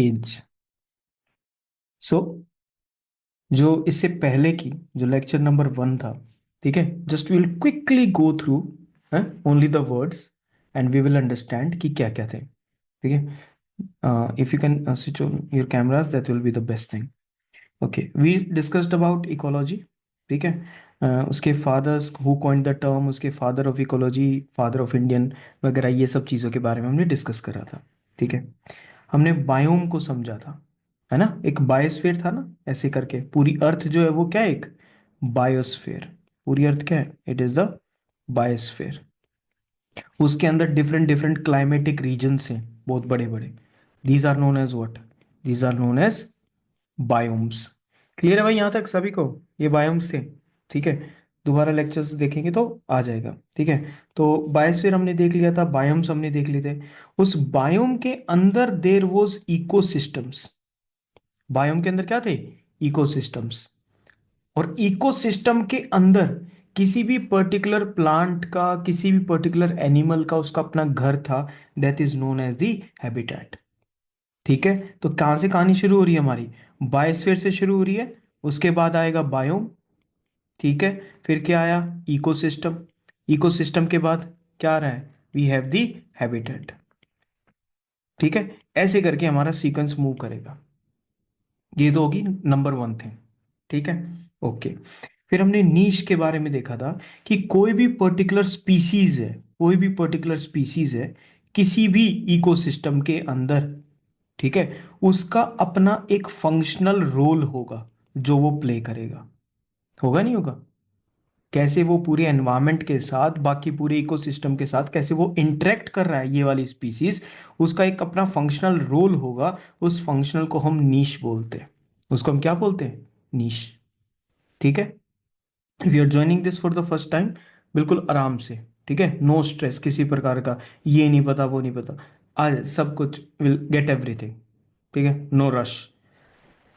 As. सो जो इससे पहले की जो लेक्चर नंबर 1 था, ठीक है, just will quickly go through only the words and we will understand कि क्या क्या थे। ठीक है, if you can switch on your cameras that will be the best thing. Okay, we discussed about ecology. ठीक है, उसके fathers who coined the term, उसके father of ecology, father of Indian वगैरह, ये सब चीज़ों के बारे में हमने डिस्कस करा था। ठीक है, हमने बायोम को समझा था, है ना, एक बायोस्फीयर था ना, ऐसे करके पूरी अर्थ जो है वो क्या है, एक बायोस्फीयर। पूरी अर्थ क्या है, इट इज द बायोस्फीयर। उसके अंदर डिफरेंट डिफरेंट क्लाइमेटिक रीजन्स हैं, बहुत बड़े बड़े। These are known as what, these are known as biomes. Clear है भाई यहाँ तक सभी को, ये बायोम्स थे। ठीक है, दोबारा लेक्चर्स देखेंगे तो आ जाएगा। ठीक है, तो बायोस्फीयर हमने देख लिया था, बायोम्स हमने देख लिए थे। उस बायोम के अंदर देर वॉज इकोसिस्टम्स। बायोम के अंदर क्या थे, इकोसिस्टम्स। और इकोसिस्टम के अंदर किसी भी पर्टिकुलर प्लांट का, किसी भी पर्टिकुलर एनिमल का उसका अपना घर था, that is known as the habitat. ठीक है, तो कहां से कहानी शुरू हो रही है हमारी, बायोस्फीयर से शुरू हो रही है, उसके बाद आएगा बायोम। ठीक है, फिर क्या आया, इकोसिस्टम। इकोसिस्टम के बाद क्या आ रहा है, वी हैव दी हैबिटेट। ठीक है, ऐसे करके हमारा सीक्वेंस मूव करेगा। ये तो होगी नंबर 1 थिंग। ठीक है, ओके। फिर हमने नीश के बारे में देखा था कि कोई भी पर्टिकुलर स्पीसीज है, कोई भी पर्टिकुलर स्पीसीज है किसी भी इकोसिस्टम के अंदर, ठीक है, उसका अपना एक फंक्शनल रोल होगा जो वो प्ले करेगा। होगा नहीं होगा, कैसे वो पूरे एनवायरनमेंट के साथ, बाकी पूरे इकोसिस्टम के साथ कैसे वो इंटरेक्ट कर रहा है ये वाली स्पीसीज, उसका एक अपना फंक्शनल रोल होगा। उस फंक्शनल को हम नीश बोलते हैं, उसको हम क्या बोलते हैं, नीश। ठीक है, if you are joining this for the first time, बिल्कुल आराम से, ठीक है, नो स्ट्रेस किसी प्रकार का, ये नहीं पता वो नहीं पता, आज सब कुछ विल गेट एवरीथिंग। ठीक है, नो रश।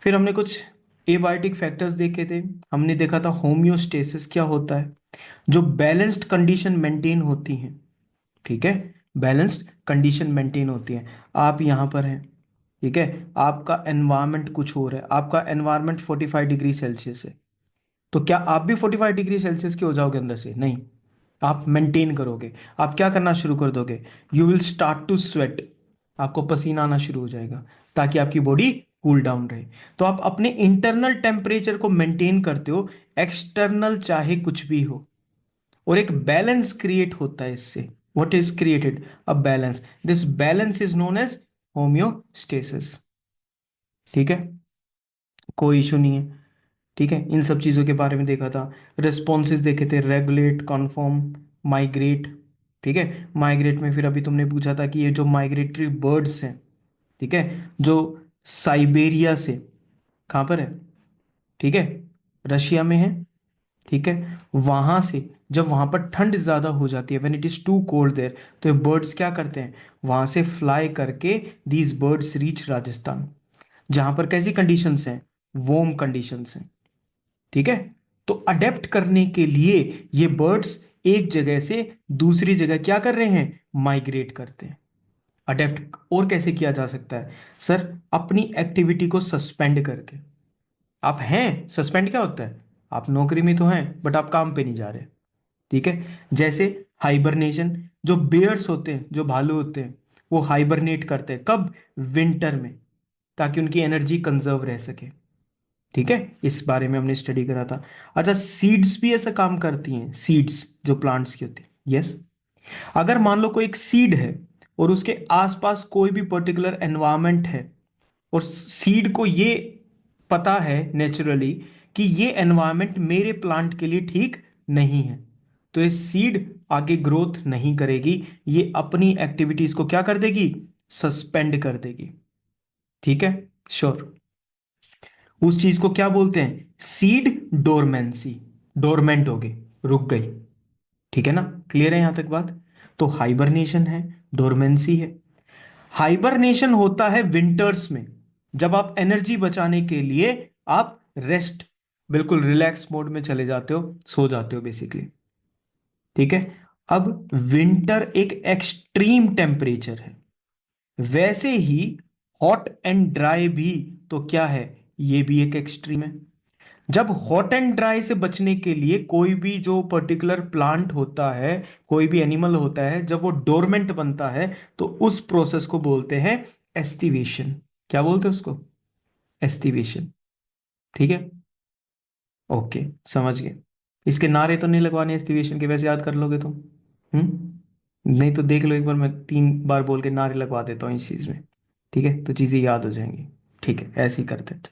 फिर हमने कुछ एबायोटिक फैक्टर्स देखे थे। हमने देखा था होम्योस्टेसिस क्या होता है, जो बैलेंस्ड कंडीशन मेंटेन होती हैं। ठीक है, बैलेंस्ड कंडीशन मेंटेन होती है। आप यहाँ पर हैं, ठीक है, आपका एनवायरनमेंट कुछ हो रहा है, आपका एनवायरनमेंट 45 डिग्री सेल्सियस है, तो क्या आप भी 45 डिग्री सेल्सियस के हो जाओगे अंदर से, नहीं, आप मेंटेन करोगे। आप क्या करना शुरू कर दोगे, you will start to sweat, आपको पसीना आना शुरू हो जाएगा, ताकि आपकी बॉडी कूल डाउन रहे। तो आप अपने इंटरनल टेम्परेचर को मेंटेन करते हो, एक्सटर्नल चाहे कुछ भी हो, और एक बैलेंस क्रिएट होता है इससे। What is created, a balance, this balance is known as homeostasis. ठीक है, कोई इशू नहीं है। ठीक है, इन सब चीज़ों के बारे में देखा था। रिस्पॉन्सेज देखे थे, रेगुलेट, कॉन्फॉर्म, माइग्रेट। ठीक है, माइग्रेट में फिर अभी तुमने पूछा था कि ये जो माइग्रेटरी बर्ड्स हैं, ठीक है, जो साइबेरिया से, कहाँ पर है, ठीक है, रशिया में है, ठीक है, वहां से जब वहां पर ठंड ज्यादा हो जाती है, when it is too cold there, तो ये बर्ड्स क्या करते हैं, वहां से फ्लाई करके दीज बर्ड्स रीच राजस्थान, जहां पर कैसी कंडीशंस हैं, वोम कंडीशंस हैं। ठीक है, तो अडेप्ट करने के लिए ये बर्ड्स एक जगह से दूसरी जगह क्या कर रहे हैं, माइग्रेट करते हैं। अडेप्ट और कैसे किया जा सकता है सर, अपनी एक्टिविटी को सस्पेंड करके। आप हैं, सस्पेंड क्या होता है, आप नौकरी में तो हैं बट आप काम पे नहीं जा रहे। ठीक है, जैसे हाइबरनेशन, जो बेयर्स होते हैं, जो भालू होते हैं, वो हाइबरनेट करते हैं कब, विंटर में, ताकि उनकी एनर्जी कंजर्व रह सके। ठीक है, इस बारे में हमने स्टडी करा था। अच्छा, सीड्स भी ऐसा काम करती हैं, सीड्स जो प्लांट्स की होती है, यस। अगर मान लो कोई एक सीड है और उसके आसपास कोई भी पर्टिकुलर एनवायरनमेंट है, और सीड को ये पता है नेचुरली कि ये एनवायरनमेंट मेरे प्लांट के लिए ठीक नहीं है, तो ये सीड आगे ग्रोथ नहीं करेगी, ये अपनी एक्टिविटीज को क्या कर देगी, सस्पेंड कर देगी। ठीक है, श्योर। उस चीज को क्या बोलते हैं, सीड डोरमेंसी, डोरमेंट हो गई, रुक गई। ठीक है ना, क्लियर है यहां तक बात। तो हाइबरनेशन है, डोरमेंसी है। हाइबरनेशन होता है विंटर्स में, जब आप एनर्जी बचाने के लिए आप रेस्ट, बिल्कुल रिलैक्स मोड में चले जाते हो, सो जाते हो बेसिकली। ठीक है, अब विंटर एक एक्सट्रीम टेम्परेचर है, वैसे ही हॉट एंड ड्राई भी तो क्या है, ये भी एक एक्सट्रीम है। जब हॉट एंड ड्राई से बचने के लिए कोई भी जो पर्टिकुलर प्लांट होता है, कोई भी एनिमल होता है, जब वो डोरमेंट बनता है तो उस प्रोसेस को बोलते हैं एस्टिवेशन। क्या बोलते हैं उसको? एस्टिवेशन। ठीक है, ओके, समझ गए। इसके नारे तो नहीं लगवाने एस्टिवेशन के, वैसे याद कर लोगे तुम। नहीं तो देख लो एक बार, मैं 3 बार बोल के नारे लगवा देता हूँ इस चीज में। ठीक है, तो चीजें याद हो जाएंगी। ठीक है, ऐसे ही करते हैं।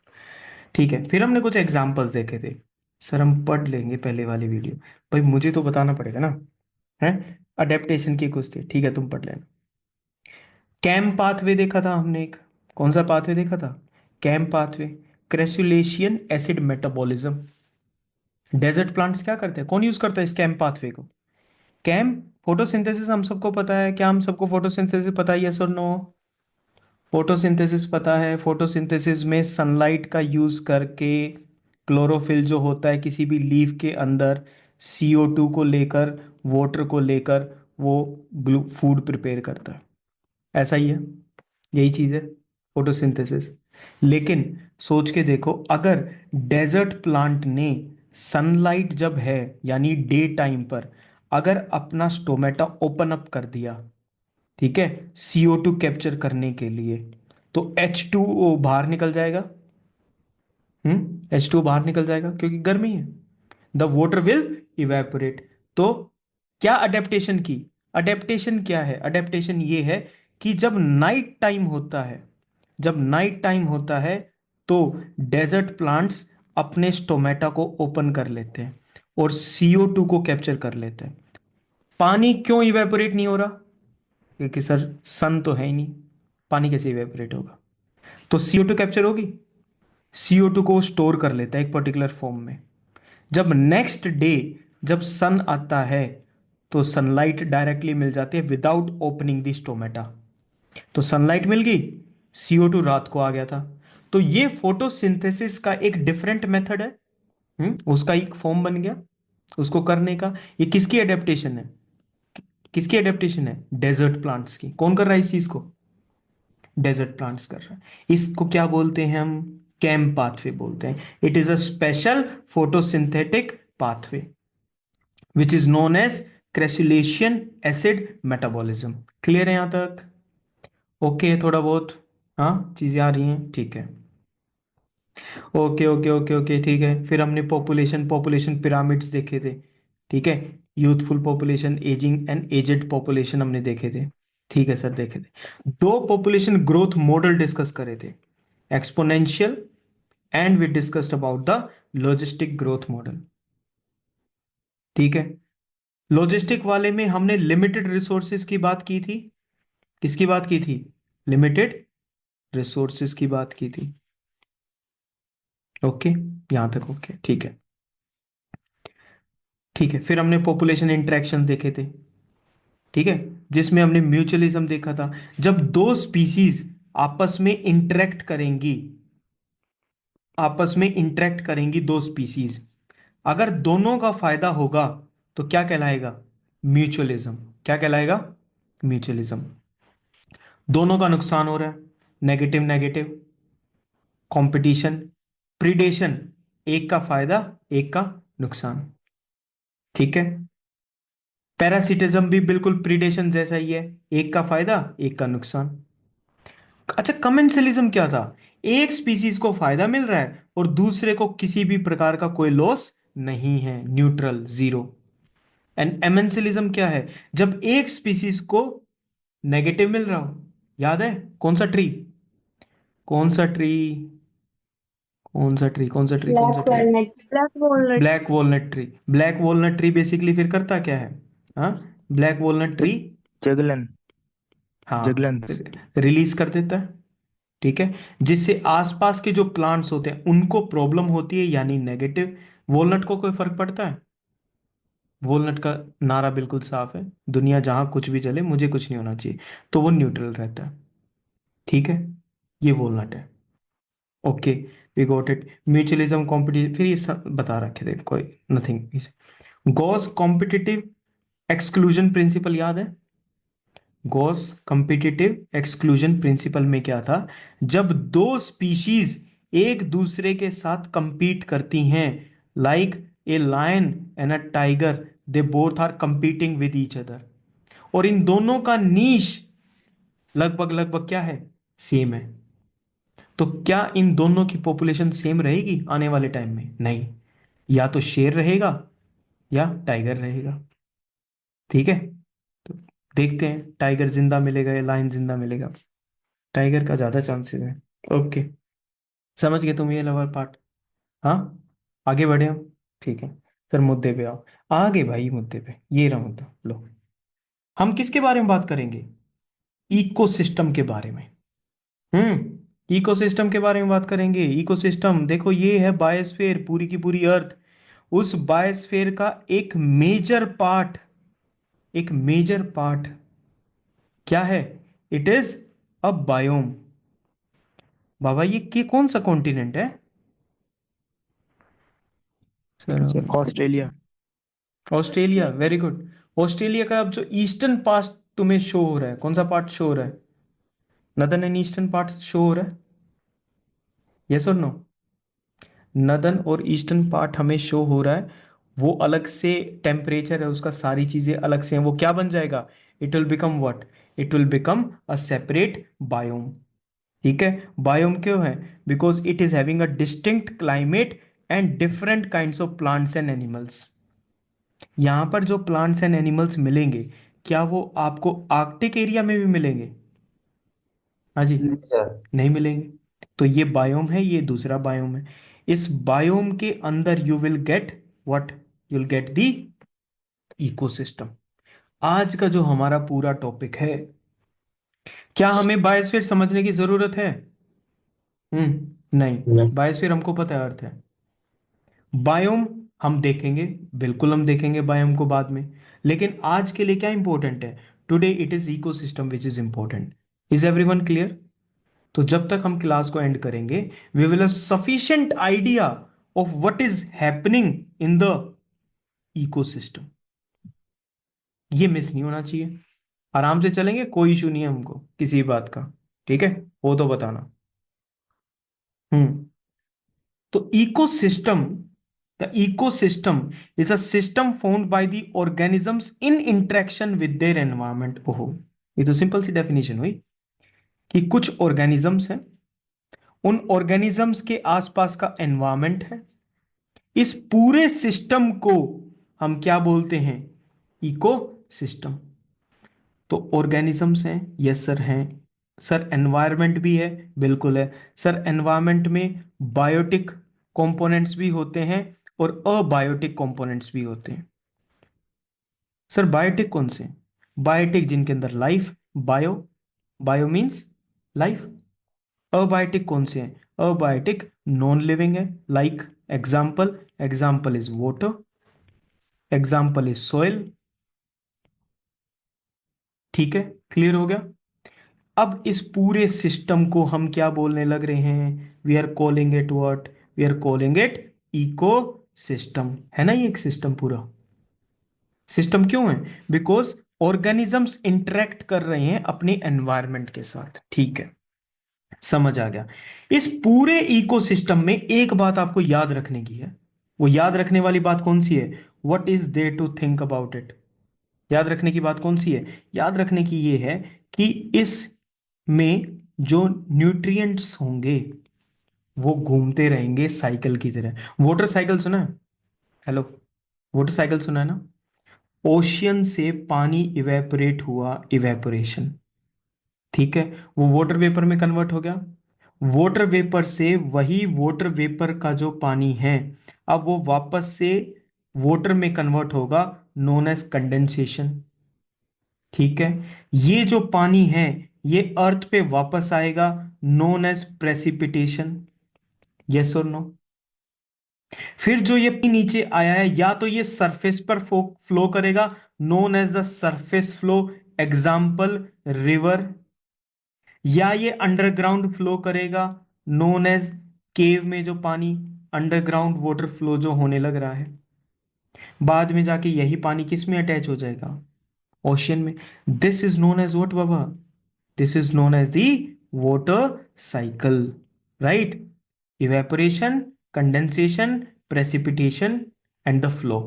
ठीक है, फिर हमने कुछ एग्जाम्पल्स देखे थे। सर हम पढ़ लेंगे पहले वाली वीडियो। भाई मुझे तो बताना पड़ेगा ना। है, अडेप्टेशन की कुछ थी, ठीक है तुम पढ़ लेना। कैम पाथवे देखा था हमने एक। कौन सा पाथवे देखा था? CAM pathway. Crassulacean acid metabolism. Desert plants क्या करते हैं, कौन यूज करता है इस कैम पाथवे को? कैम, फोटोसिंथेसिस हम सबको पता है। क्या हम सबको फोटोसिंथेसिस पता है, यस और नो? फोटोसिंथेसिस पता है। फोटोसिंथेसिस में सनलाइट का यूज करके क्लोरोफिल जो होता है किसी भी लीफ के अंदर, CO2 को लेकर, वाटर को लेकर, वो फूड प्रिपेयर करता है। ऐसा ही है, यही चीज है फोटोसिंथेसिस। लेकिन सोच के देखो, अगर डेजर्ट प्लांट ने सनलाइट जब है यानी डे टाइम पर अगर अपना स्टोमेटा ओपन अप कर दिया, ठीक है, CO2 कैप्चर करने के लिए, तो H2O बाहर निकल जाएगा। H2O बाहर निकल जाएगा क्योंकि गर्मी है। The voter will evaporate. तो क्या अडेप्टेशन की? अडेप्टेशन क्या है? अडेप्टेशन ये है कि जब नाइट टाइम होता है, जब नाइट टाइम होता है तो डेजर्ट प्लांट्स अपने स्टोमेटा को ओपन कर लेते हैं और CO2 को कैप्चर कर लेते हैं। पानी क्यों इवेपोरेट नहीं हो रहा? क्योंकि सर सन तो है ही नहीं, पानी कैसे इवेपोरेट होगा? तो CO2 कैप्चर होगी, CO2 को स्टोर कर लेता है एक पर्टिकुलर फॉर्म में। जब नेक्स्ट डे जब सन आता है तो सनलाइट डायरेक्टली मिल जाती है विदाउट ओपनिंग द स्टोमेटा। तो सनलाइट मिल गई, CO2 रात को आ गया था। तो ये फोटोसिंथेसिस का एक डिफरेंट मेथड है। उसका एक फॉर्म बन गया उसको करने का। ये किसकी एडेप्टेशन है? किसकी एडेप्टेशन है? डेजर्ट प्लांट्स की। कौन कर रहा है इस चीज को? डेजर्ट प्लांट्स कर रहा है। इसको क्या बोलते हैं हम? कैम पाथवे बोलते हैं। It is a special photosynthetic pathway which is known as crassulacean acid metabolism. Clear है यहां तक? ओके है थोड़ा बहुत? हाँ, चीजें आ रही हैं, ठीक है। ओके ओके ओके ओके, ठीक है। फिर हमने पॉपुलेशन पॉपुलेशन पिरामिड्स देखे थे। ठीक है, youthful population, ageing and aged population हमने देखे थे। ठीक है सर, देखे थे। दो पॉपुलेशन ग्रोथ मॉडल डिस्कस करे थे, exponential and we discussed about the logistic growth model. ठीक है, लॉजिस्टिक वाले में हमने लिमिटेड रिसोर्सेज की बात की थी। किसकी बात की थी? लिमिटेड रिसोर्सेज की बात की थी। ओके, यहां तक ओके, ठीक है। ठीक है, फिर हमने पॉपुलेशन इंटरेक्शन देखे थे। ठीक है, जिसमें हमने म्यूचुअलिज्म देखा था। जब दो स्पीसीज आपस में इंटरेक्ट करेंगी, आपस में इंटरेक्ट करेंगी दो स्पीसीज, अगर दोनों का फायदा होगा तो क्या कहलाएगा? म्यूचुअलिज्म। क्या कहलाएगा? म्यूचुअलिज्म। दोनों का नुकसान हो रहा है, नेगेटिव नेगेटिव, कंपटीशन, प्रीडेशन, एक का फायदा एक का नुकसान। ठीक है, पैरासिटिज्म भी बिल्कुल प्रीडेशन जैसा ही है, एक का फायदा एक का नुकसान। अच्छा, कमेंसलिज्म क्या था? एक स्पीसीज को फायदा मिल रहा है और दूसरे को किसी भी प्रकार का कोई लॉस नहीं है, न्यूट्रल, जीरो। एंड एमेंसलिज्म क्या है? जब एक स्पीसीज को नेगेटिव मिल रहा हो। याद है कौन सा ट्री? कौन सा ट्री? कौन सा ट्री? कौन सा ट्री? कौन सा black tree? Walnut, black walnut. Black walnut tree. Black walnut tree basically फिर करता क्या है? हाँ, ब्लैक वॉलनट ट्री, जगलन। हाँ, जगलन्स। रिलीज कर देता है। ठीक है, जिससे आसपास के जो प्लांट्स होते हैं उनको प्रॉब्लम होती है, यानी नेगेटिव। वॉलनट को कोई फर्क पड़ता है? वॉलनट का नारा बिल्कुल साफ है, दुनिया जहां कुछ भी चले मुझे कुछ नहीं होना चाहिए, तो वो न्यूट्रल रहता है। ठीक है, ये वॉलनट है। Okay, we got it. Mutualism, competitive, फिर ये सब बता रखे थे, कोई nothing. Gause competitive exclusion principle याद है? गॉस कम्पिटिटिव एक्सक्लूजन प्रिंसिपल में क्या था, जब दो स्पीशीज एक दूसरे के साथ compete करती हैं, like a lion and a tiger, they both are competing with each other, और इन दोनों का नीश लगभग लगभग क्या है, सेम है, तो क्या इन दोनों की पॉपुलेशन सेम रहेगी आने वाले टाइम में? नहीं, या तो शेर रहेगा या टाइगर रहेगा। ठीक है, तो देखते हैं टाइगर जिंदा मिलेगा या लायन जिंदा मिलेगा। टाइगर का ज्यादा चांसेस है। ओके, समझ गए तुम ये लेवल पार्ट? हाँ, आगे बढ़े हम। ठीक है सर, मुद्दे पे आओ। आगे भाई, मुद्दे पे, ये रहा मुद्दा लो। हम किसके बारे में बात करेंगे? इकोसिस्टम के बारे में। इकोसिस्टम के बारे में बात करेंगे। इकोसिस्टम देखो, ये है बायोस्फीयर, पूरी की पूरी अर्थ। उस बायोस्फीयर का एक मेजर पार्ट, एक मेजर पार्ट क्या है? It is a biome. बाबा ये कौन सा कॉन्टिनेंट है sir? Australia. Australia, very good. Australia का अब जो ईस्टर्न पार्ट तुम्हें शो हो रहा है, कौन सा पार्ट शो हो रहा है? Northern and eastern part show हो रहा है, यस और नो? नदन और ईस्टर्न पार्ट हमें शो हो रहा है। वो अलग से टेम्परेचर है उसका, सारी चीजें अलग से हैं। वो क्या बन जाएगा? It will become what? It will become a separate biome. ठीक है, बायोम क्यों है? Because it is having a distinct climate and different kinds of plants and animals. यहां पर जो प्लांट्स एंड एनिमल्स मिलेंगे, क्या वो आपको आर्कटिक एरिया में भी मिलेंगे? हाँ जी, नहीं सर। नहीं मिलेंगे। तो ये बायोम है, ये दूसरा बायोम है। इस बायोम के अंदर you will get what? You will get the ecosystem. आज का जो हमारा पूरा टॉपिक है, क्या हमें बायोस्फीयर समझने की जरूरत है? नहीं। नहीं। बायोस्फीयर हमको पता है अर्थ है। बायोम हम देखेंगे, बिल्कुल हम देखेंगे बायोम को बाद में, लेकिन आज के लिए क्या इंपॉर्टेंट है? Today it is ecosystem which is important. Is everyone clear? तो जब तक हम क्लास को एंड करेंगे, we will have sufficient idea of what is happening in the ecosystem. ये मिस नहीं होना चाहिए। आराम से चलेंगे, कोई इशू नहीं है हमको किसी बात का। ठीक है, वो तो बताना। हम्म तो ecosystem, the ecosystem is a system found by the organisms in interaction with their environment. ओहो, ये तो सिंपल सी डेफिनेशन हुई कि कुछ ऑर्गेनिजम्स हैं, उन ऑर्गेनिजम्स के आसपास का एनवायरमेंट है, इस पूरे सिस्टम को हम क्या बोलते हैं? Ecosystem. तो ऑर्गेनिजम्स हैं, यस सर हैं। सर एनवायरनमेंट भी है, बिल्कुल है। सर एनवायरनमेंट में बायोटिक कंपोनेंट्स भी होते हैं और अबायोटिक कंपोनेंट्स भी होते हैं। सर बायोटिक कौन से? बायोटिक जिनके अंदर life, bio, bio means life. Abiotic कौन से हैं? अबायोटिक नॉन लिविंग है, like example, example is water, example is soil. ठीक है, क्लियर हो गया? अब इस पूरे सिस्टम को हम क्या बोलने लग रहे हैं? We are calling it what? We are calling it ecosystem. है ना, ये एक सिस्टम पूरा। सिस्टम क्यों है? बिकॉज ऑर्गेनिजम्स इंटरेक्ट कर रहे हैं अपने एनवायरनमेंट के साथ। ठीक है, समझ आ गया। इस पूरे इकोसिस्टम में एक बात आपको याद रखने की है। वो याद रखने वाली बात कौन सी है? What is there to think about it? याद रखने की बात कौन सी है? याद रखने की ये है कि इस में जो न्यूट्रिएंट्स होंगे वो घूमते रहेंगे साइकिल की तरह। वाटर साइकिल सुना है? हेलो, वाटर साइकिल सुना है ना? ओशियन से पानी इवेपोरेट हुआ, इवेपोरेशन। ठीक है, वो वाटर वेपर में कन्वर्ट हो गया। वाटर वेपर से वही वाटर वेपर का जो पानी है, अब वो वापस से वाटर में कन्वर्ट होगा, नोन एज कंडेंसेशन। ठीक है, ये जो पानी है ये अर्थ पे वापस आएगा, नोन एज प्रेसिपिटेशन। यस और नो? फिर जो ये पानी नीचे आया है, या तो ये सरफेस पर फ्लो करेगा, known as the surface flow, example river, या ये अंडरग्राउंड फ्लो करेगा, नोन एज केव में जो पानी अंडरग्राउंड वाटर फ्लो जो होने लग रहा है, बाद में जाके यही पानी किस में अटैच हो जाएगा? ओशियन में। This is known as what बाबा? This is known as the water cycle, right? Evaporation, condensation, precipitation and the flow.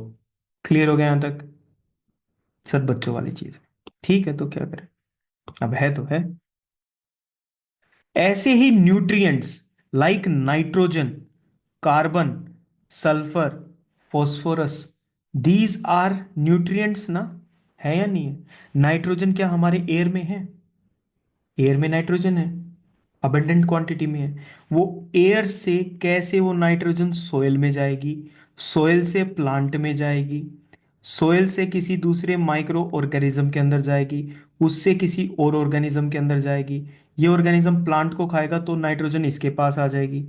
Clear हो गया यहां तक? सब बच्चों वाली चीज। ठीक है, तो क्या करें, अब है तो है। ऐसे ही nutrients like nitrogen, carbon, sulphur, phosphorus, these are nutrients ना, है या नहीं है? नाइट्रोजन क्या हमारे एयर में है? एयर में नाइट्रोजन है, अबंडेंट क्वांटिटी में है। वो एयर से कैसे वो नाइट्रोजन सोयल में जाएगी, सोयल से प्लांट में जाएगी, सोयल से किसी दूसरे माइक्रो ऑर्गेनिज्म के अंदर जाएगी, उससे किसी और ऑर्गेनिज्म के अंदर जाएगी, ये ऑर्गेनिज्म प्लांट को खाएगा तो नाइट्रोजन इसके पास आ जाएगी।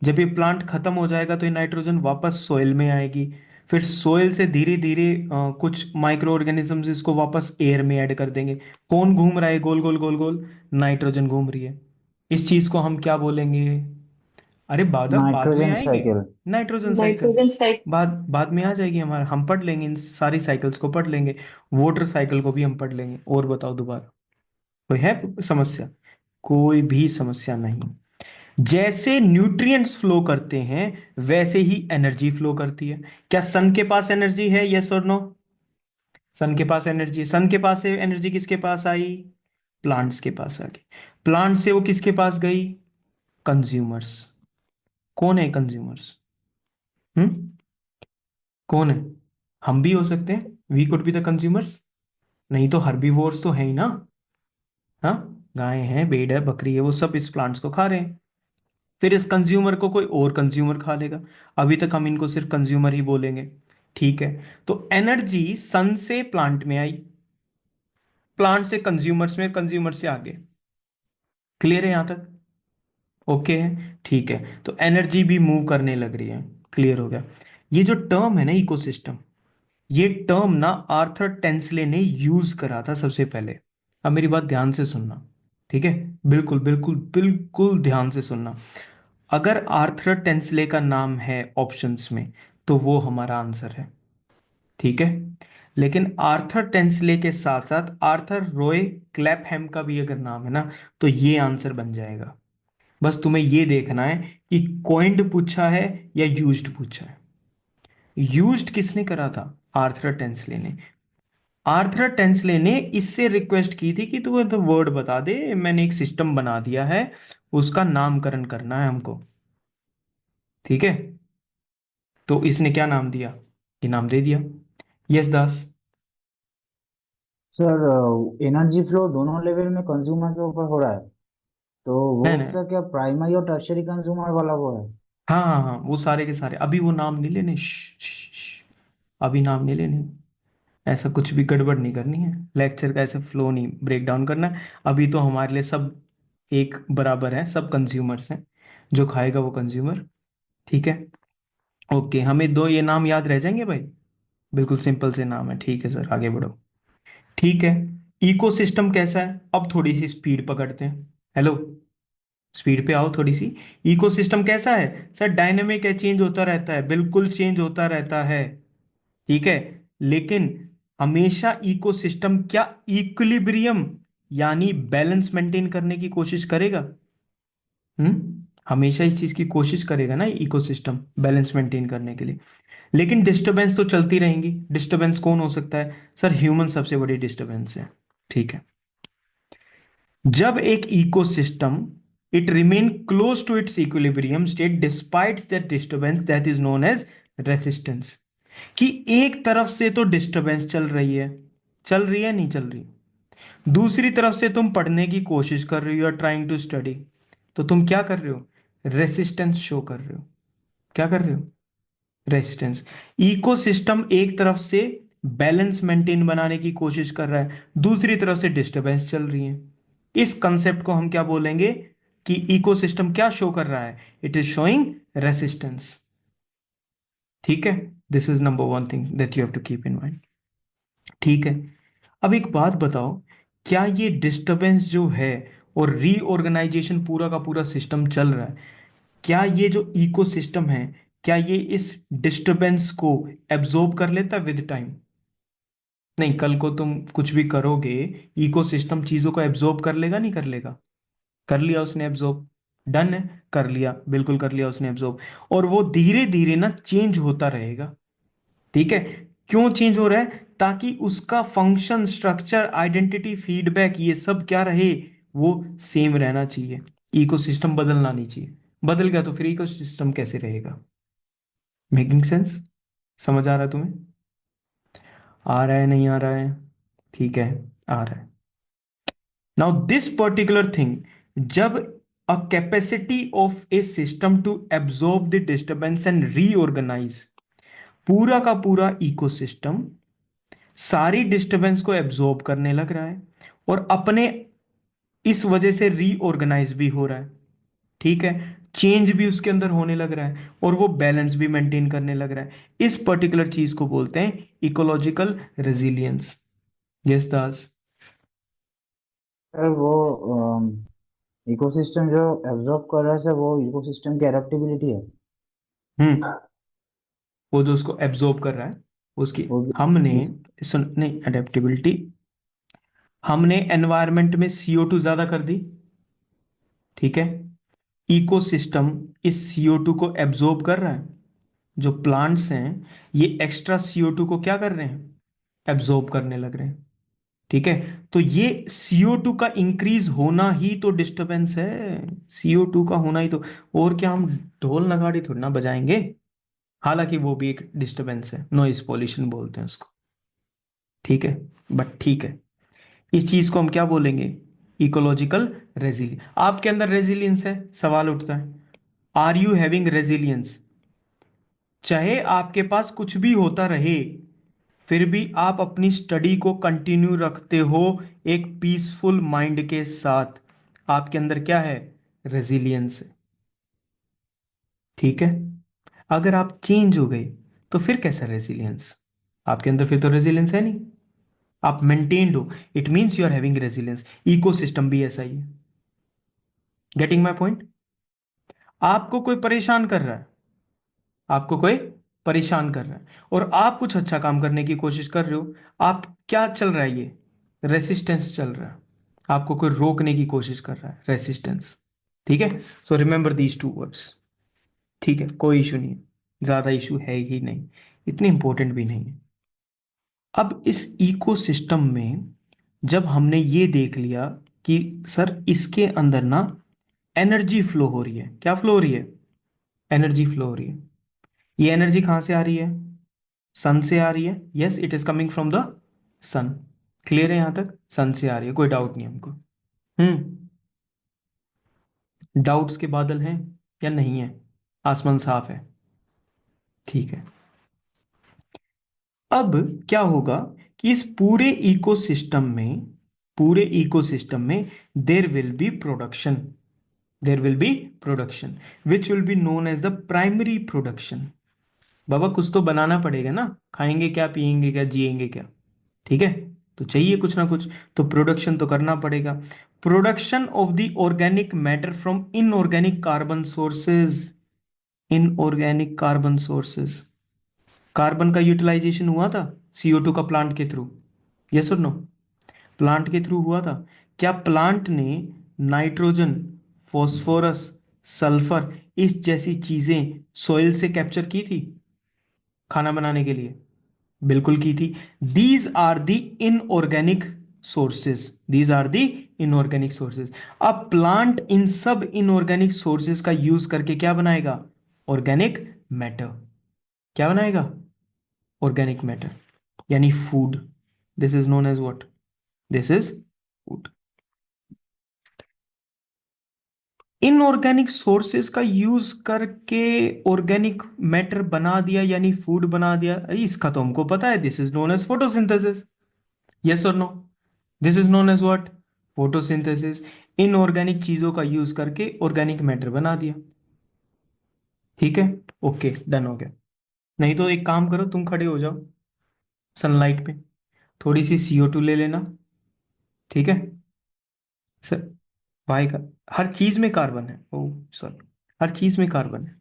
जब ये प्लांट खत्म हो जाएगा तो ये नाइट्रोजन वापस सोयल में आएगी। फिर सोयल से धीरे धीरे कुछ माइक्रो ऑर्गेनिजम्स इसको वापस एयर में ऐड कर देंगे। कौन घूम रहा है गोल गोल गोल गोल? नाइट्रोजन घूम रही है। इस चीज को हम क्या बोलेंगे? अरे बाद बाद में नाइट्रोजन आएंगे। Cycle. Nitrogen cycle. Nitrogen side. बाद बाद में आ जाएगी हमारा, हम पढ़ लेंगे, इन सारी साइकिल्स को पढ़ लेंगे। वाटर साइकिल को भी हम पढ़ लेंगे। और बताओ दोबारा, कोई है समस्या? कोई भी समस्या नहीं। जैसे न्यूट्रिएंट्स फ्लो करते हैं वैसे ही एनर्जी फ्लो करती है। क्या सन के पास एनर्जी है? यस और नो? सन के पास एनर्जी, सन के पास से एनर्जी किसके पास आई? प्लांट्स के पास आ गई। प्लांट से वो किसके पास गई? कंज्यूमर्स। कौन है कंज्यूमर्स? हम्म? कौन है? हम भी हो सकते हैं, we could be the consumers. नहीं तो हर्बीवोर्स तो है ही ना। हाँ, गाय है, भेड़ है, बकरी है, वो सब इस प्लांट्स को खा रहे हैं। फिर इस कंज्यूमर को कोई और कंज्यूमर खा लेगा। अभी तक हम इनको सिर्फ कंज्यूमर ही बोलेंगे। ठीक है, तो एनर्जी सन से प्लांट में आई, प्लांट से कंज्यूमर्स में, कंज्यूमर से आगे। क्लियर है यहां तक? ओके है, ठीक है। तो एनर्जी भी मूव करने लग रही है। क्लियर हो गया? ये जो टर्म है ना इकोसिस्टम, ये टर्म ना आर्थर टेंसले ने यूज करा था सबसे पहले। अब मेरी बात ध्यान से सुनना, ठीक है? बिल्कुल बिल्कुल बिल्कुल ध्यान से सुनना। अगर आर्थर टेंसले का नाम है ऑप्शंस में तो वो हमारा आंसर है, ठीक है? लेकिन आर्थर टेंसले के साथ साथ आर्थर रॉय क्लैपहैम का भी अगर नाम है ना तो ये आंसर बन जाएगा। बस तुम्हें ये देखना है कि कॉइन्ड पूछा है या यूज्ड पूछा है। यूज्ड किसने करा था? आर्थर टेंसले ने। आर्थर टेंसले ने इससे रिक्वेस्ट की थी कि तू तो वर्ड बता दे, मैंने एक सिस्टम बना दिया है, उसका नामकरण करना है हमको। ठीक है, तो इसने क्या नाम दिया? ये नाम दे दिया। यस दास। सर, एनर्जी फ्लो दोनों लेवल में कंज्यूमर के ऊपर हो रहा है, तो वो नहीं नहीं, सर क्या प्राइमरी और टर्शियरी कंज्यूमर वाला वो है? हाँ हाँ हाँ, वो सारे के सारे, अभी वो नाम नहीं लेने, अभी नाम नहीं लेने। ऐसा कुछ भी गड़बड़ नहीं करनी है, लेक्चर का ऐसे फ्लो नहीं ब्रेक डाउन करना है। अभी तो हमारे लिए सब एक बराबर है, सब कंज्यूमर्स हैं, जो खाएगा वो कंज्यूमर। ठीक है, ओके, हमें दो ये नाम याद रह जाएंगे भाई। बिल्कुल सिंपल से नाम है, ठीक है सर, आगे बढ़ो। ठीक है, इकोसिस्टम कैसा है? अब थोड़ी सी स्पीड पकड़ते हैं। हेलो, स्पीड पे आओ थोड़ी सी। इकोसिस्टम कैसा है सर? डायनेमिक है, चेंज होता रहता है, बिल्कुल चेंज होता रहता है। ठीक है, लेकिन हमेशा इकोसिस्टम क्या इक्विलिब्रियम यानी बैलेंस मेंटेन करने की कोशिश करेगा? हमेशा इस चीज की कोशिश करेगा ना इकोसिस्टम, बैलेंस मेंटेन करने के लिए। लेकिन डिस्टरबेंस तो चलती रहेंगी। डिस्टरबेंस कौन हो सकता है सर? ह्यूमन सबसे बड़ी डिस्टरबेंस है। ठीक है, जब एक ecosystem it remain close to its equilibrium state despite that disturbance, that is known as resistance. कि एक तरफ से तो डिस्टरबेंस चल रही है, नहीं चल रही, दूसरी तरफ से तुम पढ़ने की कोशिश कर रही हो, आर ट्राइंग टू स्टडी, तो तुम क्या कर रहे हो? रेसिस्टेंस शो कर रहे हो। क्या कर रहे हो? रेजिस्टेंस। इकोसिस्टम एक तरफ से बैलेंस मेंटेन बनाने की कोशिश कर रहा है, दूसरी तरफ से डिस्टरबेंस चल रही है। इस कंसेप्ट को हम क्या बोलेंगे कि इकोसिस्टम क्या शो कर रहा है? It is showing resistance. ठीक है, this is number one thing that you have to keep in mind. ठीक है, अब एक बात बताओ, क्या ये डिस्टरबेंस जो है और रीऑर्गेनाइजेशन पूरा का पूरा सिस्टम चल रहा है, क्या ये जो इकोसिस्टम है, क्या ये इस डिस्टरबेंस को एब्जॉर्ब कर लेता विद टाइम? नहीं, कल को तुम कुछ भी करोगे, इकोसिस्टम चीजों को एब्जॉर्ब कर लेगा, नहीं कर लेगा? कर लिया उसने एब्जॉर्ब, डन है, कर लिया, बिल्कुल कर लिया उसने एब्जॉर्ब। और वो धीरे धीरे ना चेंज होता रहेगा, ठीक है? क्यों चेंज हो रहा है? ताकि उसका फंक्शन, स्ट्रक्चर, आइडेंटिटी, फीडबैक, ये सब क्या रहे, वो सेम रहना चाहिए। इकोसिस्टम बदलना नहीं चाहिए। बदल गया तो फिर इकोसिस्टम कैसे रहेगा? Making sense? समझ आ रहा है तुम्हें? आ रहा है, नहीं आ रहा है? ठीक है, आ रहा है। नाउ दिस पर्टिकुलर थिंग, जब a capacity of a system to absorb the disturbance and reorganise, पूरा का पूरा इकोसिस्टम सारी डिस्टरबेंस को एब्जॉर्ब करने लग रहा है और अपने, इस वजह से रीऑर्गेनाइज भी हो रहा है, ठीक है? चेंज भी उसके अंदर होने लग रहा है और वो बैलेंस भी मेंटेन करने लग रहा है। इस पर्टिकुलर चीज को बोलते हैं इकोलॉजिकल रेजिलियंस। यस दास? सर वो इकोसिस्टम जो एब्जॉर्ब कर रहा है सर, वो इकोसिस्टम की एडेप्टेबिलिटी है। हम्म। वो जो उसको एब्जॉर्ब कर रहा है उसकी, वो हमने, भी सुन, नहीं अडेप्टेबिलिटी, हमने एनवायरनमेंट में CO2 ज्यादा कर दी, ठीक है? इकोसिस्टम इस CO2 को एब्जॉर्ब कर रहा है। जो प्लांट्स हैं, ये एक्स्ट्रा CO2 को क्या कर रहे हैं? एब्जॉर्ब करने लग रहे हैं, ठीक है? तो ये CO2 का इंक्रीज होना ही तो डिस्टरबेंस है। CO2 का होना ही तो, और क्या हम ढोल नगाड़ी थोड़ी ना बजाएंगे? हालांकि वो भी एक डिस्टरबेंस है, नॉइज पॉल्यूशन बोलते हैं उसको, ठीक है? बट ठीक है, इस चीज को हम क्या बोलेंगे? Ecological resilience. आपके अंदर रेजिलियंस है, सवाल उठता है, आर यू हैविंग रेजिलियंस? चाहे आपके पास कुछ भी होता रहे, फिर भी आप अपनी स्टडी को कंटिन्यू रखते हो एक पीसफुल माइंड के साथ। आपके अंदर क्या है? रेजिलियंस है, ठीक है? अगर आप चेंज हो गए तो फिर कैसा रेजिलियंस? आपके अंदर फिर तो रेजिलियंस है नहीं, आप मेंटेन्ड हो, it means you are having resilience. Ecosystem भी ऐसा ही है। Getting my point? आपको कोई परेशान कर रहा है, आपको कोई परेशान कर रहा है और आप कुछ अच्छा काम करने की कोशिश कर रहे हो, आप क्या चल रहा है? ये रेसिस्टेंस चल रहा है, आपको कोई रोकने की कोशिश कर रहा है, रेसिस्टेंस, ठीक है? So remember these two words, ठीक है? कोई इशू नहीं है, ज्यादा इशू है ही नहीं, इतनी इंपॉर्टेंट भी नहीं है। अब इस इकोसिस्टम में जब हमने ये देख लिया कि सर इसके अंदर ना एनर्जी फ्लो हो रही है, क्या फ्लो हो रही है? एनर्जी फ्लो हो रही है। ये एनर्जी कहां से आ रही है? सन से आ रही है। Yes, it is coming from the sun. Clear है यहां तक? सन से आ रही है, कोई डाउट नहीं हमको। डाउट्स के बादल हैं या नहीं है? आसमान साफ है, ठीक है? अब क्या होगा कि इस पूरे इकोसिस्टम में there will be production, there will be production which will be known as the primary production. बाबा कुछ तो बनाना पड़ेगा ना, खाएंगे क्या, पिएंगे क्या, जिएंगे क्या, ठीक है? तो चाहिए कुछ ना कुछ, तो प्रोडक्शन तो करना पड़ेगा। Production of the organic matter from inorganic carbon sources, inorganic carbon sources. Carbon का यूटिलाइजेशन हुआ था CO2 का प्लांट के थ्रू, यस और नो? प्लांट के थ्रू हुआ था। क्या प्लांट ने नाइट्रोजन, फॉस्फोरस, सल्फर, इस जैसी चीजें सॉइल से कैप्चर की थी खाना बनाने के लिए? बिल्कुल की थी। These are the inorganic sources, these are the inorganic sources. अब प्लांट इन सब इनऑर्गेनिक सोर्सेज का यूज करके क्या बनाएगा? Organic matter. क्या बनाएगा? ऑर्गेनिक मैटर, यानी food. This is known as what? This is food. Inorganic sources का यूज करके ऑर्गेनिक मैटर बना दिया, यानी फूड बना दिया, इसका तो हमको पता है, this is known as photosynthesis. Yes और no? This is known as what? Photosynthesis. Inorganic चीजों का यूज करके ऑर्गेनिक मैटर बना दिया, ठीक है? ओके, डन हो गया। नहीं तो एक काम करो, तुम खड़े हो जाओ सनलाइट पे, थोड़ी सी CO2 ले लेना, ठीक है? सर, भाई का, हर चीज में कार्बन है, ओ सॉरी, हर चीज में कार्बन है,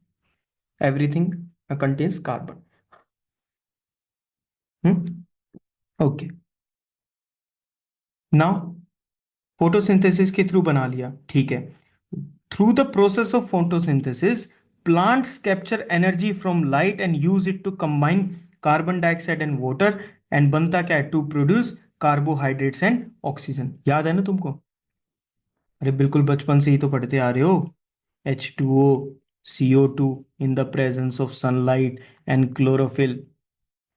everything contains carbon. Hmm, okay. Now photosynthesis के थ्रू बना लिया, ठीक है। Through the process of photosynthesis plants capture energy from light and use it to combine carbon dioxide and water, and बनता क्या है, to produce carbohydrates and oxygen. याद है ना तुमको? अरे बिल्कुल बचपन से ही तो पढ़ते आ रहे हो। H2O, CO2 in the presence of sunlight and chlorophyll,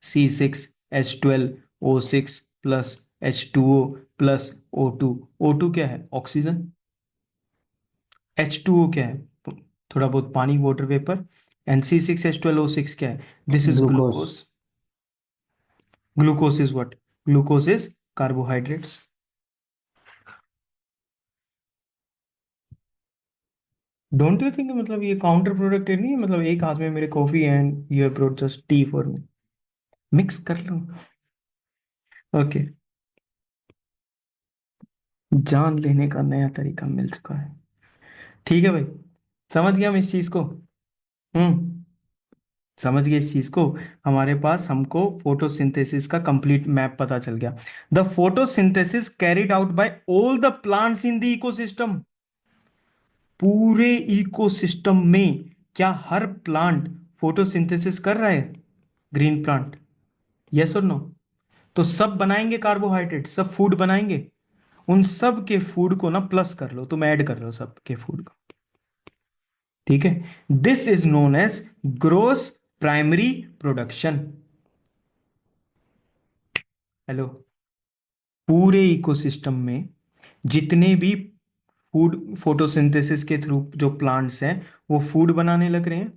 C6H12O6 plus H2O plus O2। O2 क्या है? ऑक्सीजन। H2O क्या है? थोड़ा बहुत पानी, वाटर वेपर। एंड C6H12O6 क्या है? This is glucose. Glucose. Glucose is what? Glucose is carbohydrates. Don't you think मतलब ये काउंटर प्रोडक्टिव नहीं है? मतलब एक हाथ में मेरे coffee and you have brought just T for me. Mix कर लो। ओके, जान लेने का नया तरीका मिल चुका है। ठीक है भाई, समझ गया मैं इस चीज को। हम्म, समझ गए इस चीज को। हमारे पास हमको फोटोसिंथेसिस का कंप्लीट मैप पता चल गया। The photosynthesis carried out by all the plants in the ecosystem. पूरे इकोसिस्टम में क्या हर प्लांट फोटोसिंथेसिस कर रहा है? ग्रीन प्लांट, यस और नो? तो सब बनाएंगे कार्बोहाइड्रेट, सब फूड बनाएंगे। उन सब के फूड को ना प्लस कर लो, तुम ऐड कर लो सब के फूड को, ठीक है। This is known as gross primary production. Hello, पूरे इकोसिस्टम में जितने भी फूड फोटोसिंथेसिस के थ्रू जो प्लांट्स हैं वो फूड बनाने लग रहे हैं,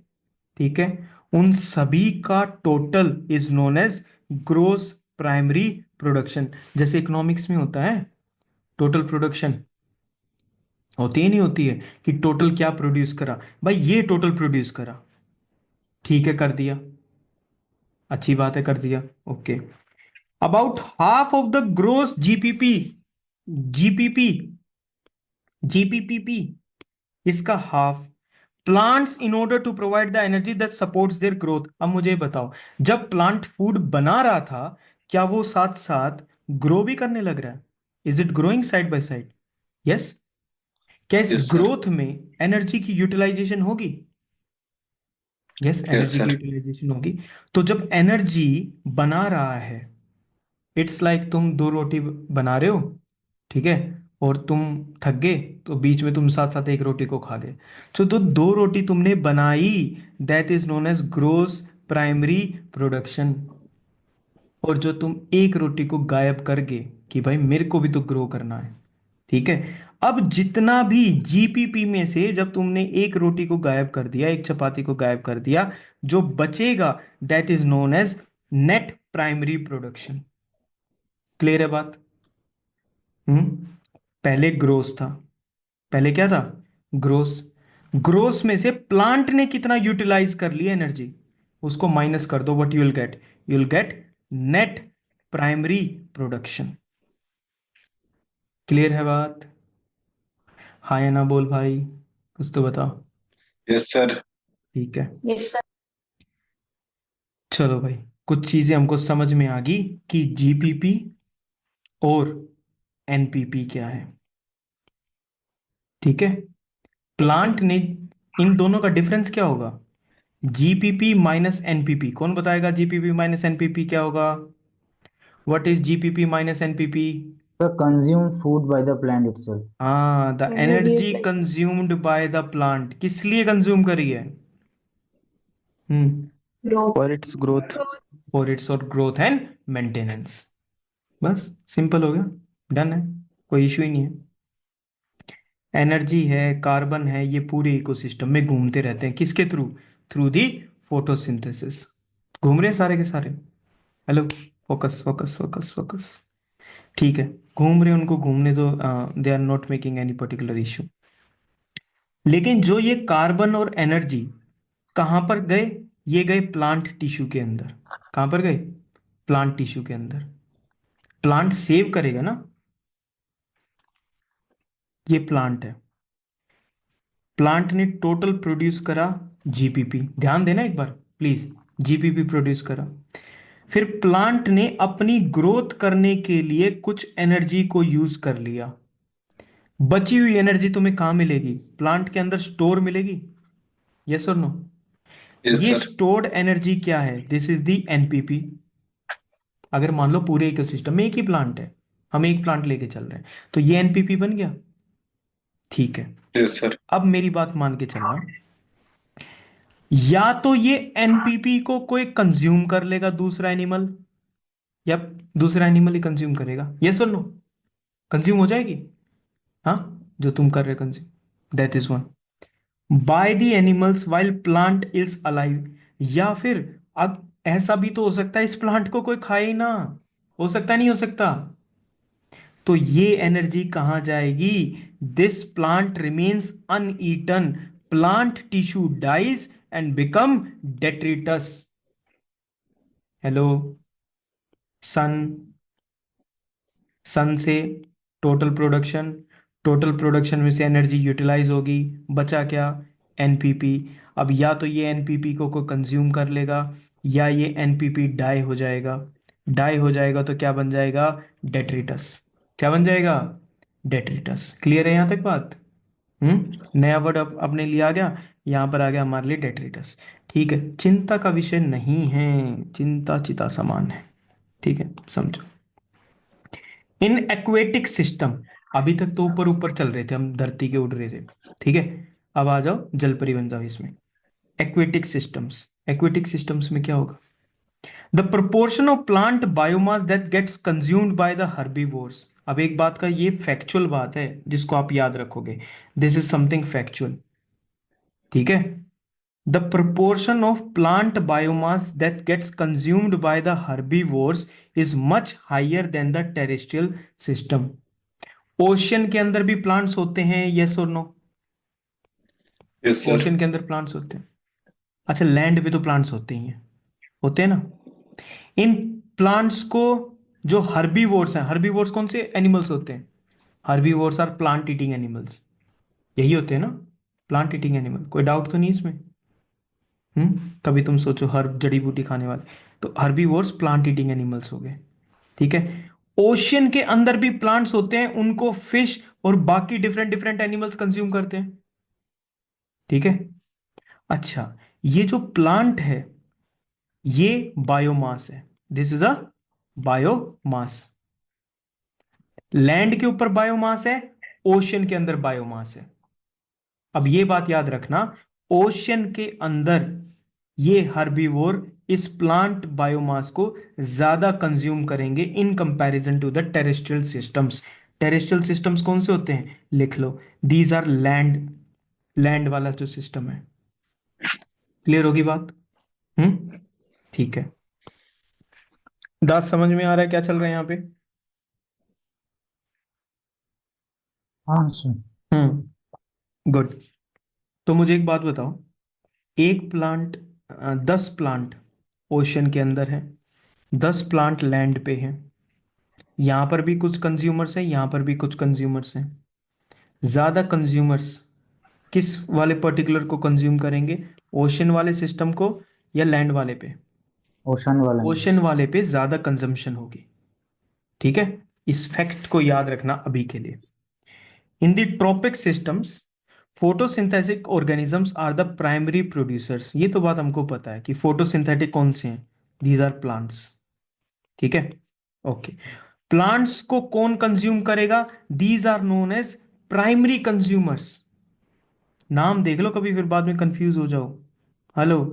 ठीक है, उन सभी का total is known as gross primary production. जैसे इकोनॉमिक्स में होता है टोटल प्रोडक्शन, होती ही नहीं होती है कि टोटल क्या प्रोड्यूस करा, भाई ये टोटल प्रोड्यूस करा, ठीक है, कर दिया, अच्छी बात है, कर दिया, okay. About half of the gross GPP, GPP, GPPP, इसका half plants in order to provide the energy that supports their growth. अब मुझे बताओ, जब प्लांट फूड बना रहा था, क्या वो साथ साथ ग्रो भी करने लग रहा है? Is it growing side by side? Yes. क्या इस यस सर। ग्रोथ में एनर्जी की यूटिलाइजेशन होगी? यस, यस एनर्जी की सर। यूटिलाइजेशन होगी। तो जब एनर्जी बना रहा है, इट्स लाइक तुम दो रोटी बना रहे हो, ठीक है, और तुम थक गए, तो बीच में तुम साथ साथ एक रोटी को खा गए। तो दो रोटी तुमने बनाई, that is known as gross primary production. और जो तुम एक रोटी को गायब कर गए कि भाई मेरे को भी तो ग्रो करना है, ठीक है, अब जितना भी जीपीपी में से जब तुमने एक रोटी को गायब कर दिया, एक चपाती को गायब कर दिया, जो बचेगा that is known as net primary production. Clear है बात? हम्म, पहले ग्रोस था, पहले क्या था? ग्रोस। ग्रोस में से प्लांट ने कितना यूटिलाइज कर लिया एनर्जी, उसको माइनस कर दो, what you will get net primary production. Clear है बात? हाँ या ना बोल भाई, कुछ तो बता। Yes sir. ठीक है, यस सर। चलो भाई, कुछ चीजें हमको समझ में आ गई कि जीपीपी और एनपीपी क्या है, ठीक है। प्लांट ने, इन दोनों का डिफरेंस क्या होगा? जीपीपी माइनस एनपीपी, कौन बताएगा जीपीपी माइनस एनपीपी क्या होगा? What is GPP minus NPP? The consume food by the plant itself. हाँ, the energy is energy like consumed by the plant, किस लिए कंज्यूम करी है? Hmm, growth. For its growth, for its और growth and maintenance. बस simple हो गया, done है, कोई इश्यू ही नहीं है। एनर्जी है, कार्बन है, ये पूरे इकोसिस्टम में घूमते रहते हैं, किसके थ्रू? Through the photosynthesis. घूम रहे हैं सारे के सारे। Hello, focus focus focus focus, ठीक है, घूम रहे हैं, उनको घूमने दो, they are not making any particular issue. लेकिन जो ये कार्बन और एनर्जी कहाँ पर गए? ये गए प्लांट टिश्यू के अंदर। कहाँ पर गए? प्लांट टिश्यू के अंदर। प्लांट सेव करेगा ना, ये प्लांट है। प्लांट ने टोटल प्रोड्यूस करा जीपीपी, ध्यान देना एक बार प्लीज, जीपीपी प्रोड्यूस करा। फिर प्लांट ने अपनी ग्रोथ करने के लिए कुछ एनर्जी को यूज कर लिया। बची हुई एनर्जी तुम्हें कहां मिलेगी? प्लांट के अंदर स्टोर मिलेगी। यस और नो? यस ये सर। स्टोर्ड एनर्जी क्या है? This is the NPP. अगर मान लो पूरे इकोसिस्टम में एक ही प्लांट है, हम एक प्लांट लेके चल रहे हैं, तो ये एनपीपी बन गया। ठीक है। Yes sir. अब मेरी बात मान के चलना, या तो ये एनपीपी को कोई कंज्यूम कर लेगा दूसरा एनिमल, या दूसरा एनिमल ही कंज्यूम करेगा। यस और नो? कंज्यूम हो जाएगी, हाँ, जो तुम कर रहे consume, that is one. By the animals while plant is alive. या फिर अब ऐसा भी तो हो सकता है इस प्लांट को कोई खाए ही ना। हो सकता है, नहीं हो सकता? तो ये एनर्जी कहां जाएगी? This plant remains uneaten, plant tissue dies and become detritus. Hello? Sun, sun से टोटल प्रोडक्शन में से एनर्जी यूटिलाइज होगी, बचा क्या? एनपीपी। अब या तो ये एनपीपी को कोई कंज्यूम कर लेगा, या ये एनपीपी डाई हो जाएगा। डाई हो जाएगा तो क्या बन जाएगा? डेट्रिटस। क्या बन जाएगा? डेट्रिटस। क्लियर है यहां तक बात? नया वर्ड अपने लिए आ गया, यहां पर आ गया हमारे लिए डेट्रिटस। ठीक है, चिंता का विषय नहीं है, चिंता चिता समान है। ठीक है, समझो। इन एक्वेटिक सिस्टम, अभी तक तो ऊपर ऊपर चल रहे थे हम, धरती के उड़ रहे थे। ठीक है, अब आ जाओ जल परी बन जाओ इसमें। एक्वेटिक सिस्टम्स में क्या होगा? The proportion of plant biomass that gets consumed by the herbivores. अब एक बात का ये फैक्चुअल बात है जिसको आप याद रखोगे, दिस इज समथिंग फैक्चुअल। ठीक है, the proportion of plant biomass that gets consumed by the herbivores is much higher than the terrestrial system. Ocean के अंदर भी प्लांट्स होते हैं, यस और नो? Yes sir. ओशियन के अंदर प्लांट्स होते हैं। अच्छा, लैंड पे तो प्लांट्स होते ही हैं, होते हैं ना? इन प्लांट्स को जो हर्बीवोर्स हैं, हर्बीवोर्स कौन से एनिमल्स होते हैं? Herbivores are plant eating animals, यही होते हैं ना, प्लांट ईटिंग एनिमल। कोई डाउट तो नहीं इसमें? कभी तुम सोचो हर्ब, जड़ी बूटी खाने वाले, तो हर्बीवोर्स प्लांट ईटिंग एनिमल्स हो गए। ठीक है, ओशियन के अंदर भी प्लांट्स होते हैं, उनको फिश और बाकी डिफरेंट डिफरेंट एनिमल्स कंज्यूम करते हैं। ठीक है। अच्छा, ये जो प्लांट है ये बायोमास है, this is a biomass. Land के ऊपर बायोमास है, ओशियन के अंदर बायोमास है। अब ये बात याद रखना, ओशियन के अंदर ये हर्बीवोर इस प्लांट बायोमास को ज्यादा कंज्यूम करेंगे in comparison to the terrestrial systems. Terrestrial systems कौन से होते हैं? लिख लो, दीज आर लैंड, लैंड वाला जो सिस्टम है। क्लियर होगी बात? ठीक है, दास समझ में आ रहा है क्या चल रहा है यहाँ पे? हाँ सर। गुड। तो मुझे एक बात बताओ, एक प्लांट, 10 प्लांट ओशन के अंदर है, 10 प्लांट लैंड पे हैं, यहां पर भी कुछ कंज्यूमर्स हैं, यहां पर भी कुछ कंज्यूमर्स हैं। ज्यादा कंज्यूमर्स किस वाले पर्टिकुलर को कंज्यूम करेंगे? ओशन वाले सिस्टम को या लैंड वाले पे? ओशन वाले में। ओशन वाले पे ज्यादा कंजम्पशन होगी। ठीक है, इस फैक्ट को याद रखना अभी के लिए। In the trophic systems photosynthetic organisms are the primary producers. ये तो बात हमको पता है कि फोटोसिंथेटिक कौन से हैं, दीज आर प्लांट्स। ठीक है, ओके। प्लांट्स को कौन कंज्यूम करेगा? These are known as primary consumers. नाम देख लो कभी, फिर बाद में कंफ्यूज हो जाओ। हेलो?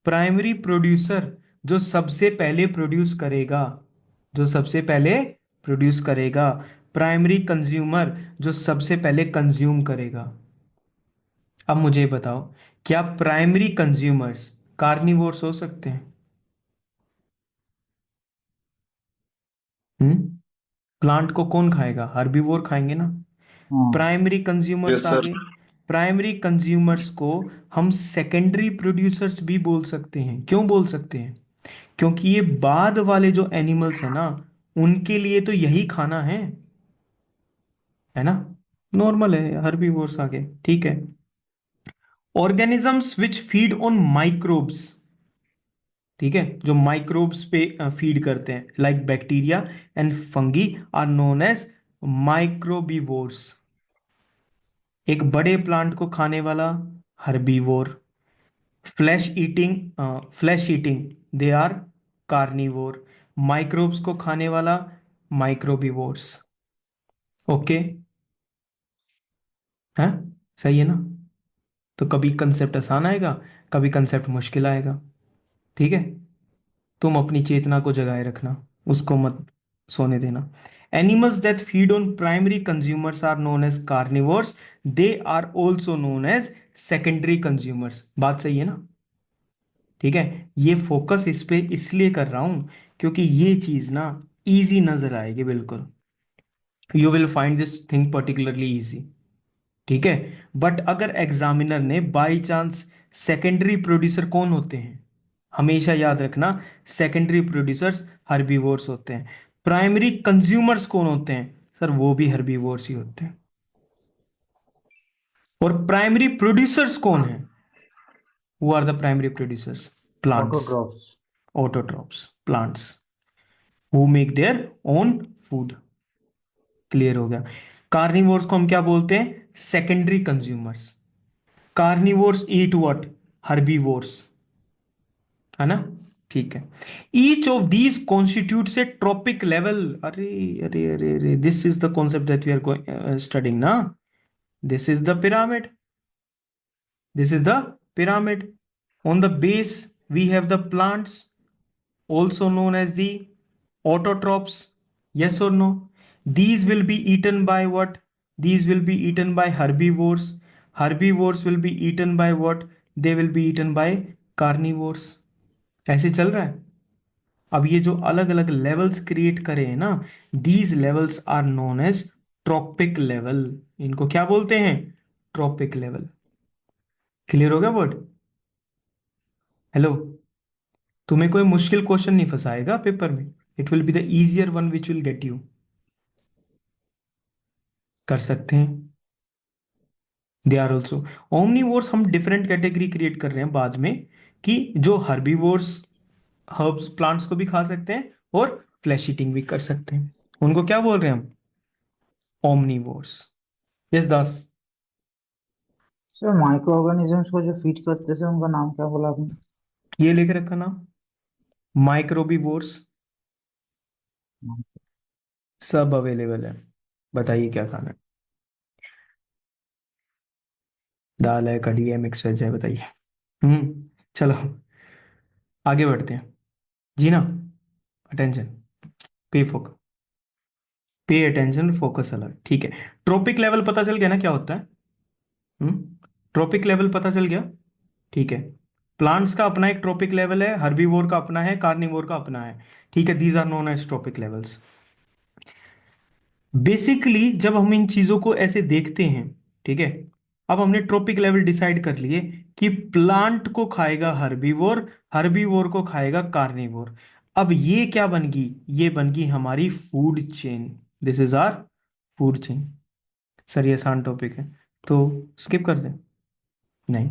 प्राइमरी प्रोड्यूसर, जो सबसे पहले प्रोड्यूस करेगा, जो सबसे पहले प्रोड्यूस करेगा। प्राइमरी कंज्यूमर, जो सबसे पहले कंज्यूम करेगा। अब मुझे बताओ, क्या प्राइमरी कंज्यूमर्स कार्निवोर्स हो सकते हैं? प्लांट को कौन खाएगा? हर्बीवोर खाएंगे ना। हाँ। प्राइमरी कंज्यूमर्स यस आ सर। गए। प्राइमरी कंज्यूमर्स को हम सेकेंडरी प्रोड्यूसर्स भी बोल सकते हैं। क्यों बोल सकते हैं? क्योंकि ये बाद वाले जो एनिमल्स हैं ना, उनके लिए तो यही खाना है ना? नॉर्मल है, हर्बीवोर्स आ गए। ठीक है। Organisms which feed on microbes, ठीक है, जो माइक्रोब्स पे फीड करते हैं, like bacteria and fungi are known as microbivores. एक बड़े प्लांट को खाने वाला herbivore. Flesh eating they are carnivore. Microbes को खाने वाला माइक्रोबीवोर्स। ओके, है, सही है ना? तो कभी कंसेप्ट आसान आएगा, कभी कंसेप्ट मुश्किल आएगा। ठीक है, तुम अपनी चेतना को जगाए रखना, उसको मत सोने देना। Animals that feed on primary consumers are known as carnivores. They are also known as secondary consumers. बात सही है ना? ठीक है, ये फोकस इस पे इसलिए कर रहा हूं क्योंकि ये चीज ना इजी नजर आएगी बिल्कुल। You will find this thing particularly easy. ठीक है, बट अगर एग्जामिनर ने बाय चांस, सेकेंडरी प्रोड्यूसर कौन होते हैं? हमेशा याद रखना, सेकेंडरी प्रोड्यूसर्स हर्बीवोर्स होते हैं। प्राइमरी कंज्यूमर्स कौन होते हैं? सर वो भी हर्बीवोर्स ही होते हैं। और प्राइमरी प्रोड्यूसर्स कौन है? Who are the primary producers? Plants. Autotrophs. Autotrophs, plants who make their own food. Clear हो गया? कार्निवोर्स को हम क्या बोलते हैं? Secondary consumers. Carnivores eat what? Herbivores, है ना? ठीक है। Each of these constitutes a trophic level. अरे अरे अरे अरे, this is the concept that we are studying ना। This is the pyramid. This is the pyramid. On the base we have the plants, also known as the autotrophs. Yes or no? These will be eaten by what? These will be eaten by herbivores. Herbivores will be eaten by what? They will be eaten by carnivores. ऐसे चल रहा है। अब ये जो अलग अलग levels create करे हैं ना, these levels are known as trophic level. इनको क्या बोलते हैं? Trophic level. क्लियर हो गया वर्ड? हेलो? तुम्हें कोई मुश्किल क्वेश्चन नहीं फंसाएगा पेपर में। It will be the easier one which will get you. कर सकते हैं। They are also omnivores. हम डिफरेंट कैटेगरी क्रिएट कर रहे हैं बाद में, कि जो हर्बीवोर्स हर्ब्स प्लांट्स को भी खा सकते हैं और फ्लैश ईटिंग भी कर सकते हैं। उनको क्या बोल रहे हैं हम? ओमनीवोर्स। यस दास? सर माइक्रो ऑर्गेनिजम्स को जो फीड करते थे उनका नाम क्या बोला आपने? ये लेके रखा नाम, माइक्रोबीवोर्स। सब अवेलेबल है। बताइए क्या खाना है? दाल है, कढ़ी है, मिक्स वेज है, बताइए। चलो आगे बढ़ते हैं। जी ना, अटेंशन, पे फोकस, पे अटेंशन, फोकस अलग। ठीक है, ट्रॉपिक लेवल पता चल गया ना क्या होता है? ट्रॉपिक लेवल पता चल गया। ठीक है, प्लांट्स का अपना एक ट्रॉपिक लेवल है, हर्बीवोर का अपना है, कार्निवोर का अपना है। ठीक है, these are known as trophic levels. Basically जब हम इन चीजों को ऐसे देखते हैं, ठीक है, अब हमने ट्रॉपिक लेवल डिसाइड कर लिए कि प्लांट को खाएगा हर्बीवोर, हर्बीवोर को खाएगा कार्निवोर। अब ये क्या बन गई? ये बन गई हमारी food chain. This is our food chain. Sir ये आसान टॉपिक है तो स्किप कर दें? नहीं,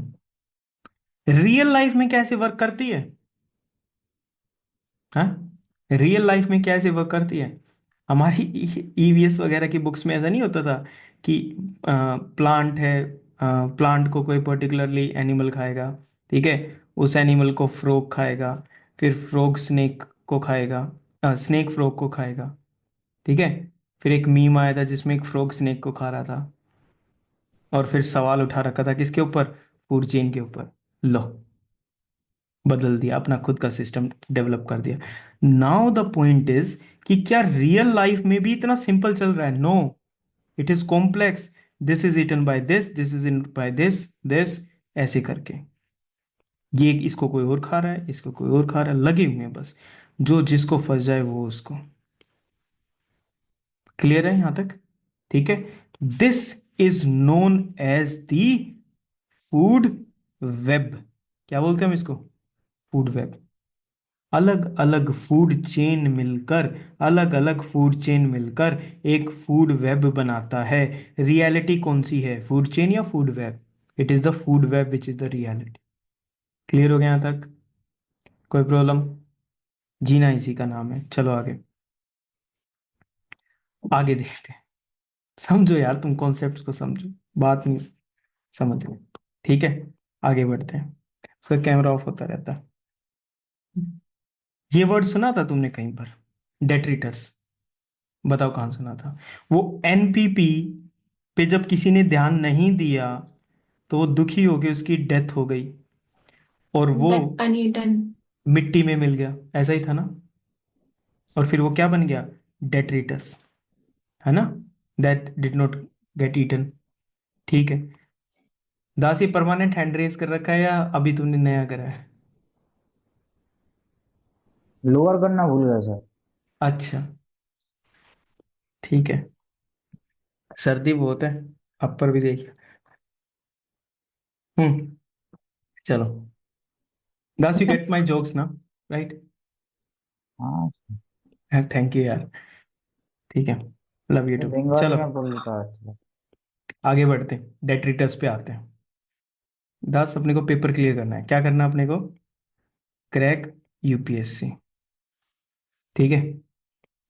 रियल लाइफ में कैसे वर्क करती है? हाँ, रियल लाइफ में कैसे वर्क करती है? हमारी ईवीएस वगैरह की बुक्स में ऐसा नहीं होता था कि प्लांट है, प्लांट को कोई पर्टिकुलरली एनिमल खाएगा, ठीक है, उस एनिमल को फ्रॉग खाएगा, फिर फ्रॉग स्नेक को खाएगा, स्नेक फ्रॉग को खाएगा। ठीक है, फिर एक मीम आया था जिसमें एक फ्रॉग स्नेक को खा रहा था, और फिर सवाल उठा रखा था किसके ऊपर? फूड चेन के ऊपर। लो, बदल दिया, अपना खुद का सिस्टम डेवलप कर दिया। नाउ द पॉइंट इज कि क्या रियल लाइफ में भी इतना सिंपल चल रहा है? No, it is complex. This is eaten by this, this is in by this, this, ऐसे करके। ये इसको कोई और खा रहा है, इसको कोई और खा रहा है, लगे हुए हैं बस, जो जिसको फंस जाए वो उसको। क्लियर है यहां तक? ठीक है, this is known as the food web. क्या बोलते हैं हम इसको? Food web. अलग अलग फूड चेन मिलकर, अलग अलग फूड चेन मिलकर एक फूड वेब बनाता है। रियलिटी कौन सी है, फूड चेन या food web? It is the food web which is the reality. Clear हो गया यहां तक? कोई प्रॉब्लम? जीना इसी का नाम है। चलो आगे, आगे देखते हैं। समझो यार, तुम कॉन्सेप्ट्स को समझो, बात नहीं समझ रहे। ठीक है, आगे बढ़ते हैं। उसका कैमरा ऑफ होता रहता है। ये वर्ड सुना था तुमने कहीं पर, डेट्रिटस? बताओ कहाँ सुना था? वो एनपीपी पे जब किसी ने ध्यान नहीं दिया तो वो दुखी हो गई, उसकी डेथ हो गई, और वो दैट अनईटन। मिट्टी में मिल गया, ऐसा ही था ना? और फिर वो क्या बन गया? डेट्रिटस, है ना? That did not get eaten. ठीक है। दासी, परमानेंट हैंड रेस कर रखा है या अभी तुमने नया करा है? लोअर करना भूल गया सर। अच्छा, ठीक है। सर्दी बहुत है, अपर भी देखिए। हम्म। चलो, दास, यू गेट माई जोक्स ना? राइट। हाँ, थैंक यू यार। ठीक है, लव यू ये टू। बंगाली चलो में बोल लेता है अच्छा। आगे बढ़ते हैं, डेट्रिटस पे आते हैं। दास, अपने को पेपर क्लियर करना है। क्या करना है अपने को? Crack UPSC. ठीक है,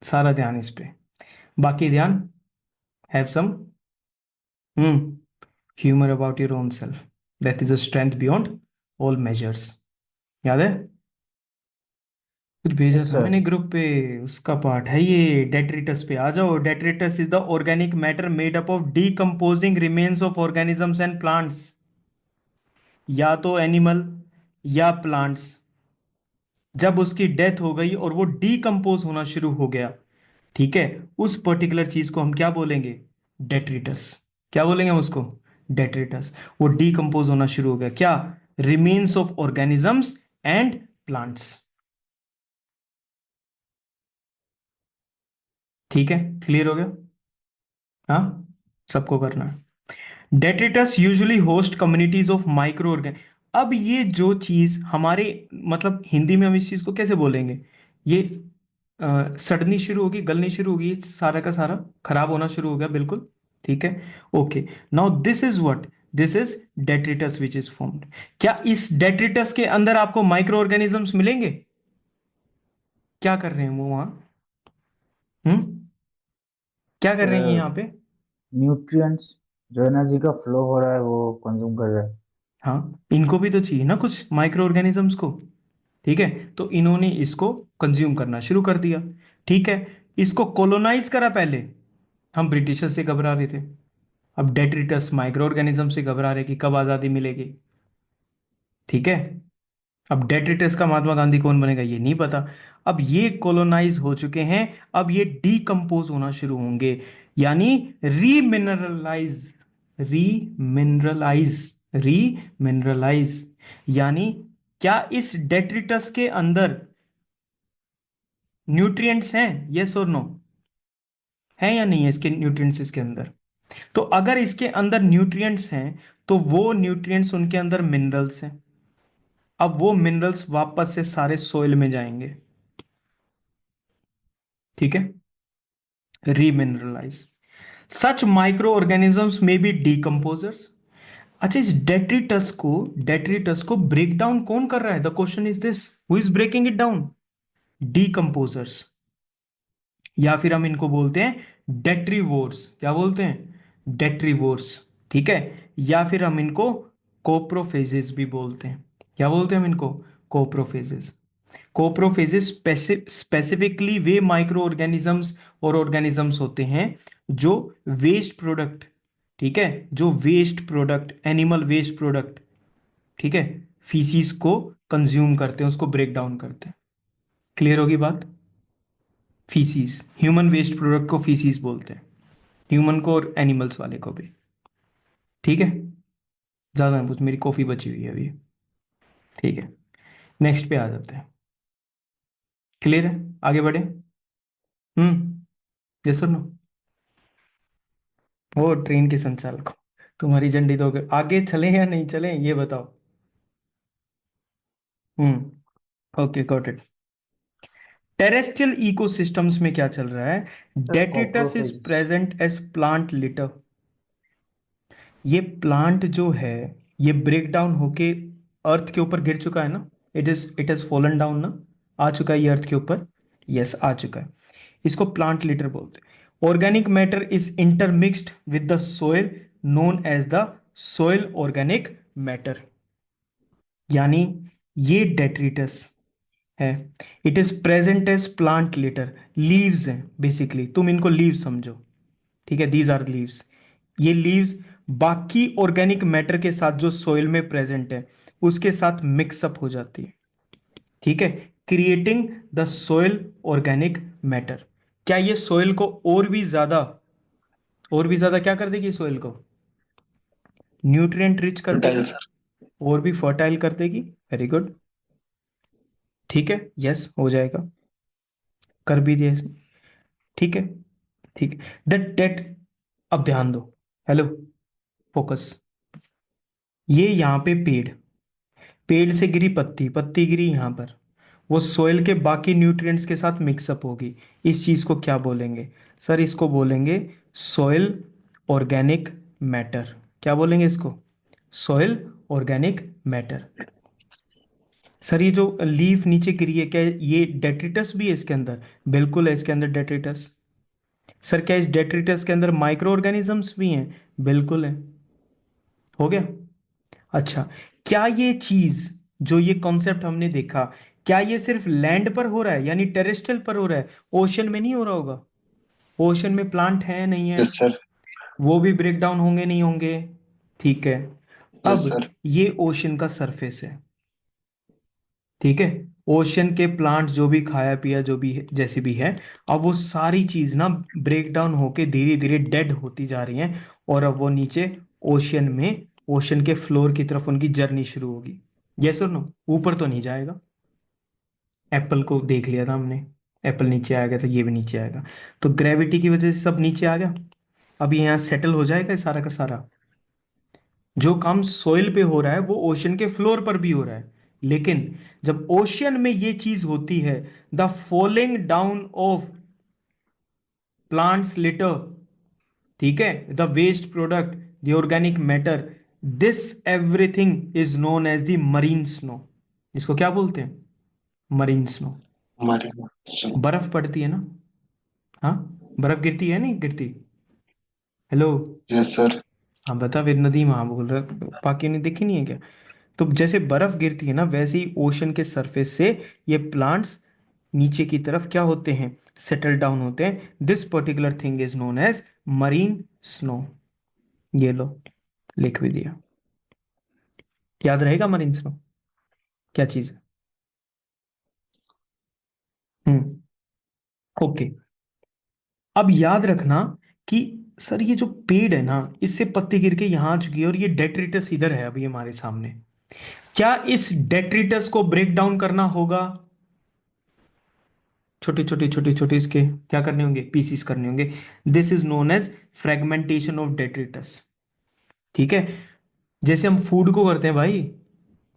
सारा ध्यान इस पे, बाकी ध्यान, have some humour about your own self, that is a strength beyond all measures. याद है? कुछ भेजा यस था सर। मैंने ग्रुप पे, उसका पार्ट है ये। डेट्रिटस पे आ जाओ। Detritus is the organic matter made up of decomposing remains of organisms and plants, या तो एनिमल या प्लांट्स। जब उसकी डेथ हो गई और वो डीकम्पोज होना शुरू हो गया, ठीक है, उस पर्टिकुलर चीज को हम क्या बोलेंगे? डेट्रिटस। क्या बोलेंगे हम उसको? डेट्रिटस। वो डीकम्पोज होना शुरू हो गया, क्या? Remains of organisms and plants. ठीक है, क्लियर हो गया? हाँ, सबको करना है। Detritus usually host communities of micro organ. अब ये जो चीज हमारे, मतलब हिंदी में हम इस चीज को कैसे बोलेंगे? ये सड़नी शुरू होगी, गलनी शुरू होगी, सारा का सारा खराब होना शुरू हो गया, बिल्कुल। ठीक है, okay. Now this is what, this is detritus which is formed. क्या इस डेट्रिटस के अंदर आपको माइक्रो ऑर्गेनिजम्स मिलेंगे? क्या कर रहे हैं वो वहां? हम्म, क्या कर रहे हैं यहाँ पे? न्यूट्रिएंट्स, जो एनर्जी का फ्लो हो रहा है वो कंज्यूम कर रहा है। हाँ, इनको भी तो चाहिए ना कुछ माइक्रो ऑर्गेनिजम्स को। ठीक है, तो इन्होंने इसको कंज्यूम करना शुरू कर दिया। ठीक है, इसको कॉलोनाइज करा पहले। हम ब्रिटिशर से घबरा रहे थे, अब डेट्रिटस माइक्रो ऑर्गेनिज्म से घबरा रहे कि कब आजादी मिलेगी। ठीक है, अब डेट्रिटस का महात्मा गांधी कौन बनेगा ये नहीं पता। अब ये कॉलोनाइज हो चुके हैं, अब ये डीकम्पोज होना शुरू होंगे, यानी रीमिनरलाइज, रीमिनरलाइज, रीमिनरलाइज। यानी क्या इस डेट्रिटस के अंदर न्यूट्रिएंट्स हैं? यस और नो? है या नहीं है इसके न्यूट्रिएंट्स इसके अंदर? तो अगर इसके अंदर न्यूट्रिएंट्स हैं, तो वो न्यूट्रिएंट्स, उनके अंदर मिनरल्स हैं। अब वो मिनरल्स वापस से सारे सोइल में जाएंगे। ठीक है, रीमिनरलाइज। सच माइक्रो ऑर्गेनिजम्स में बी डीकम्पोजर्स। अच्छा, इस डेट्रिटस को ब्रेक डाउन कौन कर रहा है? The question is this, who is breaking it down? Decomposers, या फिर हम इनको बोलते हैं डेट्रीवोर्स। क्या बोलते हैं? डेट्रीवोर्स। ठीक है, या फिर हम इनको कोप्रोफेजेस भी बोलते हैं। क्या बोलते हैं हम इनको? कोप्रोफेजेस। कोप्रोफेजेस स्पेसिफिकली वे माइक्रो ऑर्गेनिजम्स और ऑर्गेनिजम्स होते हैं जो वेस्ट प्रोडक्ट, ठीक है, जो waste product, animal waste product, ठीक है, फीसीज को कंज्यूम करते हैं, उसको ब्रेक डाउन करते हैं। क्लियर होगी बात? फीसीज, ह्यूमन वेस्ट प्रोडक्ट को फीसीज बोलते हैं, ह्यूमन को और एनिमल्स वाले को भी। ठीक है, ज्यादा कुछ, मेरी कॉफी बची हुई है अभी। ठीक है, नेक्स्ट पे आ जाते हैं। क्लियर है? आगे बढ़े। यस और नो? वो ट्रेन के संचालक को, तुम्हारी झंडी तो आगे चले या नहीं चले ये बताओ। Okay, got it. Terrestrial ecosystems में क्या चल रहा है? Sir detritus is coprophage. Present as plant litter. ये प्लांट जो है, ये ब्रेक डाउन होके अर्थ के ऊपर गिर चुका है ना? इट इज फॉलन डाउन ना, आ चुका है ये अर्थ के ऊपर। यस, आ चुका है। इसको प्लांट लिटर बोलते हैं। Organic matter is intermixed with the soil, known as the soil organic matter. यानी ये डेट्रिटस है, it is present as plant litter. Leaves हैं बेसिकली, तुम इनको लीव्स समझो, ठीक है, दीज आर लीव्स। ये लीव्स बाकी ऑर्गेनिक मैटर के साथ जो सोइल में प्रेजेंट है उसके साथ मिक्सअप हो जाती है, ठीक है, creating the soil organic matter. क्या ये सोइल को और भी ज्यादा क्या कर देगी? सोइल को न्यूट्रिएंट रिच कर फर्टाइल देगी, सर। और भी फर्टाइल कर देगी। वेरी गुड, ठीक है, यस हो जाएगा, कर भी दिया इसने, ठीक है, ठीक है। दैट दैट अब ध्यान दो, हेलो, फोकस। ये यहाँ पे पेड़, पेड़ से गिरी पत्ती, पत्ती गिरी यहाँ पर, वो सोइल के बाकी न्यूट्रिएंट्स के साथ मिक्सअप होगी। इस चीज को क्या बोलेंगे? सर इसको बोलेंगे सोइल ऑर्गेनिक मैटर। क्या बोलेंगे इसको? Soil organic matter. सर ये जो लीफ नीचे गिरी है, क्या ये डेट्रिटस भी है इसके अंदर? बिल्कुल है इसके अंदर डेट्रिटस। सर क्या इस डेट्रिटस के अंदर माइक्रो ऑर्गेनिजम्स भी हैं? बिल्कुल है। हो गया। अच्छा, क्या ये चीज, जो ये कॉन्सेप्ट हमने देखा, क्या ये सिर्फ लैंड पर हो रहा है, यानी टेरेस्ट्रियल पर हो रहा है? ओशन में नहीं हो रहा होगा? ओशन में प्लांट है नहीं है? Yes sir. वो भी ब्रेक डाउन होंगे नहीं होंगे? ठीक है। यस अब सर। ये ओशन का सरफेस है, ठीक है। ओशन के प्लांट्स जो भी खाया पिया जो भी जैसे भी है, अब वो सारी चीज ना ब्रेक डाउन होके धीरे धीरे डेड होती जा रही हैं, और अब वो नीचे ओशन में, ओशन के फ्लोर की तरफ उनकी जर्नी शुरू होगी। यस और नो? ऊपर तो नहीं जाएगा। एप्पल को देख लिया था हमने, एप्पल नीचे आ गया तो ये भी नीचे आएगा। तो ग्रेविटी की वजह से सब नीचे आ गया। अब ये यहाँ सेटल हो जाएगा ये सारा का सारा। जो काम सोइल पे हो रहा है वो ओशन के फ्लोर पर भी हो रहा है, लेकिन जब ओशन में ये चीज होती है, the falling down of plants litter, ठीक है, the waste product, the organic matter, this everything is known as the marine snow. इसको क्या बोलते हैं? Marine snow. हमारे। बर्फ पड़ती है ना? हाँ, बर्फ गिरती है नहीं गिरती? हेलो। Yes sir. हाँ बता, फिर नदी वहां बोल रहा, बाकी ने देखी नहीं है क्या? तो जैसे बर्फ गिरती है ना, वैसे ही ओशन के सरफेस से ये प्लांट्स नीचे की तरफ क्या होते हैं? सेटल डाउन होते हैं। This particular thing is known as marine snow. ये लो, लिख भी दिया। याद रहेगा मरीन स्नो क्या चीज है? हम्म, ओके। अब याद रखना कि सर ये जो पेड़ है ना, इससे पत्ती गिर के यहां आ चुकी है, और ये डेट्रिटस इधर है अभी हमारे सामने। क्या इस डेट्रिटस को ब्रेक डाउन करना होगा? छोटे छोटे छोटे छोटे इसके क्या करने होंगे? पीसीस करने होंगे। This is known as fragmentation of detritus, ठीक है। जैसे हम फूड को करते हैं भाई,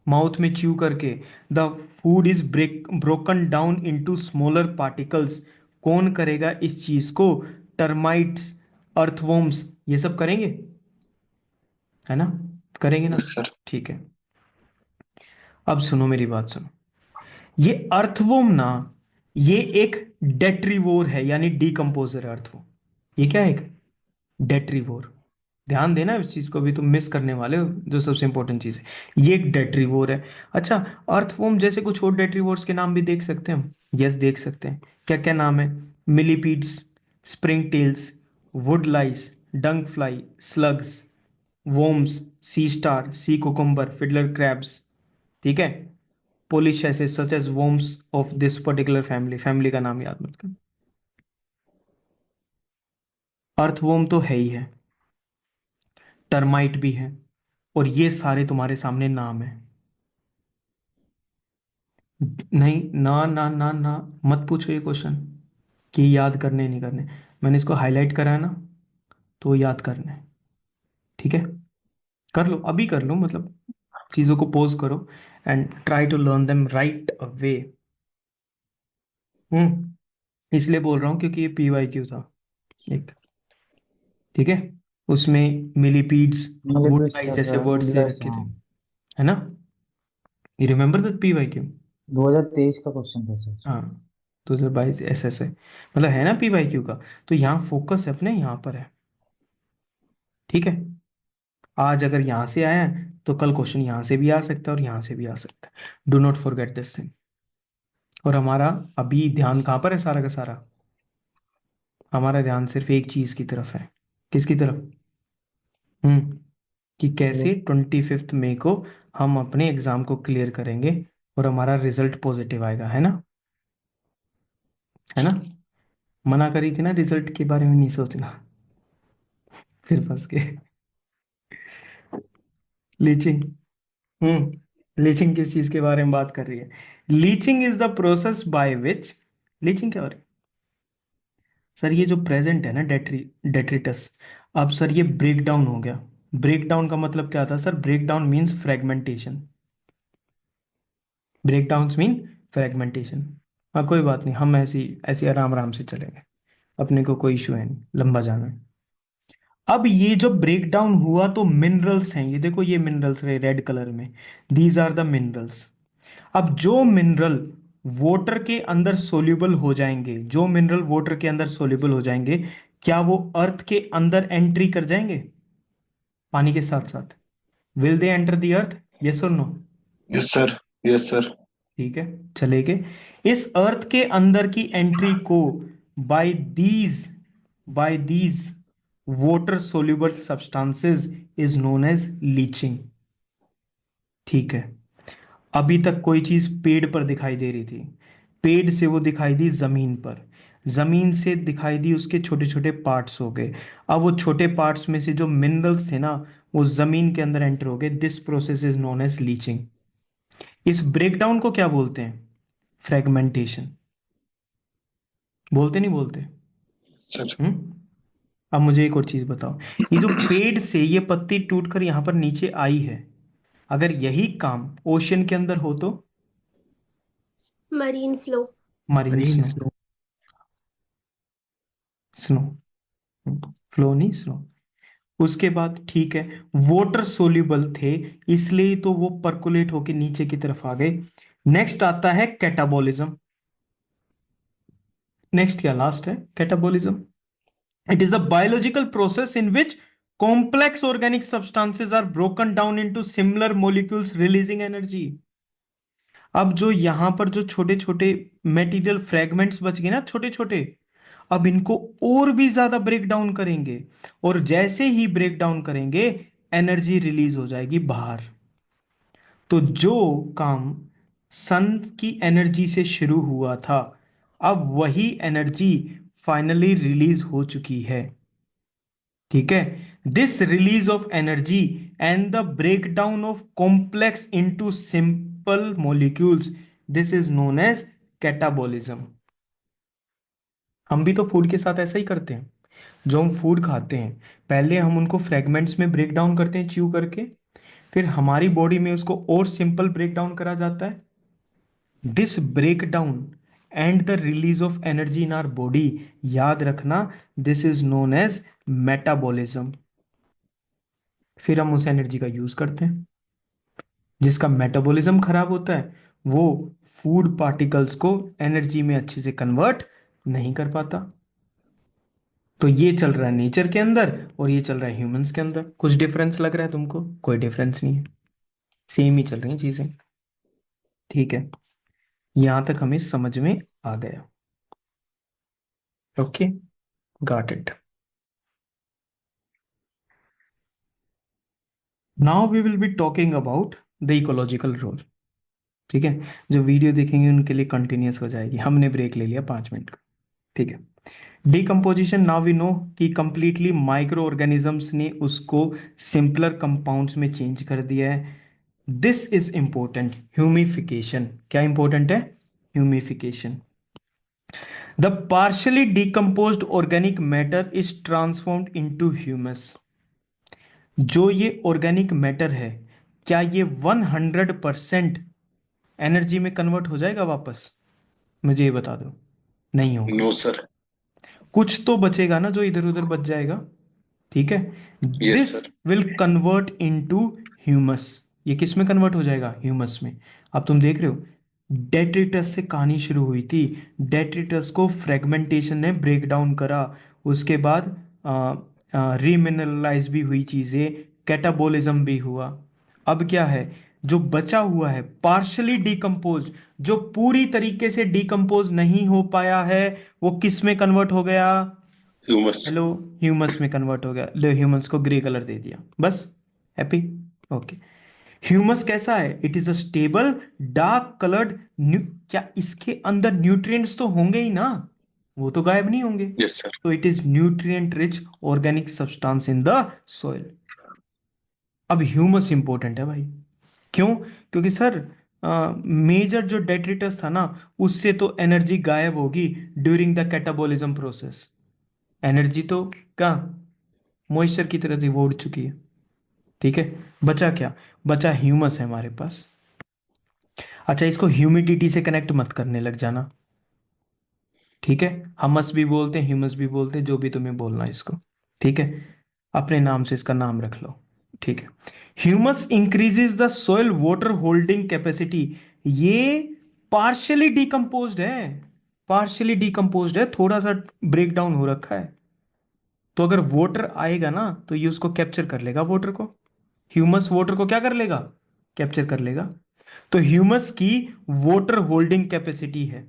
माउथ में च्यू करके, the food is broken down into smaller particles. कौन करेगा इस चीज को? टर्माइट्स, अर्थवॉर्म्स, ये सब करेंगे, है ना? करेंगे ना? Yes sir. ठीक है। अब सुनो मेरी बात सुनो। ये अर्थवॉर्म ना, ये एक डेट्रीवोर है, यानी डीकंपोजर है अर्थवॉर्म। ये क्या है? एक डेट्रीवोर। ध्यान देना इस चीज को भी, तुम मिस करने वाले हो जो सबसे इंपॉर्टेंट चीज है। ये एक डेट्रीवोर है। अच्छा, अर्थवॉर्म जैसे कुछ और डेट्रीवोर्स के नाम भी देख सकते हैं हम। यस, देख सकते हैं। क्या क्या नाम है? Millipedes, springtails, woodlice, dung fly, slugs, worms, sea star, sea cucumber, fiddler crabs, ठीक है। पोलिश ऐसे such as worms of this particular family, family का नाम याद मत कर। अर्थवॉर्म तो है ही है, टर्माइट भी है, और ये सारे तुम्हारे सामने नाम है। नहीं, ना ना ना ना, मत पूछो ये क्वेश्चन कि याद करने नहीं करने। मैंने इसको हाईलाइट करा है ना, तो याद करना है, ठीक है। कर लो, अभी कर लो, मतलब चीज़ों को पोज करो and try to learn them right away. इसलिए बोल रहा हूँ क्योंकि ये पीवाईक्यू था एक, ठीक है। उसमें मिलीपीड्स, वुड मिलीपीड्स लाइस था जैसे सर, वर्ड्स दे वुडलाइस, रखे थे, हाँ। है ना? You remember that PYQ? 2023 का क्वेश्चन था सर। हाँ, 2022 SSA, मतलब है ना PYQ का। तो यहाँ फोकस अपने यहाँ पर है, ठीक है। आज अगर यहाँ से आया है तो कल क्वेश्चन यहाँ से भी आ सकता है और यहाँ से भी आ सकता है। Do not forget this thing. और हमारा अभी ध्यान कहाँ पर है सारा का सारा? हमारा ध्यान सिर्फ एक चीज की तरफ है। किसकी तरफ? कि तो कैसे 25 मई को हम अपने एग्जाम को क्लियर करेंगे और हमारा रिजल्ट पॉजिटिव आएगा, है ना? है ना? मना करी थी ना रिजल्ट के बारे में नहीं सोचना, फिर फंस गए। लीचिंग। लीचिंग किस चीज के बारे में बात कर रही है? Leaching is the process by which, leaching क्या हो रही है? सर ये जो प्रेजेंट है ना डेट्रिटस, अब सर ये ब्रेक डाउन हो गया। ब्रेक डाउन का मतलब क्या था sir? Break down means fragmentation. Break down mean fragmentation. हाँ कोई बात नहीं, हम ऐसी ऐसी आराम आराम से चलेंगे, अपने को कोई इशू है नहीं लंबा जाना है। अब ये जो ब्रेक डाउन हुआ तो मिनरल्स हैं, ये देखो ये मिनरल्स है रेड कलर में, दीज आर द मिनरल्स। अब जो मिनरल वाटर के अंदर सोल्यूबल हो जाएंगे, जो मिनरल वाटर के अंदर सोल्यूबल हो जाएंगे, क्या वो अर्थ के अंदर एंट्री कर जाएंगे पानी के साथ साथ? Will they enter the earth? Yes और no? Yes sir, yes sir. ठीक है, चलेंगे। इस अर्थ के अंदर की एंट्री को by these by these water soluble substances is known as leaching. ठीक है। अभी तक कोई चीज पेड़ पर दिखाई दे रही थी, पेड़ से वो दिखाई दी जमीन पर, जमीन से दिखाई दी उसके छोटे छोटे पार्ट्स हो गए। अब वो छोटे पार्ट्स में से जो मिनरल्स थे ना, वो जमीन के अंदर एंटर हो गए। This process is known as leaching. इस ब्रेकडाउन को क्या बोलते हैं? फ्रेगमेंटेशन। बोलते नहीं बोलते? सर, अब मुझे एक और चीज बताओ, ये जो पेड़ से ये पत्ती टूटकर यहां पर नीचे आई है, अगर यही काम ओशियन के अंदर हो तो? Marine flow. Marine marine snow. Snow. Snow, flow नहीं स्नो। उसके बाद ठीक है, वाटर सोल्यूबल थे, इसलिए तो वो परकोलेट होके नीचे की तरफ आ गए। नेक्स्ट आता है कैटाबॉलिज्म। नेक्स्ट क्या लास्ट है? Catabolism. It is the biological process in which complex organic substances are broken down into similar molecules releasing energy। अब जो यहां पर जो छोटे छोटे मेटीरियल फ्रेगमेंट्स बच गए ना, छोटे छोटे, अब इनको और भी ज्यादा ब्रेक डाउन करेंगे, और जैसे ही ब्रेक डाउन करेंगे एनर्जी रिलीज हो जाएगी बाहर। तो जो काम सन की एनर्जी से शुरू हुआ था, अब वही एनर्जी फाइनली रिलीज हो चुकी है। ठीक है। This release of energy and the break down of complex into simple molecules, this is known as catabolism. हम भी तो फूड के साथ ऐसा ही करते हैं। जो हम फूड खाते हैं, पहले हम उनको फ्रेगमेंट्स में ब्रेक डाउन करते हैं च्यू करके, फिर हमारी बॉडी में उसको और सिंपल ब्रेक डाउन करा जाता है। This break down and the release of energy in our body, याद रखना, this is known as metabolism. फिर हम उस एनर्जी का यूज करते हैं। जिसका मेटाबॉलिज्म खराब होता है वो फूड पार्टिकल्स को एनर्जी में अच्छे से कन्वर्ट नहीं कर पाता। तो ये चल रहा है नेचर के अंदर और ये चल रहा है ह्यूमंस के अंदर। कुछ डिफरेंस लग रहा है तुमको? कोई डिफरेंस नहीं है, सेम ही चल रही हैं चीजें। ठीक है, यहां तक हमें समझ में आ गया। Okay, got it. Now we will be talking about the ecological role. ठीक है, जो वीडियो देखेंगे उनके लिए कंटिन्यूअस हो जाएगी। हमने ब्रेक ले लिया 5 मिनट का। ठीक है। डिकम्पोजिशन, नाउ वी नो कि कंप्लीटली माइक्रो ऑर्गेनिजम्स ने उसको सिंपलर कंपाउंड्स में चेंज कर दिया है। This is important, humification. क्या इंपॉर्टेंट है? Humification. The partially decomposed organic matter is transformed into humus. जो ये ऑर्गेनिक मैटर है, क्या ये 100% एनर्जी में कन्वर्ट हो जाएगा वापस? मुझे ये बता दो। नहीं होगा। No sir. कुछ तो बचेगा ना जो इधर उधर बच जाएगा। ठीक है। Yes this sir. Will convert into humus. ये किस में कन्वर्ट हो जाएगा? ह्यूमस में। अब तुम देख रहे हो डेट्रिटस से कहानी शुरू हुई थी, डेट्रिटस को फ्रेगमेंटेशन ने ब्रेक डाउन करा, उसके बाद रीमिनरलाइज भी हुई चीजें, कैटाबोलिज्म भी हुआ। अब क्या है, जो बचा हुआ है पार्शली डिकम्पोज, जो पूरी तरीके से डिकम्पोज नहीं हो पाया है, वो किस में कन्वर्ट हो गया? ह्यूमस। हेलो, ह्यूमस में कन्वर्ट हो गया। ले ह्यूमस को ग्रे कलर दे दिया, बस। हैप्पी? ओके। ह्यूमस कैसा है? It is a stable dark coloured. क्या इसके अंदर न्यूट्रिएंट्स तो होंगे ही ना, वो तो गायब नहीं होंगे। Yes sir. तो it is nutrient rich organic substance in the soil. अब ह्यूमस इंपॉर्टेंट है भाई। क्यों? क्योंकि सर मेजर जो डेट्रिटस था ना, उससे तो एनर्जी गायब होगी during the catabolism process. Energy तो कहाँ, मॉइस्चर की तरह थी, वो उड़ चुकी है। ठीक है, बचा क्या? बचा ह्यूमस है हमारे पास। अच्छा, इसको ह्यूमिडिटी से कनेक्ट मत करने लग जाना, ठीक है? हमस भी बोलते हैं, ह्यूमस भी बोलते हैं, जो भी तुम्हें बोलना है इसको, ठीक है? अपने नाम से इसका नाम रख लो, ठीक है? Humus increases the soil water holding capacity. ये पार्शियली डिकम्पोज्ड है, पार्शियली डिकम्पोज्ड है, थोड़ा सा ब्रेक डाउन हो रखा है। तो अगर वाटर आएगा ना, तो ये उसको कैप्चर कर लेगा, वाटर को। ह्यूमस वाटर को क्या कर लेगा? कैप्चर कर लेगा। तो ह्यूमस की वाटर होल्डिंग कैपेसिटी है।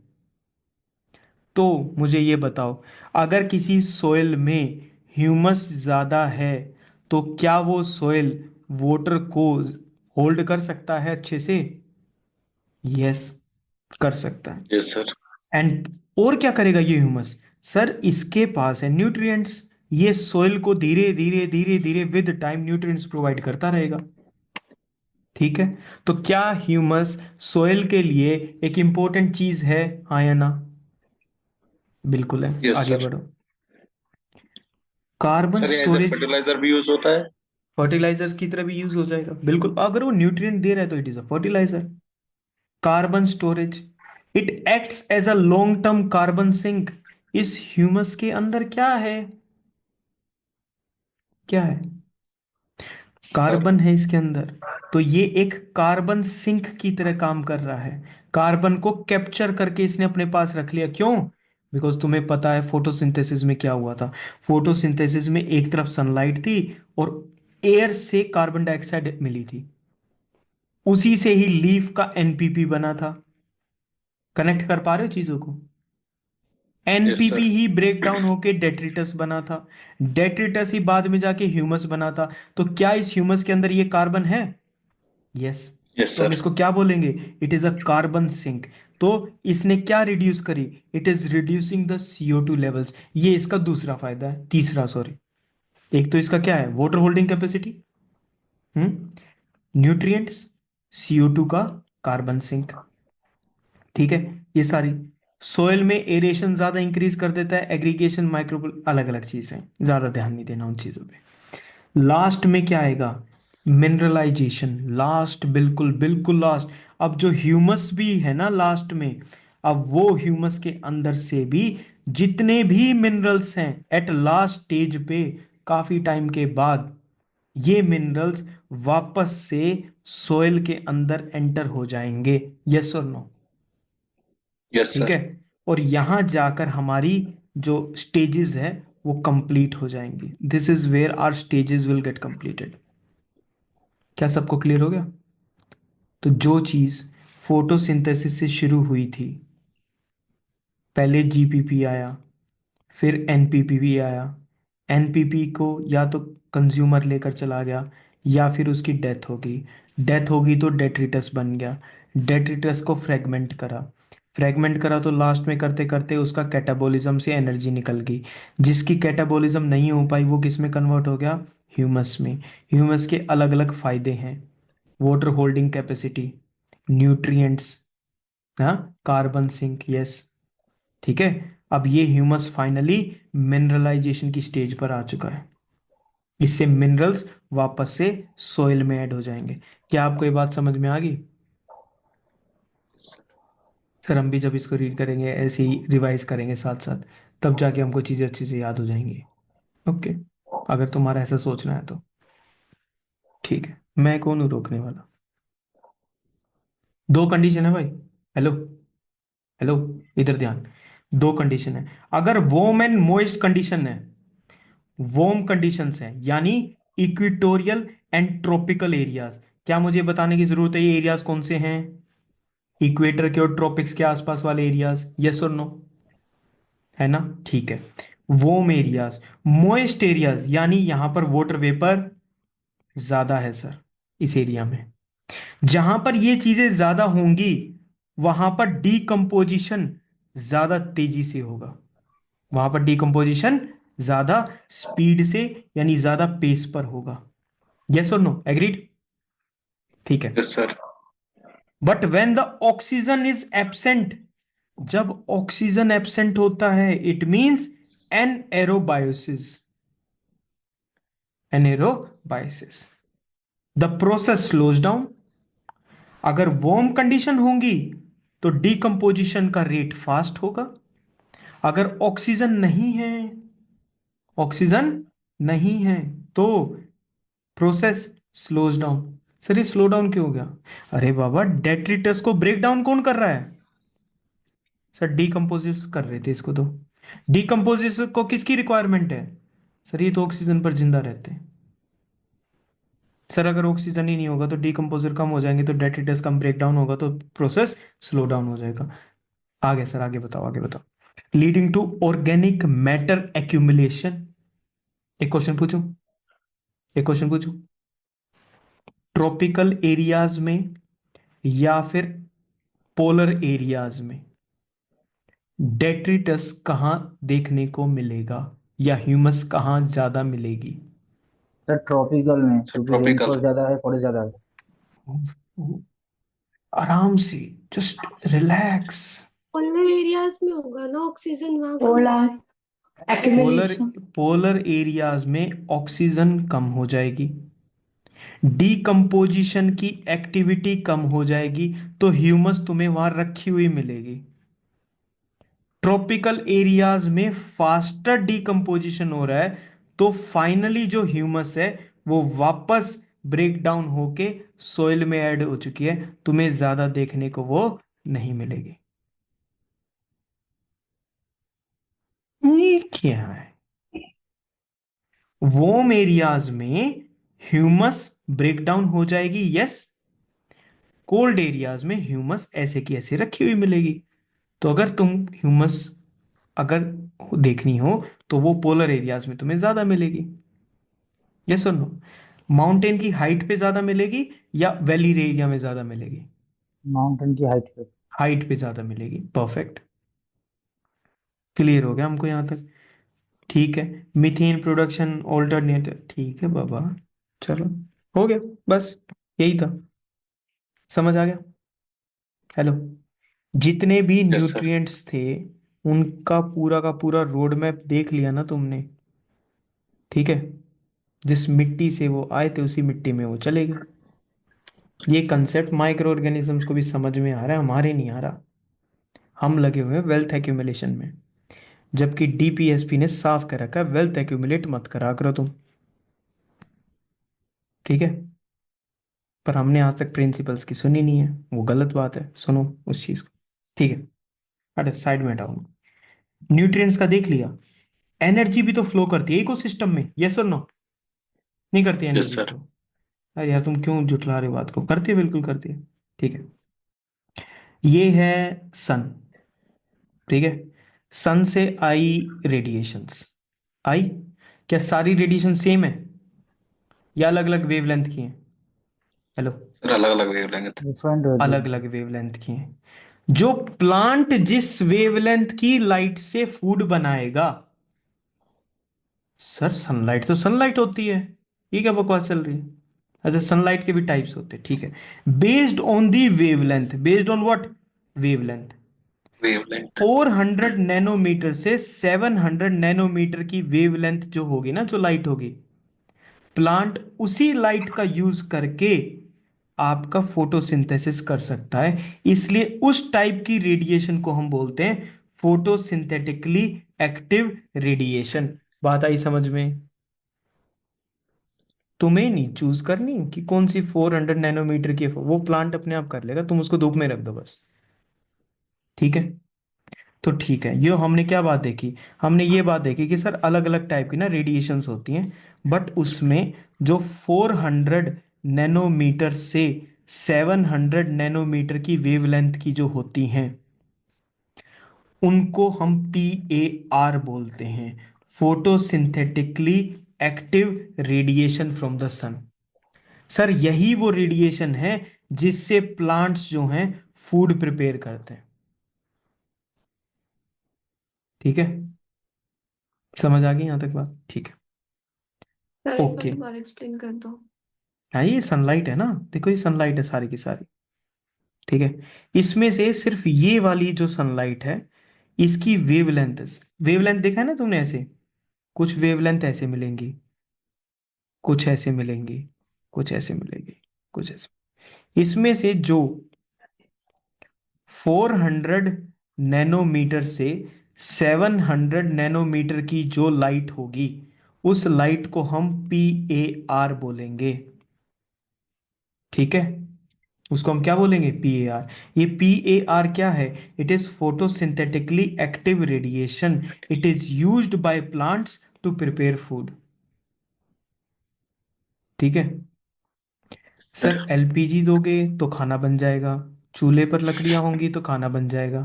तो मुझे ये बताओ, अगर किसी सोइल में ह्यूमस ज्यादा है, तो क्या वो सोइल वाटर को होल्ड कर सकता है अच्छे से? यस, कर सकता है। Yes sir. एंड और क्या करेगा ये ह्यूमस? सर इसके पास है न्यूट्रिएंट्स, ये सोइल को धीरे धीरे धीरे धीरे विद टाइम न्यूट्रिएंट्स प्रोवाइड करता रहेगा। ठीक है, तो क्या ह्यूमस सोइल के लिए एक इंपॉर्टेंट चीज है, हाँ या ना? बिल्कुल है। यस आगे सर। बढ़ो। कार्बन सर ये एज ए स्टोरेज फर्टिलाइजर भी यूज होता है। फर्टिलाइजर की तरह भी यूज हो जाएगा, बिल्कुल। अगर वो न्यूट्रिएंट दे रहा है तो it is a fertilizer. Carbon storage, it acts as a long term carbon sink. इस ह्यूमस के अंदर क्या है? क्या है? सर। कार्बन है इसके अंदर। तो ये एक कार्बन सिंक की तरह काम कर रहा है। कार्बन को कैप्चर करके इसने अपने पास रख लिया। क्यों? बिकॉज तुम्हें पता है फोटोसिंथेसिस में क्या हुआ था। फोटोसिंथेसिस में एक तरफ सनलाइट थी और एयर से कार्बन डाइऑक्साइड मिली थी, उसी से ही लीफ का एनपीपी बना था। कनेक्ट कर पा रहे हो चीजों को? Yes NPP sir. ही ब्रेक डाउन होके डेट्रिटस बना था, डेट्रिटस ही बाद में जाके ह्यूमस बना था। तो क्या इस ह्यूमस के अंदर ये कार्बन है? यस। यस तो हम सर। इसको क्या बोलेंगे? It is a carbon sink. तो इसने क्या रिड्यूस करी? It is reducing the CO2 levels. ये इसका दूसरा फायदा है, तीसरा सॉरी। एक तो इसका क्या है, water holding capacity, nutrients, CO2 का कार्बन सिंक। ठीक है, ये सारी सोयल में एरेशन ज्यादा इंक्रीज कर देता है, एग्रीगेशन, माइक्रो, अलग अलग चीजें, ज्यादा ध्यान नहीं देना उन चीजों पे। लास्ट में क्या आएगा? मिनरलाइजेशन, लास्ट, बिल्कुल बिल्कुल लास्ट। अब जो ह्यूमस भी है ना लास्ट में, अब वो ह्यूमस के अंदर से भी जितने भी मिनरल्स हैं एट लास्ट स्टेज पे, काफी टाइम के बाद ये मिनरल्स वापस से सोयल के अंदर एंटर हो जाएंगे। यस और नो? यस ठीक है, सर। और यहां जाकर हमारी जो स्टेजेस है वो कंप्लीट हो जाएंगी। This is where are stages will get completed. क्या सबको क्लियर हो गया? तो जो चीज फोटोसिंथेसिस से शुरू हुई थी, पहले जीपीपी आया, फिर एनपीपी आया, एनपीपी को या तो कंज्यूमर लेकर चला गया या फिर उसकी डेथ हो गई। डेथ होगी तो डेट्रिटस बन गया, डेट्रिटस को फ्रेगमेंट करा, फ्रेगमेंट करा तो लास्ट में करते करते उसका कैटाबॉलिज्म से एनर्जी निकल गई। जिसकी कैटाबॉलिज्म नहीं हो पाई वो किस में कन्वर्ट हो गया? ह्यूमस में। ह्यूमस के अलग अलग फायदे हैं, वाटर होल्डिंग कैपेसिटी, न्यूट्रिएंट्स, हाँ, कार्बन सिंक, यस। ठीक है, अब ये ह्यूमस फाइनली मिनरलाइजेशन की स्टेज पर आ चुका है। इससे मिनरल्स वापस से सोइल में ऐड हो जाएंगे। क्या आपको ये बात समझ में आ गई? सर हम भी जब इसको रीड करेंगे ऐसे ही रिवाइज करेंगे साथ साथ, तब जाके हमको चीज़ें अच्छे से याद हो जाएंगी। ओके, अगर तुम्हारा ऐसा सोचना है तो ठीक है, मैं कौन हूँ रोकने वाला। दो कंडीशन है भाई। हेलो, हेलो, इधर ध्यान। दो कंडीशन है। अगर वोम एंड मोइस्ट कंडीशन है, वोम कंडीशंस हैं यानी इक्वेटोरियल एंड ट्रॉपिकल एरियाज। क्या मुझे बताने की जरूरत है ये एरियाज कौन से हैं? इक्वेटर के और ट्रॉपिक्स के आसपास वाले एरियाज, यस और नो? है ना? ठीक है। वोम एरियाज, मोइस्ट एरियाज यानी यहां पर वाटर वेपर ज्यादा है सर, इस एरिया में। जहां पर ये चीजें ज्यादा होंगी वहां पर डीकंपोजिशन ज्यादा तेजी से होगा, वहां पर डीकंपोजिशन ज्यादा स्पीड से यानी ज्यादा पेस पर होगा। यस और नो? एग्रीड? ठीक है। Yes sir. But when the oxygen is absent, जब ऑक्सीजन एब्सेंट होता है it means anaerobiosis. Anaerobiosis, the process slows down. अगर वार्म कंडीशन होंगी तो डीकंपोजिशन का रेट फास्ट होगा। अगर ऑक्सीजन नहीं है, ऑक्सीजन नहीं है तो प्रोसेस स्लोज डाउन। सर ये स्लो डाउन क्यों हो गया? अरे बाबा, डेट्रिटस को ब्रेक डाउन कौन कर रहा है? सर डीकंपोजिस कर रहे थे इसको तो। डीकंपोजिस को किसकी रिक्वायरमेंट है? सर ये तो ऑक्सीजन पर जिंदा रहते हैं। सर अगर ऑक्सीजन ही नहीं होगा तो डीकंपोजर कम हो जाएंगे, तो डेट्रिटस कम ब्रेक डाउन होगा तो प्रोसेस स्लो डाउन हो जाएगा। आगे सर, आगे बताओ, आगे बताओ। Leading to organic matter accumulation. एक क्वेश्चन पूछूं, एक क्वेश्चन पूछूं। ट्रॉपिकल एरियाज में या फिर पोलर एरियाज में डेट्रिटस कहां देखने को मिलेगा या ह्यूमस कहां ज्यादा मिलेगी? सर ट्रॉपिकल में, सर क्योंकि ट्रॉपिकल। रेनफॉल ज्यादा है, फॉरेस्ट ज्यादा है। आराम से, जस्ट रिलैक्स। पोलर एरियाज में होगा ना ऑक्सीजन वहां कम polar polar accumulation. Polar areas में ऑक्सीजन कम हो जाएगी, डीकंपोजिशन की एक्टिविटी कम हो जाएगी, तो ह्यूमस तुम्हें वहां रखी हुई मिलेगी। ट्रॉपिकल एरियाज में फास्टर डीकंपोजिशन हो रहा है, तो फाइनली जो ह्यूमस है वो वापस ब्रेक डाउन होके सोइल में ऐड हो चुकी है, तुम्हें ज्यादा देखने को वो नहीं मिलेगी। ये क्या है? वोम एरियाज में ह्यूमस ब्रेक डाउन हो जाएगी, यस। कोल्ड एरियाज में ह्यूमस ऐसे की ऐसे रखी हुई मिलेगी। तो अगर तुम ह्यूमस अगर देखनी हो तो वो पोलर एरियाज में तुम्हें ज्यादा मिलेगी, यस और नो? माउंटेन की हाइट पे ज्यादा मिलेगी या वैली एरिया में ज्यादा मिलेगी? माउंटेन की हाइट पे। हाइट पे ज्यादा मिलेगी। परफेक्ट, क्लियर हो गया हमको यहां तक? ठीक है। मीथेन प्रोडक्शन ऑल्टरनेटिव, ठीक है बाबा, चलो हो गया, बस यही था। समझ आ गया? हेलो, जितने भी यस सर। न्यूट्रिएंट्स थे उनका पूरा का पूरा रोड मैप देख लिया ना तुमने? ठीक है। जिस मिट्टी से वो आए थे उसी मिट्टी में वो चले गए। ये कंसेप्ट माइक्रो ऑर्गेनिजम्स को भी समझ में आ रहा है, हमारे नहीं आ रहा। हम लगे हुए हैं वेल्थ एक्यूमुलेशन में, जबकि डीपीएसपी ने साफ कर रखा है वेल्थ एक्यूमुलेट मत करा करो तुम। ठीक है। पर हमने आज तक प्रिंसिपल्स की सुनी नहीं है, वो गलत बात है, सुनो उस चीज को। ठीक है, अरे साइड में हटाओ। न्यूट्रिएंट्स का देख लिया। एनर्जी भी तो फ्लो करती है इकोसिस्टम में, यस और नो? नहीं करती यस एनर्जी सर। फ्लो? अरे यार तुम क्यों जुटला रहे हो बात को? करती है, बिल्कुल करती है। ठीक है। ये है सन, ठीक है। सन से आई रेडिएशंस, आई। क्या सारी रेडिएशन सेम है या अलग अलग वेवलेंथ की हैं? हेलो, सर अलग अलग वेवलेंथ। डिफरेंट अलग वेवलेंथ। अलग वेवलेंथ की हैं। जो प्लांट जिस वेवलेंथ की लाइट से फूड बनाएगा, सर सनलाइट तो सनलाइट होती है, ये क्या बकवास चल रही है? अच्छा, सनलाइट के भी टाइप्स होते हैं, ठीक है। Based on the wavelength, based on what? Wavelength. Wavelength. 400 nanometer से 700 नैनोमीटर की वेवलेंथ जो होगी ना, जो लाइट होगी, प्लांट उसी लाइट का यूज करके आपका फोटोसिंथेसिस कर सकता है। इसलिए उस टाइप की रेडिएशन को हम बोलते हैं फोटोसिंथेटिकली एक्टिव रेडिएशन। बात आई समझ में? तुम्हें नहीं चूज करनी कि कौन सी 400 नैनोमीटर की है, वो प्लांट अपने आप कर लेगा, तुम उसको धूप में रख दो बस। ठीक है, तो ठीक है, ये हमने क्या बात देखी, हमने ये बात देखी कि सर अलग अलग टाइप की ना रेडिएशंस होती हैं, बट उसमें जो 400 नैनोमीटर से 700 नैनोमीटर की वेवलेंथ की जो होती हैं, उनको हम PAR बोलते हैं, photosynthetically active radiation from the sun. Sir यही वो रेडिएशन है जिससे प्लांट्स जो हैं फूड प्रिपेयर करते हैं। ठीक है, समझ आ गई यहां तक बात? ठीक है, सर एक बार ओके। दोबारा एक्सप्लेन कर दो। हाँ, ये सनलाइट है ना, देखो ये सनलाइट है सारी की सारी। ठीक है, इसमें से सिर्फ ये वाली जो सनलाइट है, इसकी वेवलेंथ, वेवलेंथ देखा है ना तुमने, ऐसे कुछ वेवलेंथ ऐसे मिलेंगी, कुछ ऐसे मिलेंगी, कुछ ऐसे मिलेंगी, कुछ ऐसे। इसमें से जो 400 नैनोमीटर से 700 नैनोमीटर की जो लाइट होगी, उस लाइट को हम PAR बोलेंगे। ठीक है, उसको हम क्या बोलेंगे? PAR। ये PAR क्या है? It is photosynthetically active radiation, it is used by plants to prepare food. ठीक है सर, सर LPG दोगे तो खाना बन जाएगा, चूल्हे पर लकड़ियां होंगी तो खाना बन जाएगा।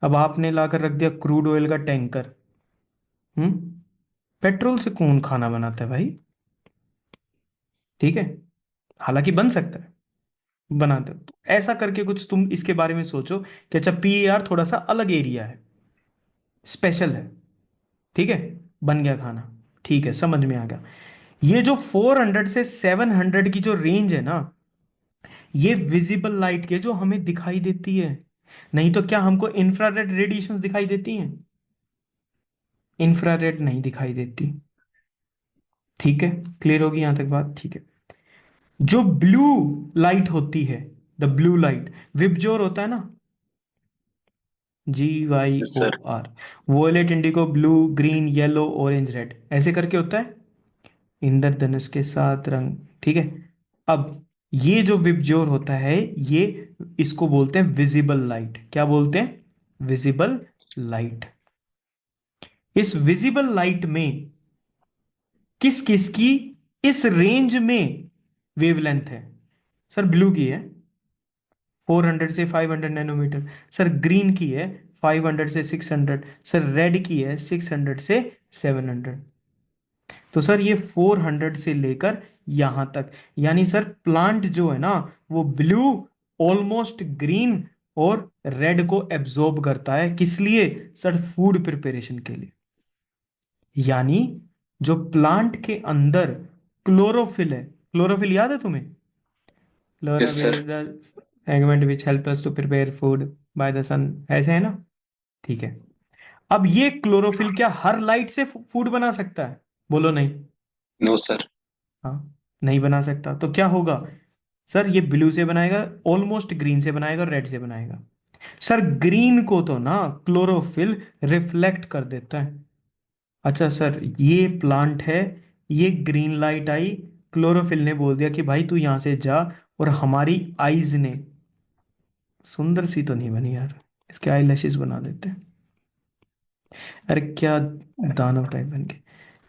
अब आपने लाकर रख दिया क्रूड ऑयल का टैंकर, हम्म पेट्रोल से कौन खाना बनाता है भाई? ठीक है, हालांकि बन सकता है, बनाते हो तो ऐसा करके कुछ तुम इसके बारे में सोचो कि अच्छा PAR थोड़ा सा अलग एरिया है, स्पेशल है। ठीक है, बन गया खाना। ठीक है, समझ में आ गया। ये जो 400 से 700 की जो रेंज है ना, ये विजिबल लाइट के जो हमें दिखाई देती है, नहीं तो क्या हमको इंफ्रारेड रेडिएशन दिखाई देती हैं? इंफ्रारेड नहीं दिखाई देती। ठीक है, क्लियर होगी यहां तक बात? ठीक है, जो ब्लू लाइट होती है, द ब्लू लाइट, विबज्योर होता है ना, sir GYOR, violet, indigo, blue, green, yellow, orange, red, ऐसे करके होता है इंद्रधनुष के सात रंग। ठीक है, अब ये जो विबज्योर होता है, ये इसको बोलते हैं विजिबल लाइट। क्या बोलते हैं? Visible light. इस विजिबल लाइट में किस किस की इस रेंज में वेवलेंथ है? सर ब्लू की है 400 से 500 नैनोमीटर, सर ग्रीन की है 500 से 600, सर रेड की है 600 से 700। तो सर ये 400 से लेकर यहां तक, यानी सर प्लांट जो है ना, वो ब्लू, ऑलमोस्ट ग्रीन और रेड को एब्जॉर्ब करता है। किस लिए? सर फूड प्रिपरेशन के लिए। यानी जो प्लांट के अंदर क्लोरोफिल है, क्लोरोफिल याद है तुम्हें? Yes chlorophyll sir is the element which help us to prepare food by the sun, ऐसे है ना? ठीक है, अब ये क्लोरोफिल क्या हर लाइट से फूड बना सकता है? बोलो नहीं। नो सर हाँ, नहीं बना सकता, तो क्या होगा? सर ये ब्लू से बनाएगा, ऑलमोस्ट ग्रीन से बनाएगा, रेड से बनाएगा। सर ग्रीन को तो ना क्लोरोफिल रिफ्लेक्ट कर देता है। अच्छा सर, ये प्लांट है, ये ग्रीन लाइट आई, क्लोरोफिल ने बोल दिया कि भाई तू यहां से जा, और हमारी आईज ने, सुंदर सी तो नहीं बनी यार, इसके आई लैशेस बना देते हैं। अरे क्या दानव टाइप बन गए।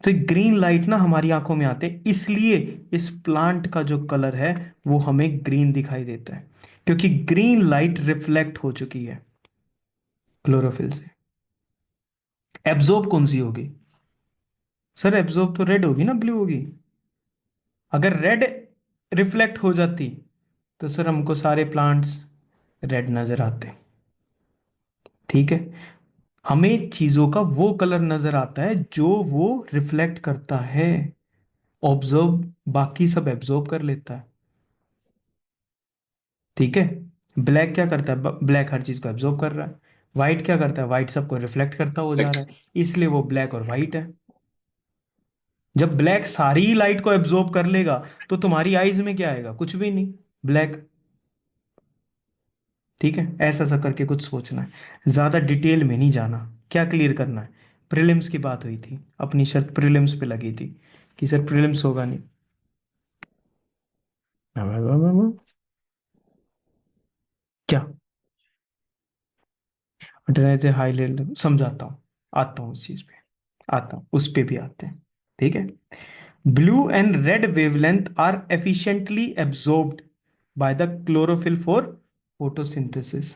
तो ग्रीन लाइट ना हमारी आंखों में आते हैं, इसलिए इस प्लांट का जो कलर है वो हमें ग्रीन दिखाई देता है, क्योंकि ग्रीन लाइट रिफ्लेक्ट हो चुकी है क्लोरोफिल से। एब्जॉर्ब कौन सी होगी? सर एब्जॉर्ब तो रेड होगी ना, ब्लू होगी? अगर रेड रिफ्लेक्ट हो जाती तो सर हमको सारे प्लांट्स रेड नजर आते। ठीक है, हमें चीजों का वो कलर नजर आता है जो वो रिफ्लेक्ट करता है। ऑब्जर्व, बाकी सब एब्जॉर्ब कर लेता है। ठीक है, ब्लैक क्या करता है? ब्लैक हर चीज को एब्जॉर्ब कर रहा है। व्हाइट क्या करता है? व्हाइट सबको रिफ्लेक्ट करता हो जा रहा है, इसलिए वो ब्लैक और व्हाइट है। जब ब्लैक सारी लाइट को एब्जॉर्ब कर लेगा तो तुम्हारी आईज में क्या आएगा? कुछ भी नहीं, ब्लैक। ठीक है, ऐसा सा करके कुछ सोचना है, ज्यादा डिटेल में नहीं जाना। क्या क्लियर करना है? प्रीलिम्स की बात हुई थी, अपनी शर्त प्रीलिम्स पे लगी थी कि सर प्रीलिम्स होगा नहीं। क्या अल्टरनेटिव हाई लेवल समझाता हूँ, आता हूँ उस चीज पे, आता हूँ उस पे भी आते हैं। ठीक है, blue and red wavelength are efficiently absorbed by the chlorophyll for photosynthesis.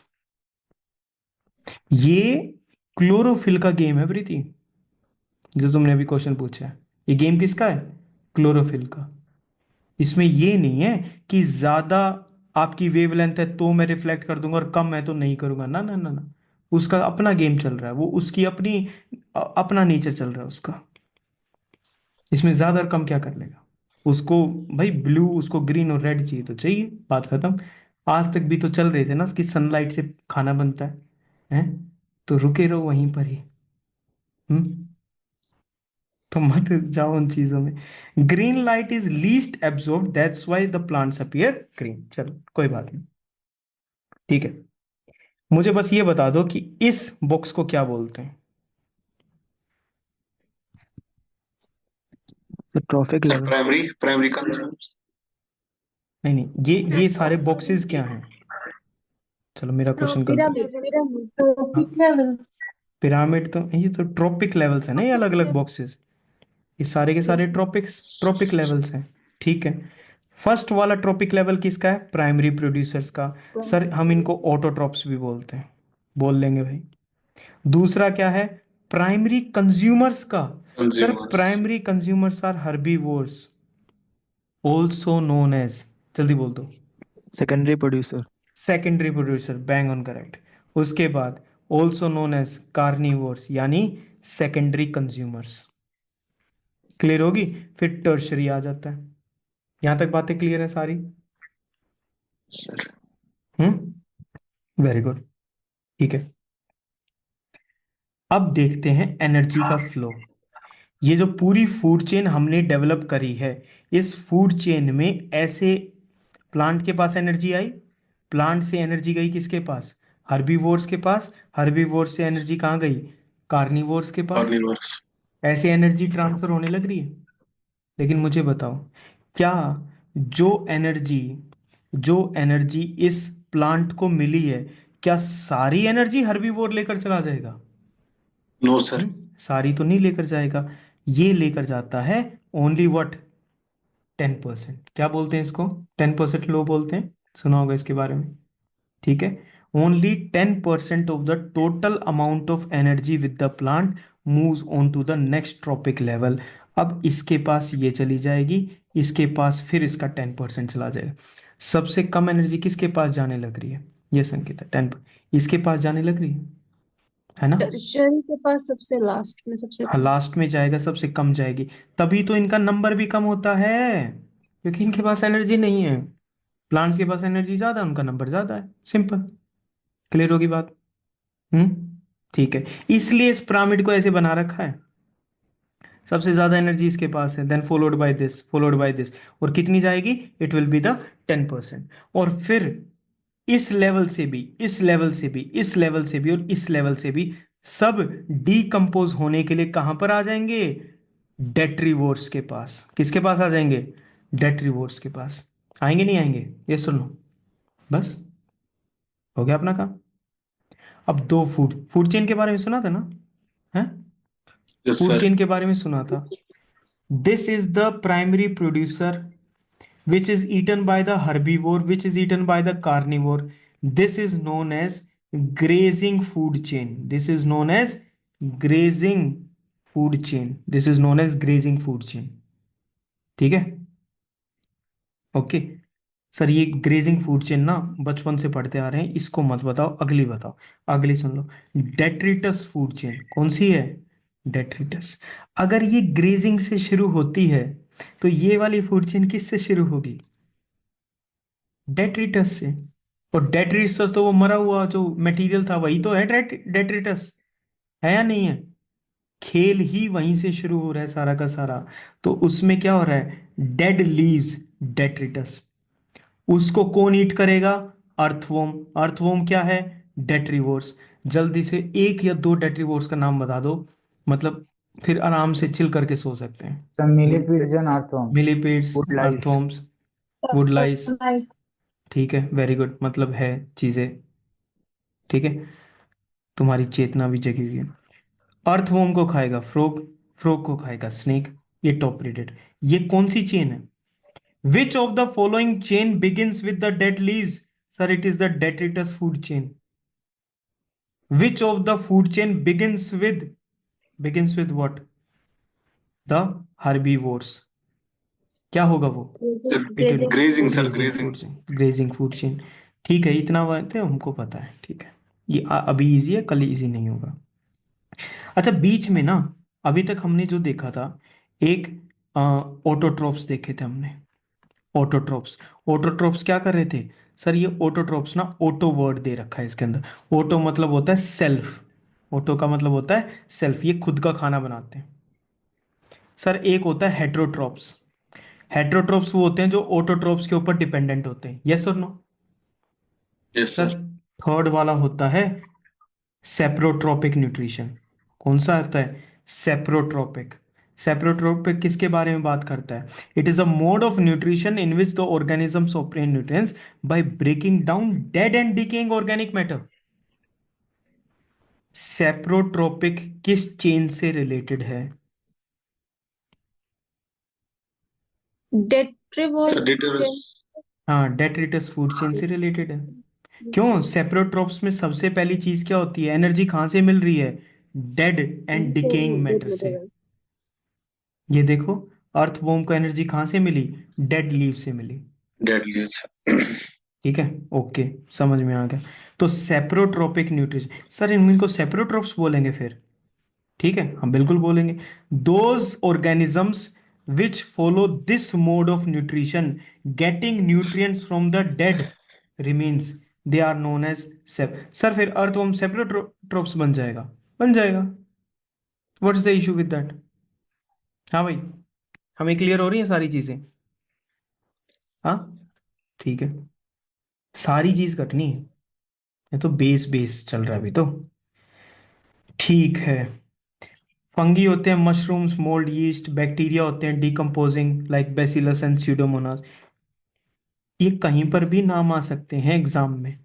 ये क्लोरोफिल का गेम है प्रीति, जो तुमने अभी क्वेश्चन पूछा है। ये गेम किसका है? क्लोरोफिल का। इसमें ये नहीं है कि ज्यादा आपकी वेवलेंथ है तो मैं रिफ्लेक्ट कर दूंगा और कम है तो नहीं करूंगा, ना ना ना ना। उसका अपना गेम चल रहा है, वो उसकी अपनी अपना नेचर चल रहा है उसका। इसमें ज्यादा और कम क्या कर लेगा उसको? भाई ब्लू, उसको ग्रीन और रेड चाहिए तो चाहिए, बात खत्म। आज तक भी तो चल रहे थे ना कि सनलाइट से खाना बनता है, हैं? तो रुके रहो वहीं पर ही। हम्म, तो मत जाओ उन चीजों में। Green light is least absorb, that's why the plants appear green. चलो कोई बात नहीं, ठीक है। मुझे बस ये बता दो कि इस बॉक्स को क्या बोलते हैं? तो trophic sir level, primary primary consume. नहीं नहीं, ये सारे बॉक्सेस क्या हैं? चलो मेरा क्वेश्चन गलत है। हाँ, पिरामिड तो ये तो ट्रॉपिक लेवल्स है ना, ये अलग अलग बॉक्सेस, ये सारे के सारे ट्रॉपिक्स ट्रॉपिक लेवल्स हैं। ठीक है, फर्स्ट वाला ट्रॉपिक लेवल किसका है? प्राइमरी प्रोड्यूसर्स का। सर हम इनको ऑटोट्रॉप्स भी बोलते हैं, बोल लेंगे भाई। दूसरा क्या है? प्राइमरी कंज्यूमर्स का। Sir consumers. Primary consumers are herbivores, also known as, जल्दी बोल दो। Secondary producer. Secondary producer, bang on correct. उसके बाद ऑल्सो नोन एज कार्निवोर्स, यानी सेकेंडरी कंज्यूमर्स। क्लियर होगी? फिर टर्शरी आ जाता है। यहां तक बातें क्लियर है सारी? सर वेरी गुड, ठीक है। अब देखते हैं एनर्जी का फ्लो। ये जो पूरी फूड चेन हमने डेवलप करी है, इस फूड चेन में ऐसे प्लांट के पास एनर्जी आई, प्लांट से एनर्जी गई किसके पास? हर्बीवोर्स के पास। हर्बीवोर्स से एनर्जी कहाँ गई? कार्निवोर्स के पास। कार्निवर्स। ऐसे एनर्जी ट्रांसफर होने लग रही है। लेकिन मुझे बताओ, क्या जो एनर्जी जो एनर्जी इस प्लांट को मिली है, क्या सारी एनर्जी हर्बीवोर लेकर चला जाएगा? No sir. सारी तो नहीं लेकर जाएगा। ये लेकर जाता है ओनली व्हाट? 10%। क्या बोलते हैं इसको? 10% लो बोलते हैं, सुना होगा इसके बारे में। ठीक है, only 10% of the total amount of energy with the plant moves on to the next trophic level. अब इसके पास ये चली जाएगी, इसके पास फिर इसका 10% चला जाएगा। सबसे कम एनर्जी किसके पास जाने लग रही है? ये संकेत है 10, इसके पास जाने लग रही है ना? टर्शरी के पास सबसे लास्ट में सबसे हाँ, कम। लास्ट में जाएगा, सबसे कम जाएगी। तभी तो इनका नंबर भी कम होता है, क्योंकि इनके पास एनर्जी नहीं है। प्लांट्स के पास एनर्जी ज्यादा है, उनका नंबर ज्यादा है, सिंपल। क्लियर होगी बात? ठीक है, इसलिए इस पिरामिड को ऐसे बना रखा है। सबसे ज्यादा एनर्जी इसके पास है, then followed by this, followed by this, और कितनी जाएगी? It will be the 10%। और फिर इस लेवल से भी, इस लेवल से भी, इस लेवल से भी और इस लेवल से भी सब डीकंपोज होने के लिए कहां पर आ जाएंगे? डेट्रीवोर्स के पास। किसके पास आ जाएंगे? डेट्रीवोर्स के पास। आएंगे नहीं आएंगे? ये सुनो, बस हो गया अपना काम। अब दो फूड फूड चेन के बारे में सुना था ना? है, यस फूड सर। चेन के बारे में सुना था। This is the primary producer which is eaten by the herbivore, which is eaten by the carnivore. This is known as grazing food chain. This is known as grazing food chain. This is known as grazing food chain. ठीक है, okay. Sir ये grazing food chain ना बचपन से पढ़ते आ रहे हैं, इसको मत बताओ, अगली बताओ। अगली सुन लो, डेट्रिटस फूड चेन कौन सी है? डेट्रिटस। अगर ये ग्रेजिंग से शुरू होती है तो ये वाली फूड चेन किससे शुरू होगी? डेट्रिटस से। और डेट्रिटस तो वो मरा हुआ जो मटेरियल था वही तो है डेट्रिटस, है या नहीं है? खेल ही वहीं से शुरू हो रहा है सारा का सारा। तो उसमें क्या हो रहा है? Dead leaves, detritus. उसको कौन ईट करेगा? अर्थवोम। अर्थवोम क्या है? डेट्रीवोर्स। जल्दी से एक या दो डेट्रीवोर्स का नाम बता दो, मतलब फिर आराम से चिल करके सो सकते हैं। Sir millipedes and earthworms. Millipedes, Woodlice. Earthworms, woodlice, ठीक है, वेरी गुड, मतलब है चीजें, ठीक है, तुम्हारी चेतना भी जगी हुई है। अर्थवर्म को खाएगा फ्रॉग, फ्रॉग को खाएगा स्नेक, ये टॉप रेटेड। ये कौन सी चेन है? Which of the following chain begins with the dead leaves? Sir it is the detritus food chain. Which of the food chain begins with what? The herbivores. क्या होगा वो? It will grazing sir, grazing grazing. Food chain, grazing food chain, ठीक है, इतना बात है, हमको पता है, ठीक है। ये अभी इजी है, कल इजी नहीं होगा। अच्छा, बीच में ना, अभी तक हमने जो देखा था, एक ऑटोट्रोप्स देखे थे हमने। ऑटोट्रोप्स, ऑटोट्रोप्स क्या कर रहे थे? सर ये ऑटोट्रोप्स ना, ऑटो वर्ड दे रखा है इसके अंदर। ऑटो मतलब होता है सेल्फ, ऑटो का मतलब होता है सेल्फ, ये खुद का खाना बनाते हैं। सर एक होता है हेट्रोट्रोप्स। हेट्रोट्रोप्स वो होते हैं जो ऑटोट्रोप्स के ऊपर डिपेंडेंट होते हैं, यस और no? Yes sir sir. Third वाला होता है सेप्रोट्रोपिक न्यूट्रिशन। कौन सा आता है? सेप्रोट्रोपिक। सेप्रोट्रोपिक किसके बारे में बात करता है? It is a mode of nutrition in which the organisms obtain nutrients by breaking down dead and decaying organic matter. Saprotrophic किस चेन से रिलेटेड है? Sir detritivores details. हाँ, डेट्रिटस फूड चेन से रिलेटेड है। क्यों? सेप्रोट्रोप्स में सबसे पहली चीज क्या होती है? एनर्जी कहां से मिल रही है? डेड एंड डिकेइंग मैटर से। ये देखो, अर्थवॉर्म को एनर्जी कहां से मिली? डेड लीव से मिली। Dead leaves. ठीक है, ओके, समझ में आ गया। तो सेप्रोट्रोपिक न्यूट्रिशन, सर इनको सेप्रोट्रोप्स बोलेंगे फिर? ठीक है, हम बिल्कुल बोलेंगे। Those organisms which follow this mode of nutrition getting nutrients from the dead remains, they are known as sap. Sir फिर अर्थवॉर्म सेप्रोट्रोप्स बन जाएगा? बन जाएगा। What is the issue with that? हाँ भाई, हमें क्लियर हो रही है सारी चीजें? हाँ, ठीक है, सारी चीज करनी है, ये तो बेस बेस चल रहा है अभी तो। ठीक है, फंगी होते हैं मशरूम्स, मोल्ड, यीस्ट, बैक्टीरिया होते हैं decomposing like bacillus and Pseudomonas. ये कहीं पर भी नाम आ सकते हैं एग्जाम में।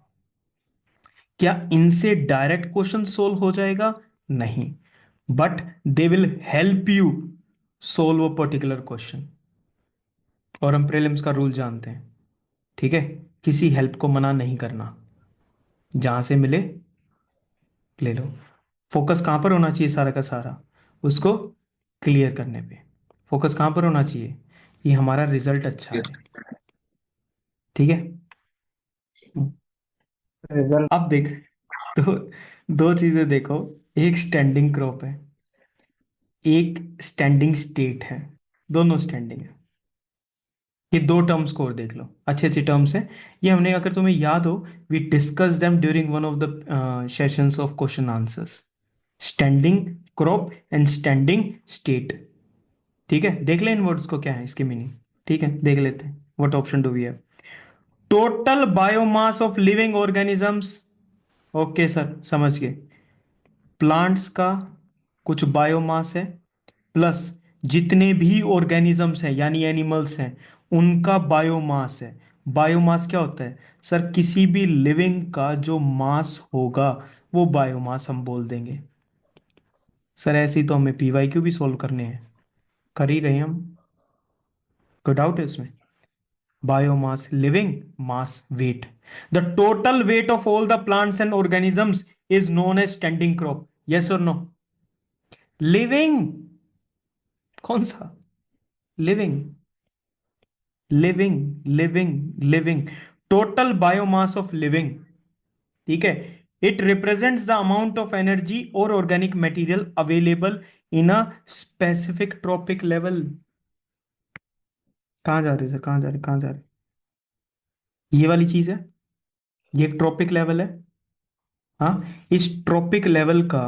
क्या इनसे डायरेक्ट क्वेश्चन सोल्व हो जाएगा? नहीं, but they will help you solve a particular question. और हम प्रीलिम्स का रूल जानते हैं, ठीक है, किसी हेल्प को मना नहीं करना, जहां से मिले ले लो। फोकस कहां पर होना चाहिए? सारा का सारा उसको क्लियर करने पे। फोकस कहां पर होना चाहिए? कि हमारा रिजल्ट अच्छा यस। आए, ठीक है। रिजल्ट। अब देख, दो दो चीजें देखो, एक स्टैंडिंग क्रॉप है, एक स्टैंडिंग स्टेट है, दोनों स्टैंडिंग है। ये दो टर्म्स को और देख लो, अच्छे अच्छे टर्म्स हैं ये, हमने, अगर तुम्हें याद हो, we discuss them during one of the sessions of question answers. Standing crop and standing state, ठीक है, देख ले इन वर्ड्स को क्या है इसकी मीनिंग। ठीक है, देख लेते हैं, what option do we have? Total biomass of living organisms, okay sir, समझ गए। प्लांट्स का कुछ बायोमास है, प्लस जितने भी ऑर्गेनिजम्स हैं यानी एनिमल्स हैं उनका बायोमास है। बायोमास क्या होता है? सर किसी भी लिविंग का जो मास होगा वो बायोमास हम बोल देंगे। सर ऐसे ही तो हमें पीवाईक्यू भी सोल्व करने हैं, कर ही रहे हैं हम, कोई डाउट है इसमें? Biomass, living mass, weight, the total weight of all the plants and organisms is known as standing crop, yes और नो? लिविंग, कौन सा living? Living, living, living, total biomass of living, ठीक है। It represents the amount of energy और organic material available in a specific trophic level. कहां जा रहे हो सर, कहां जा रहे, कहां जा रहे? ये वाली चीज है, ये एक ट्रॉपिक लेवल है। हाँ, इस ट्रॉपिक लेवल का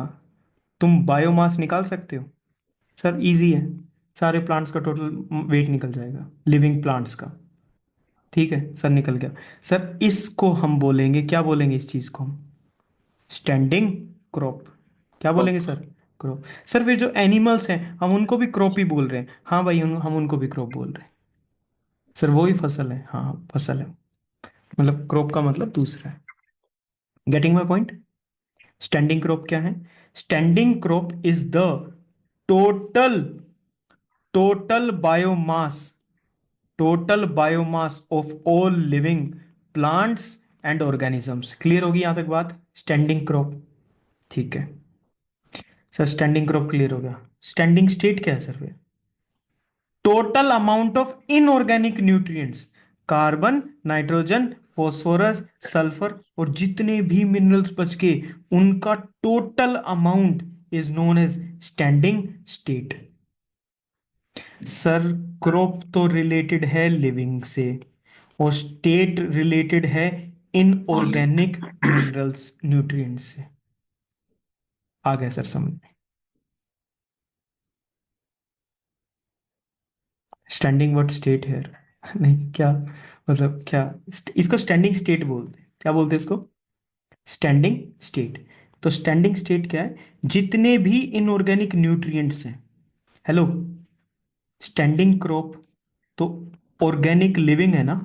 तुम बायोमास निकाल सकते हो? सर इजी है, सारे प्लांट्स का टोटल वेट निकल जाएगा, लिविंग प्लांट्स का, ठीक है सर, निकल गया। सर इसको हम बोलेंगे, क्या बोलेंगे इस चीज को हम? Standing crop. क्या बोलेंगे सर? क्रॉप। सर फिर जो एनिमल्स हैं हम उनको भी क्रॉप ही बोल रहे हैं। हाँ भाई हम उनको भी क्रॉप बोल रहे हैं। सर वो ही फसल है, हाँ फसल है, मतलब क्रॉप का मतलब दूसरा है। Getting my point? Standing crop क्या है? Standing crop is the total total biomass total biomass of all living plants and organisms. Clear होगी यहां तक बात? स्टैंडिंग क्रॉप, ठीक है सर। स्टैंडिंग क्रॉप क्लियर हो गया। स्टैंडिंग स्टेट क्या है सर? फिर total amount of inorganic nutrients, carbon, nitrogen, phosphorus, sulphur और जितने भी मिनरल्स बच के उनका total amount is known as standing state. Sir crop तो रिलेटेड है लिविंग से और स्टेट रिलेटेड है इनऑर्गेनिक मिनरल्स न्यूट्रिएंट्स से। आ गया सर समझ में? स्टैंडिंग व्हाट स्टेट है? नहीं क्या मतलब क्या? इसको स्टैंडिंग स्टेट बोलते हैं। क्या बोलते हैं इसको? Standing state. तो स्टैंडिंग स्टेट क्या है? जितने भी इनऑर्गेनिक न्यूट्रिएंट्स हैं, हेलो, स्टैंडिंग क्रॉप तो ऑर्गेनिक लिविंग है ना।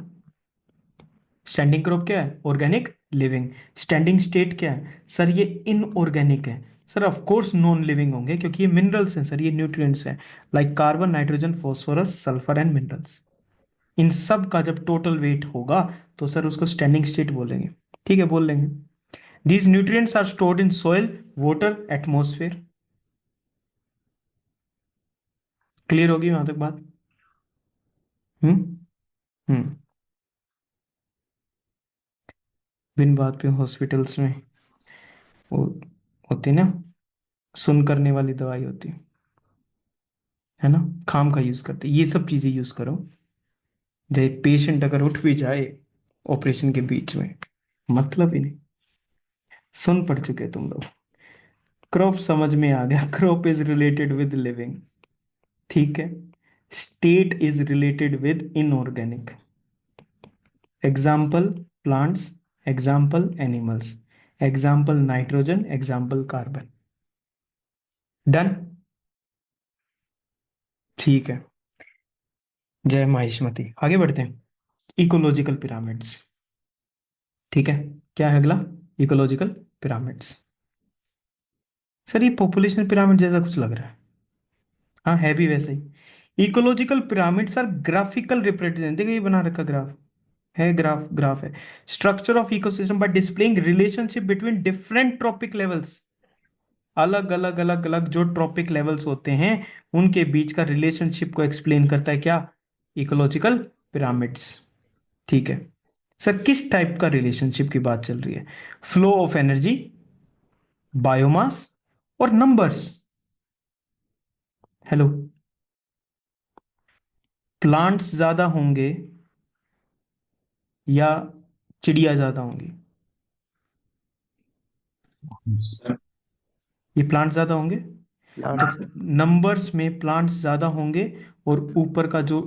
स्टैंडिंग क्रॉप क्या है? Organic living. स्टैंडिंग स्टेट क्या है सर? ये इनऑर्गेनिक है। Sir of course non living होंगे क्योंकि ये मिनरल्स हैं सर, ये न्यूट्रिएंट्स हैं like carbon, nitrogen, phosphorus, sulphur and minerals. इन सब का जब टोटल वेट होगा तो सर उसको स्टैंडिंग स्टेट बोलेंगे। ठीक है, बोल लेंगे। These nutrients are stored in soil, water, atmosphere. Clear होगी वहां तक बात? हम्म हम्म बिन बात पे हॉस्पिटल्स में वो होती ना, सुन करने वाली दवाई होती है ना, खाम का यूज करते। ये सब चीजें यूज करो। जब पेशेंट अगर उठ भी जाए ऑपरेशन के बीच में, मतलब ही नहीं। सुन पढ़ चुके तुम लोग। क्रॉप समझ में आ गया। Crop is related with living, ठीक है। State is related with inorganic. Example plants, example animals, example nitrogen, example carbon. Done, ठीक है। जय माहिष्मति। आगे बढ़ते हैं। इकोलॉजिकल पिरामिड्स, ठीक है। क्या है अगला? Ecological pyramids. सर ये पॉपुलेशन पिरामिड जैसा कुछ लग रहा है। हाँ है भी वैसे ही। Ecological pyramids are graphical representation. देखो ये बना रखा ग्राफ है, ग्राफ है। Structure of ecosystem by displaying relationship between different trophic levels. अलग अलग अलग अलग जो ट्रॉपिक लेवल्स होते हैं उनके बीच का रिलेशनशिप को एक्सप्लेन करता है क्या? इकोलॉजिकल पिरामिड्स, ठीक है। सर किस टाइप का रिलेशनशिप की बात चल रही है? फ्लो ऑफ एनर्जी, बायोमास और नंबर्स। हेलो, प्लांट्स ज्यादा होंगे या चिड़िया ज्यादा होंगी? सर ये प्लांट्स ज्यादा होंगे। प्लांट्स तो नंबर्स में प्लांट्स ज्यादा होंगे और ऊपर का जो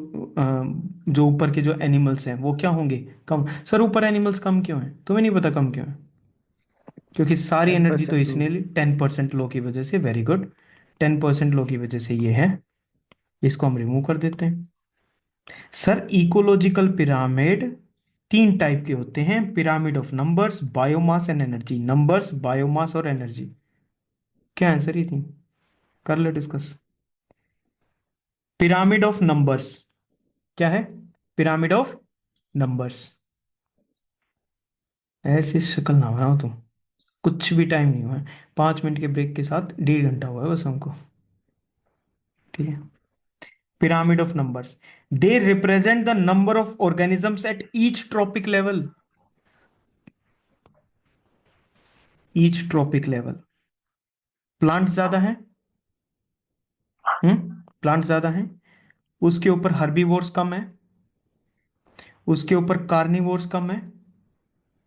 ऊपर के जो एनिमल्स हैं वो क्या होंगे? कम। सर ऊपर एनिमल्स कम क्यों है? तुम्हें नहीं पता कम क्यों है? क्योंकि सारी एनर्जी तो 10% इसने ली 10% लो की वजह से। वेरी गुड, 10% लो की वजह से ये है। इसको हम रिमूव कर देते हैं। सर इकोलॉजिकल पिरामिड तीन टाइप के होते हैं। Pyramid of numbers, biomass and energy. Numbers, biomass और एनर्जी। क्या आंसर ही थी? कर लो डिस्कस। पिरामिड ऑफ नंबर्स क्या है? Pyramid of numbers. ऐसी शक्ल ना बनाओ तुम। कुछ भी टाइम नहीं हुआ है, 5 मिनट के ब्रेक के साथ 1.5 घंटा हुआ है बस हमको, ठीक है। Pyramid of numbers, they represent the number of organisms at each trophic level. Each trophic level. Plants ज्यादा है, प्लांट्स ज्यादा है, उसके ऊपर हर्बीवोर्स कम है, उसके ऊपर कार्निवोर्स कम है,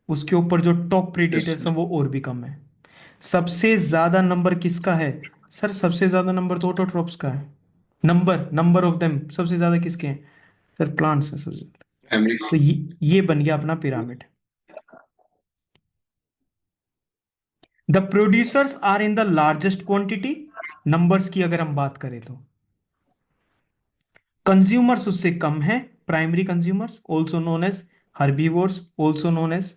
उसके ऊपर जो टॉप यस प्रीडेटर्स सर। हैं वो और भी कम है। सबसे ज्यादा नंबर किसका है? सर सबसे ज्यादा नंबर तो ऑटोट्रॉप्स का है। नंबर ऑफ देम सबसे ज्यादा किसके हैं? सर प्लांट्स है सबसे ज्यादा। फैमिली। तो ये बन गया अपना pyramid. The producers are in the largest quantity numbers की अगर हम बात करें तो कंज्यूमर्स उससे कम है, primary consumers also known as herbivores, also known as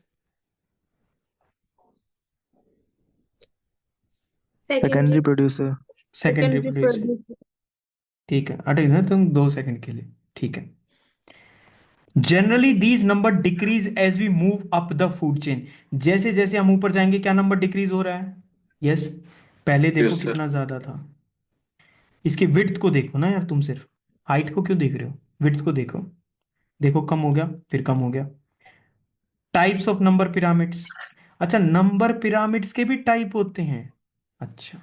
Secondary secondary producer. Secondary secondary producer. Producer. ठीक है, अटक ना तुम 2 सेकंड के लिए। ठीक है, generally these number decrease as we move up the food chain. जैसे जैसे हम ऊपर जाएंगे क्या नंबर डिक्रीज हो रहा है? यस, पहले देखो Yes, sir. कितना ज्यादा था। इसकी विड्थ को देखो ना यार, तुम सिर्फ हाइट को क्यों देख रहे हो? विड्थ को देखो, देखो कम हो गया, फिर कम हो गया। Types of number pyramids. अच्छा, नंबर पिरामिड्स के भी टाइप होते हैं। अच्छा,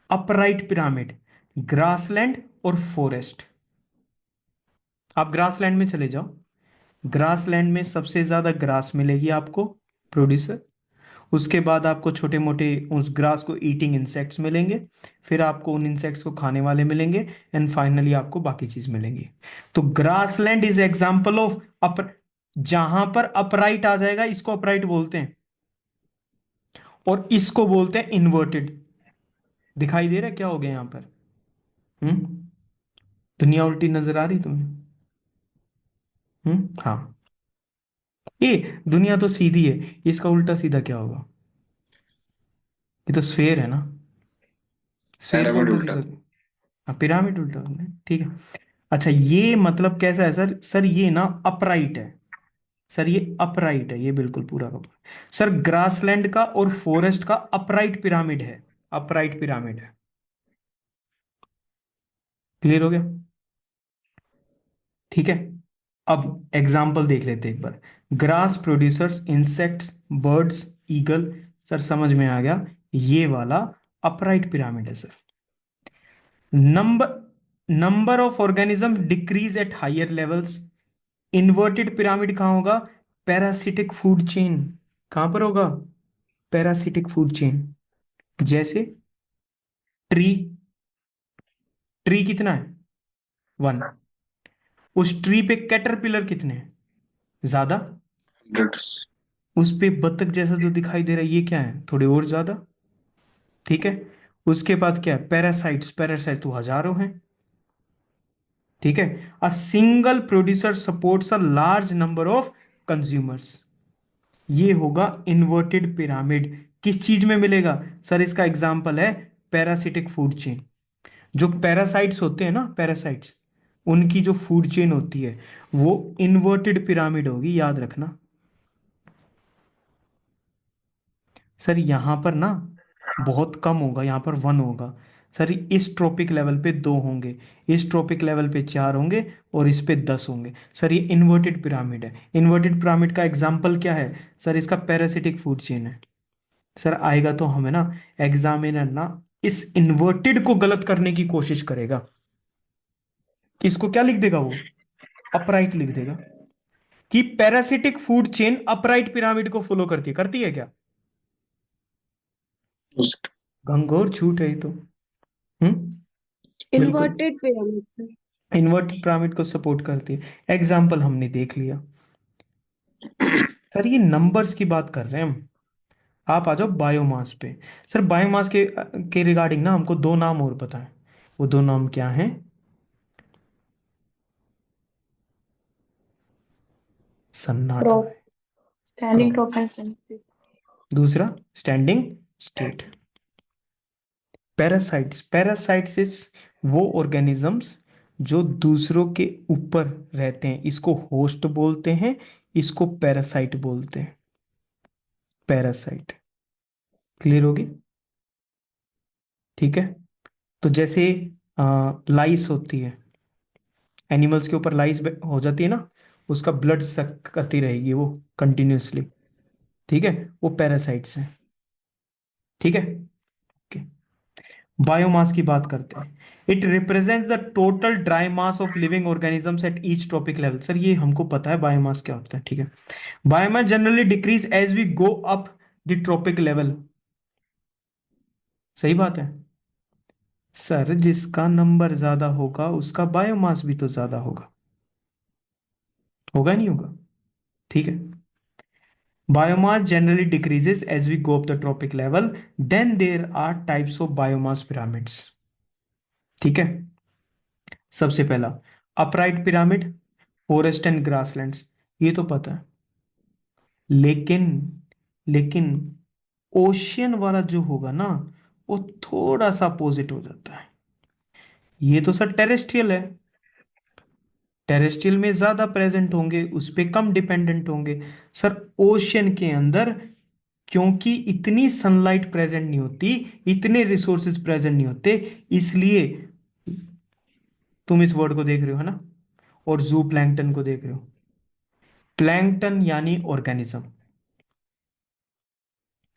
अपराइट पिरामिड, ग्रासलैंड और फॉरेस्ट। आप ग्रासलैंड में चले जाओ, ग्रासलैंड में सबसे ज्यादा ग्रास मिलेगी आपको प्रोड्यूसर। उसके बाद आपको छोटे मोटे उस ग्रास को ईटिंग इंसेक्ट्स मिलेंगे, फिर आपको उन इंसेक्ट्स को खाने वाले मिलेंगे, एंड फाइनली आपको बाकी चीज मिलेंगी। तो grassland is example of upper, जहां पर अपराइट आ जाएगा इसको अपराइट बोलते हैं, और इसको बोलते हैं इन्वर्टेड। दिखाई दे रहा है क्या हो गया यहां पर? दुनिया उल्टी नजर आ रही तुम्हें? हाँ, ये दुनिया तो सीधी है, इसका उल्टा सीधा क्या होगा? ये तो स्फेयर है ना, स्फेयर का Pyramid उल्टा ulta. सीधा। हाँ, पिरामिड उल्टा होता है, ठीक है। अच्छा, ये मतलब कैसा है सर? सर ये ना अपराइट है, सर ये अपराइट है, ये बिल्कुल पूरा का पूरा। सर ग्रासलैंड का और फॉरेस्ट का अपराइट पिरामिड है, अपराइट पिरामिड है। क्लियर हो गया? ठीक है, अब एग्जाम्पल देख लेते हैं एक बार। Grass producers, insects, birds, eagle. Sir समझ में आ गया, ये वाला अपराइट पिरामिड है sir. Number number of organism decrease at higher levels. Inverted pyramid कहां होगा? Parasitic food chain. कहां पर होगा? Parasitic food chain. जैसे ट्री, ट्री कितना है? 1। उस ट्री पे कैटरपिलर कितने हैं? ज्यादा। Hundreds. उस पे बतख जैसा जो दिखाई दे रहा है ये क्या है? थोड़े और ज्यादा। ठीक है, उसके बाद क्या है? पैरासाइट्स, पैरासाइट तो हजारों हैं। ठीक है, a single producer supports a large number of consumers. ये होगा इन्वर्टेड पिरामिड। किस चीज में मिलेगा? सर इसका एग्जांपल है पैरासिटिक फूड चेन। जो पैरासाइट्स होते हैं ना, पैरासाइट्स, उनकी जो फूड चेन होती है वो इन्वर्टेड पिरामिड होगी, याद रखना। सर यहां पर ना बहुत कम होगा, यहां पर 1 होगा। सर इस ट्रॉपिक लेवल पे 2 होंगे, इस ट्रॉपिक लेवल पे 4 होंगे, और इस पे 10 होंगे। सर ये इन्वर्टेड पिरामिड है। इन्वर्टेड पिरामिड का एग्जाम्पल क्या है? सर इसका पैरासिटिक फूड चेन है। सर आएगा तो हमें ना, एग्जामिनर ना इस इन्वर्टेड को गलत करने की कोशिश करेगा। इसको क्या लिख देगा वो? अपराइट लिख देगा, कि parasitic food chain upright pyramid को फॉलो करती है क्या? Just घंघोर झूठ है ये तो। बिल्कुल, inverted pyramid sir. Inverted pyramid को सपोर्ट करती है। एग्जाम्पल हमने देख लिया। सर ये नंबर्स की बात कर रहे हैं हम, आप आ जाओ बायोमास पे। सर बायोमास के रिगार्डिंग ना हमको 2 नाम और पता है। वो 2 नाम क्या हैं? सन्नाटा Prop, है। standing Prop. prop and standing. दूसरा standing state. Parasites, parasites is वो ऑर्गेनिजम्स जो दूसरों के ऊपर रहते हैं, इसको होस्ट बोलते हैं, इसको पैरासाइट बोलते हैं। पैरासाइट, क्लियर होगी? ठीक है, तो जैसे लाइस होती है, एनिमल्स के ऊपर लाइस हो जाती है ना, उसका ब्लड सक करती रहेगी वो कंटिन्यूअसली। ठीक है, वो पैरासाइट्स हैं। ठीक है, ओके। बायोमास की बात करते हैं। It represents the total dry mass of living organisms at each trophic level. Sir ये हमको पता है बायोमास क्या होता है, ठीक है। Biomass generally decrease as we go up the trophic level. सही बात है सर, जिसका नंबर ज्यादा होगा उसका बायोमास भी तो ज्यादा होगा, होगा नहीं होगा? ठीक है, biomass generally decreases as we go up the tropic level. Then there are types of biomass pyramids. ठीक है, सबसे पहला upright pyramid, forest and grasslands, ये तो पता है। लेकिन लेकिन ओशियन वाला जो होगा ना, वो थोड़ा सा अपोजिट हो जाता है। ये तो सर टेरेस्ट्रियल है, टेरेस्ट्रियल में ज्यादा प्रेजेंट होंगे, उस पे कम डिपेंडेंट होंगे। सर ओशियन के अंदर क्योंकि इतनी सनलाइट प्रेजेंट नहीं होती, इतने रिसोर्सेज प्रेजेंट नहीं होते, इसलिए तुम इस वर्ड को देख रहे हो है ना, और जू प्लैंकटन को देख रहे हो। प्लैंकटन यानी ऑर्गेनिज्म,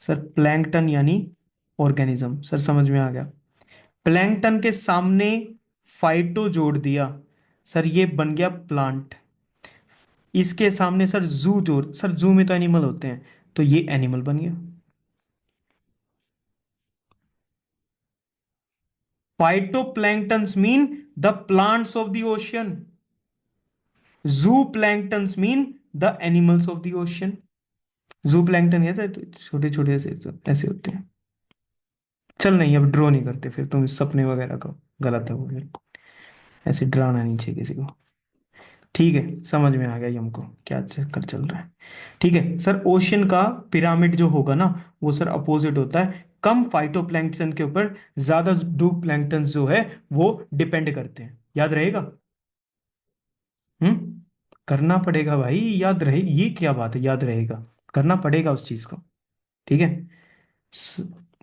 सर प्लैंकटन यानी ऑर्गेनिज्म, सर समझ में आ गया। प्लैंकटन के सामने फाइटो जोड़ दिया, सर ये बन गया प्लांट। इसके सामने सर जू जोड़, सर जू में तो एनिमल होते हैं, तो ये एनिमल बन गया। Phytoplanktons mean the plants of the ocean. Zooplanktons mean the animals of the ocean. Zooplankton ऐसे छोटे छोटे ऐसे होते हैं। चल नहीं, अब ड्रॉ नहीं करते, फिर तुम सपने वगैरह को गलत है वो, ऐसे डराना नहीं चाहिए किसी को। ठीक है, समझ में आ गया ये हमको क्या चक्कर चल रहा है। ठीक है सर, ओशियन का पिरामिड जो होगा ना, वो सर अपोजिट होता है, कम फाइटोप्लैंक्टन के ऊपर, ज्यादा जूप्लैंक्टन जो है वो डिपेंड करते हैं। याद रहेगा? करना पड़ेगा भाई, याद रहे, ये क्या बात है, याद रहेगा, करना पड़ेगा उस चीज को। ठीक है,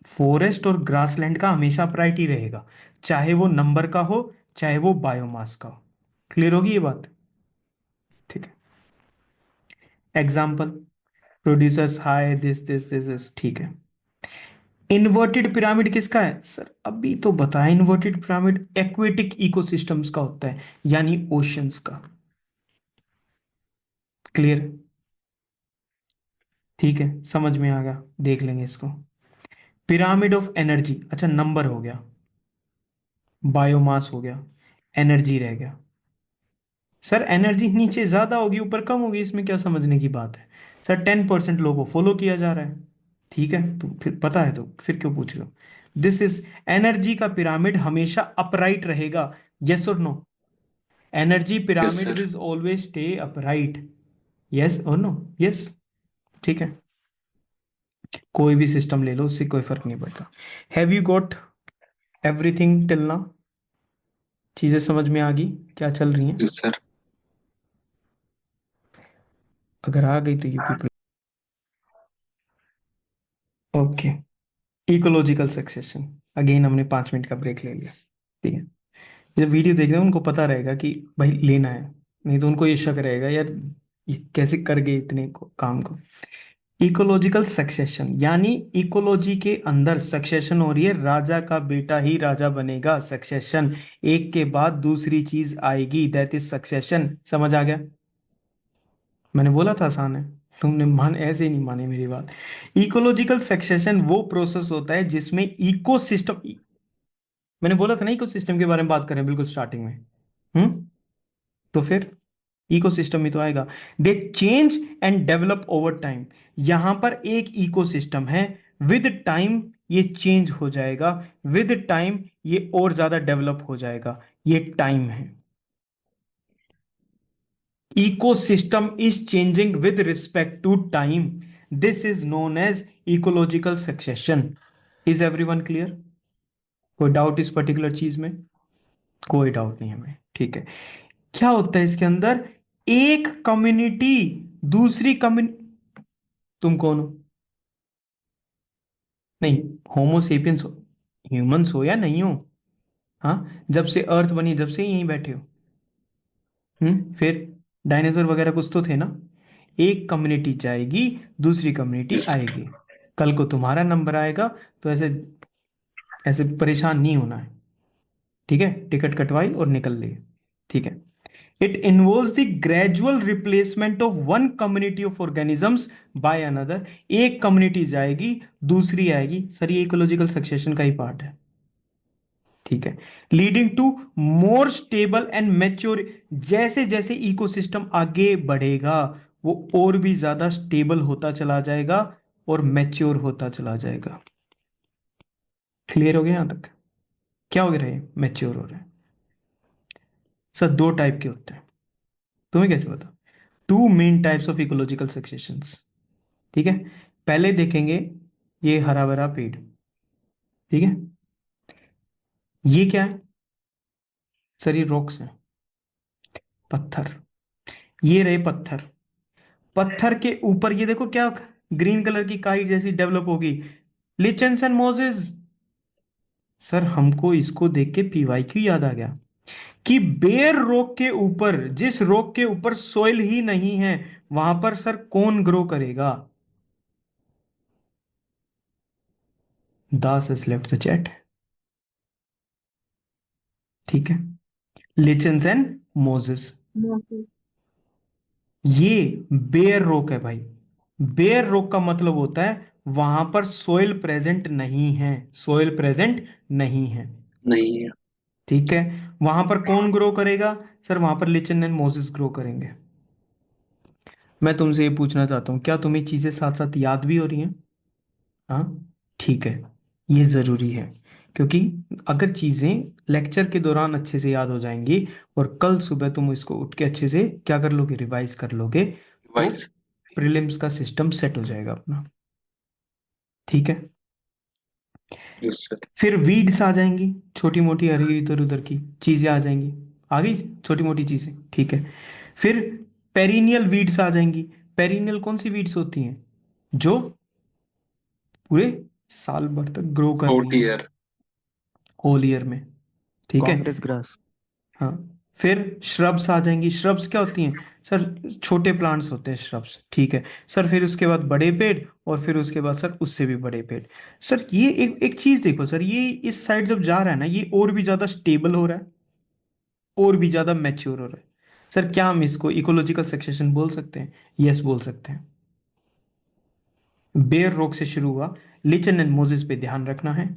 फॉरेस्ट और ग्रासलैंड का हमेशा प्रायोरिटी रहेगा, चाहे वो नंबर का हो, चाहे वो बायोमास का हो। क्लियर होगी ये बात? ठीक है, example producers high this this this this. ठीक है, इन्वर्टेड पिरामिड किसका है? सर अभी तो बताया, इन्वर्टेड पिरामिड एक्वेटिक इकोसिस्टम्स का होता है, यानी ओशंस का। क्लियर? ठीक है, समझ में आ गया, देख लेंगे इसको। पिरामिड ऑफ एनर्जी, अच्छा नंबर हो गया, बायोमास हो गया, एनर्जी रह गया। सर एनर्जी नीचे ज्यादा होगी ऊपर कम होगी, इसमें क्या समझने की बात है? सर 10% लोगों को फॉलो किया जा रहा है, ठीक है, तो फिर पता है तो फिर क्यों पूछ रहे हो? दिस इज एनर्जी का पिरामिड हमेशा अपराइट रहेगा, यस और no? Energy Yes, pyramid sir. Will always stay upright, yes और नो? यस, ठीक है, कोई भी सिस्टम ले लो, उससे कोई फर्क नहीं पड़ता। Have you got everything till now? चीजें समझ में आ गई क्या चल रही हैं? Yes, sir. अगर आ गई तो you people okay. Ecological succession, again हमने 5 मिनट का ब्रेक ले लिया। ठीक है, जब वीडियो देख रहे हैं उनको पता रहेगा कि भाई लेना है, नहीं तो उनको ये शक रहेगा यार ये कैसे कर गए इतने काम को। इकोलॉजिकल सक्सेशन यानी इकोलॉजी के अंदर सक्सेशन हो रही है, राजा का बेटा ही राजा बनेगा, सक्सेशन, एक के बाद दूसरी चीज आएगी, दैट इज सक्सेशन। समझ आ गया? मैंने बोला था आसान है, तुमने मान ऐसे ही नहीं माने मेरी बात। इकोलॉजिकल सक्सेशन वो प्रोसेस होता है जिसमें इकोसिस्टम, मैंने बोला था ना इकोसिस्टम के बारे में बात करें बिल्कुल स्टार्टिंग में। तो फिर इकोसिस्टम ही तो आएगा। दे change and develop over time, यहां पर एक इकोसिस्टम है, विद टाइम ये चेंज हो जाएगा, विद टाइम ये और ज्यादा डेवलप हो जाएगा, ये टाइम है। ecosystem is changing with respect to time, this is known as ecological succession. is everyone clear? कोई डाउट इस पर्टिकुलर चीज में? कोई डाउट नहीं हमें, ठीक है। क्या होता है इसके अंदर? एक कम्युनिटी दूसरी कम्युनिटी, तुम कौन हो? नहीं, होमोसेपियंस ह्यूमंस हो या नहीं हो? हाँ, जब से अर्थ बनी जब से यहीं बैठे हो। फिर डायनासोर वगैरह कुछ तो थे ना। एक कम्युनिटी जाएगी, दूसरी कम्युनिटी Yes. आएगी, कल को तुम्हारा नंबर आएगा, तो ऐसे ऐसे परेशान नहीं होना है। ठीक है, टिकट कटवाई और निकल लिए। ठीक है, it involves the gradual replacement of one community of organisms by another, एक कम्युनिटी जाएगी दूसरी आएगी, सर ये इकोलॉजिकल सक्सेशन का ही पार्ट है। ठीक है, leading to more stable and mature, जैसे जैसे इकोसिस्टम आगे बढ़ेगा वो और भी ज्यादा स्टेबल होता चला जाएगा और मैच्योर होता चला जाएगा। क्लियर हो गया यहां तक? क्या हो रहा है? मैच्योर हो रहा है। सर दो टाइप के होते हैं, तुम्हें कैसे पता? Two main types of ecological successions, ठीक है। पहले देखेंगे ये हरा भरा पेड़, ठीक है। ये क्या है? सर ये रॉक्स है, पत्थर। ये रहे पत्थर, पत्थर के ऊपर ये देखो क्या ग्रीन कलर की काइट जैसी डेवलप होगी, लिचेंस एंड मोजेस। सर हमको इसको देख के पीवाईक्यू याद आ गया कि बेयर रॉक के ऊपर, जिस रॉक के ऊपर सोइल ही नहीं है, वहां पर सर कौन ग्रो करेगा? दास has left the chat, ठीक है। लिचेंस एंड मोजेस, ये बेयर रॉक है भाई। बेयर रॉक का मतलब होता है वहां पर सोइल प्रेजेंट नहीं है, सोइल प्रेजेंट नहीं है, नहीं है। ठीक है। वहां पर कौन ग्रो करेगा? सर वहां पर लिचन एंड मोसेस ग्रो करेंगे। मैं तुमसे ये पूछना चाहता हूँ, क्या तुम्हें चीजें साथ साथ याद भी हो रही हैं? हाँ, ठीक है। ये जरूरी है, क्योंकि अगर चीजें लेक्चर के दौरान अच्छे से याद हो जाएंगी और कल सुबह तुम इसको उठ के अच्छे से क्या कर लोगे, रिवाइज कर लोगे, तो वाइस। प्रीलिम्स का सिस्टम सेट हो जाएगा अपना, ठीक है। Yes sir. फिर वीड्स आ जाएंगी, छोटी मोटी हरी इधर उधर की चीजें आ जाएंगी, आ गई छोटी मोटी चीजें, ठीक है। फिर पेरिनियल वीड्स आ जाएंगी। पेरिनियल कौन सी वीड्स होती हैं? जो पूरे साल भर तक ग्रो कर रही हैं, OTR। होल ईयर में, ठीक है। कांग्रेस ग्रास। हाँ, फिर श्रब्स आ जाएंगी। श्रब्स क्या होती हैं? सर छोटे प्लांट्स होते हैं श्रब्स, ठीक है। सर फिर उसके बाद बड़े पेड़, और फिर उसके बाद सर उससे भी बड़े पेड़। सर ये एक एक चीज देखो सर, ये इस साइड जब जा रहा है ना, ये और भी ज्यादा स्टेबल हो रहा है, और भी ज्यादा मैच्योर हो रहा है। सर क्या हम इसको इकोलॉजिकल सक्सेशन बोल सकते हैं? यस बोल सकते हैं। बेयर रॉक से शुरू हुआ, लिचन एंड मोजेस पे ध्यान रखना है,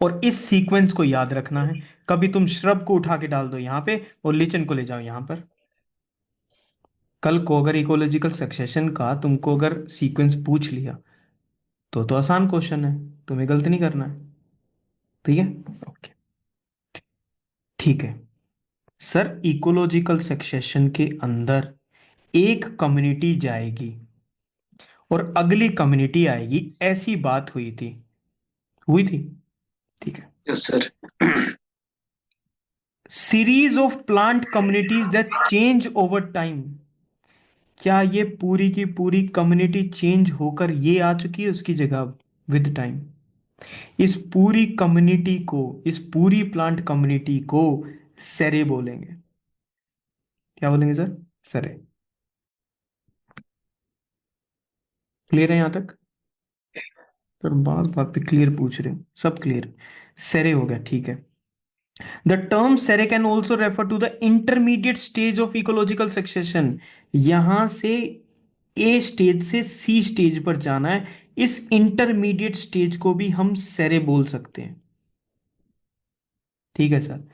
और इस सीक्वेंस को याद रखना है। कभी तुम श्रब को उठा के डाल दो यहां पे और लिचन को ले जाओ यहां पर। कल को अगर इकोलॉजिकल सक्सेशन का तुमको अगर सीक्वेंस पूछ लिया तो आसान क्वेश्चन है, तुम्हें गलत नहीं करना है, ठीक है। ओके, ठीक है। सर इकोलॉजिकल सक्सेशन के अंदर एक कम्युनिटी जाएगी और अगली कम्युनिटी आएगी, ऐसी बात हुई थी, हुई थी, ठीक है। Yes sir. Series of plant communities that change over time. क्या ये पूरी की पूरी कम्युनिटी चेंज होकर ये आ चुकी है उसकी जगह विद टाइम? इस पूरी कम्युनिटी को, इस पूरी प्लांट कम्युनिटी को सेरे बोलेंगे। क्या बोलेंगे सर? सेरे। क्लियर है यहां तक? सर बात बात पे क्लियर पूछ रहे हो, सब क्लियर? सेरे हो गया, ठीक है। The term sere can also refer to the intermediate stage of ecological succession. यहां से ए स्टेज से सी स्टेज पर जाना है, इस इंटरमीडिएट स्टेज को भी हम सेरे बोल सकते हैं, ठीक है सर।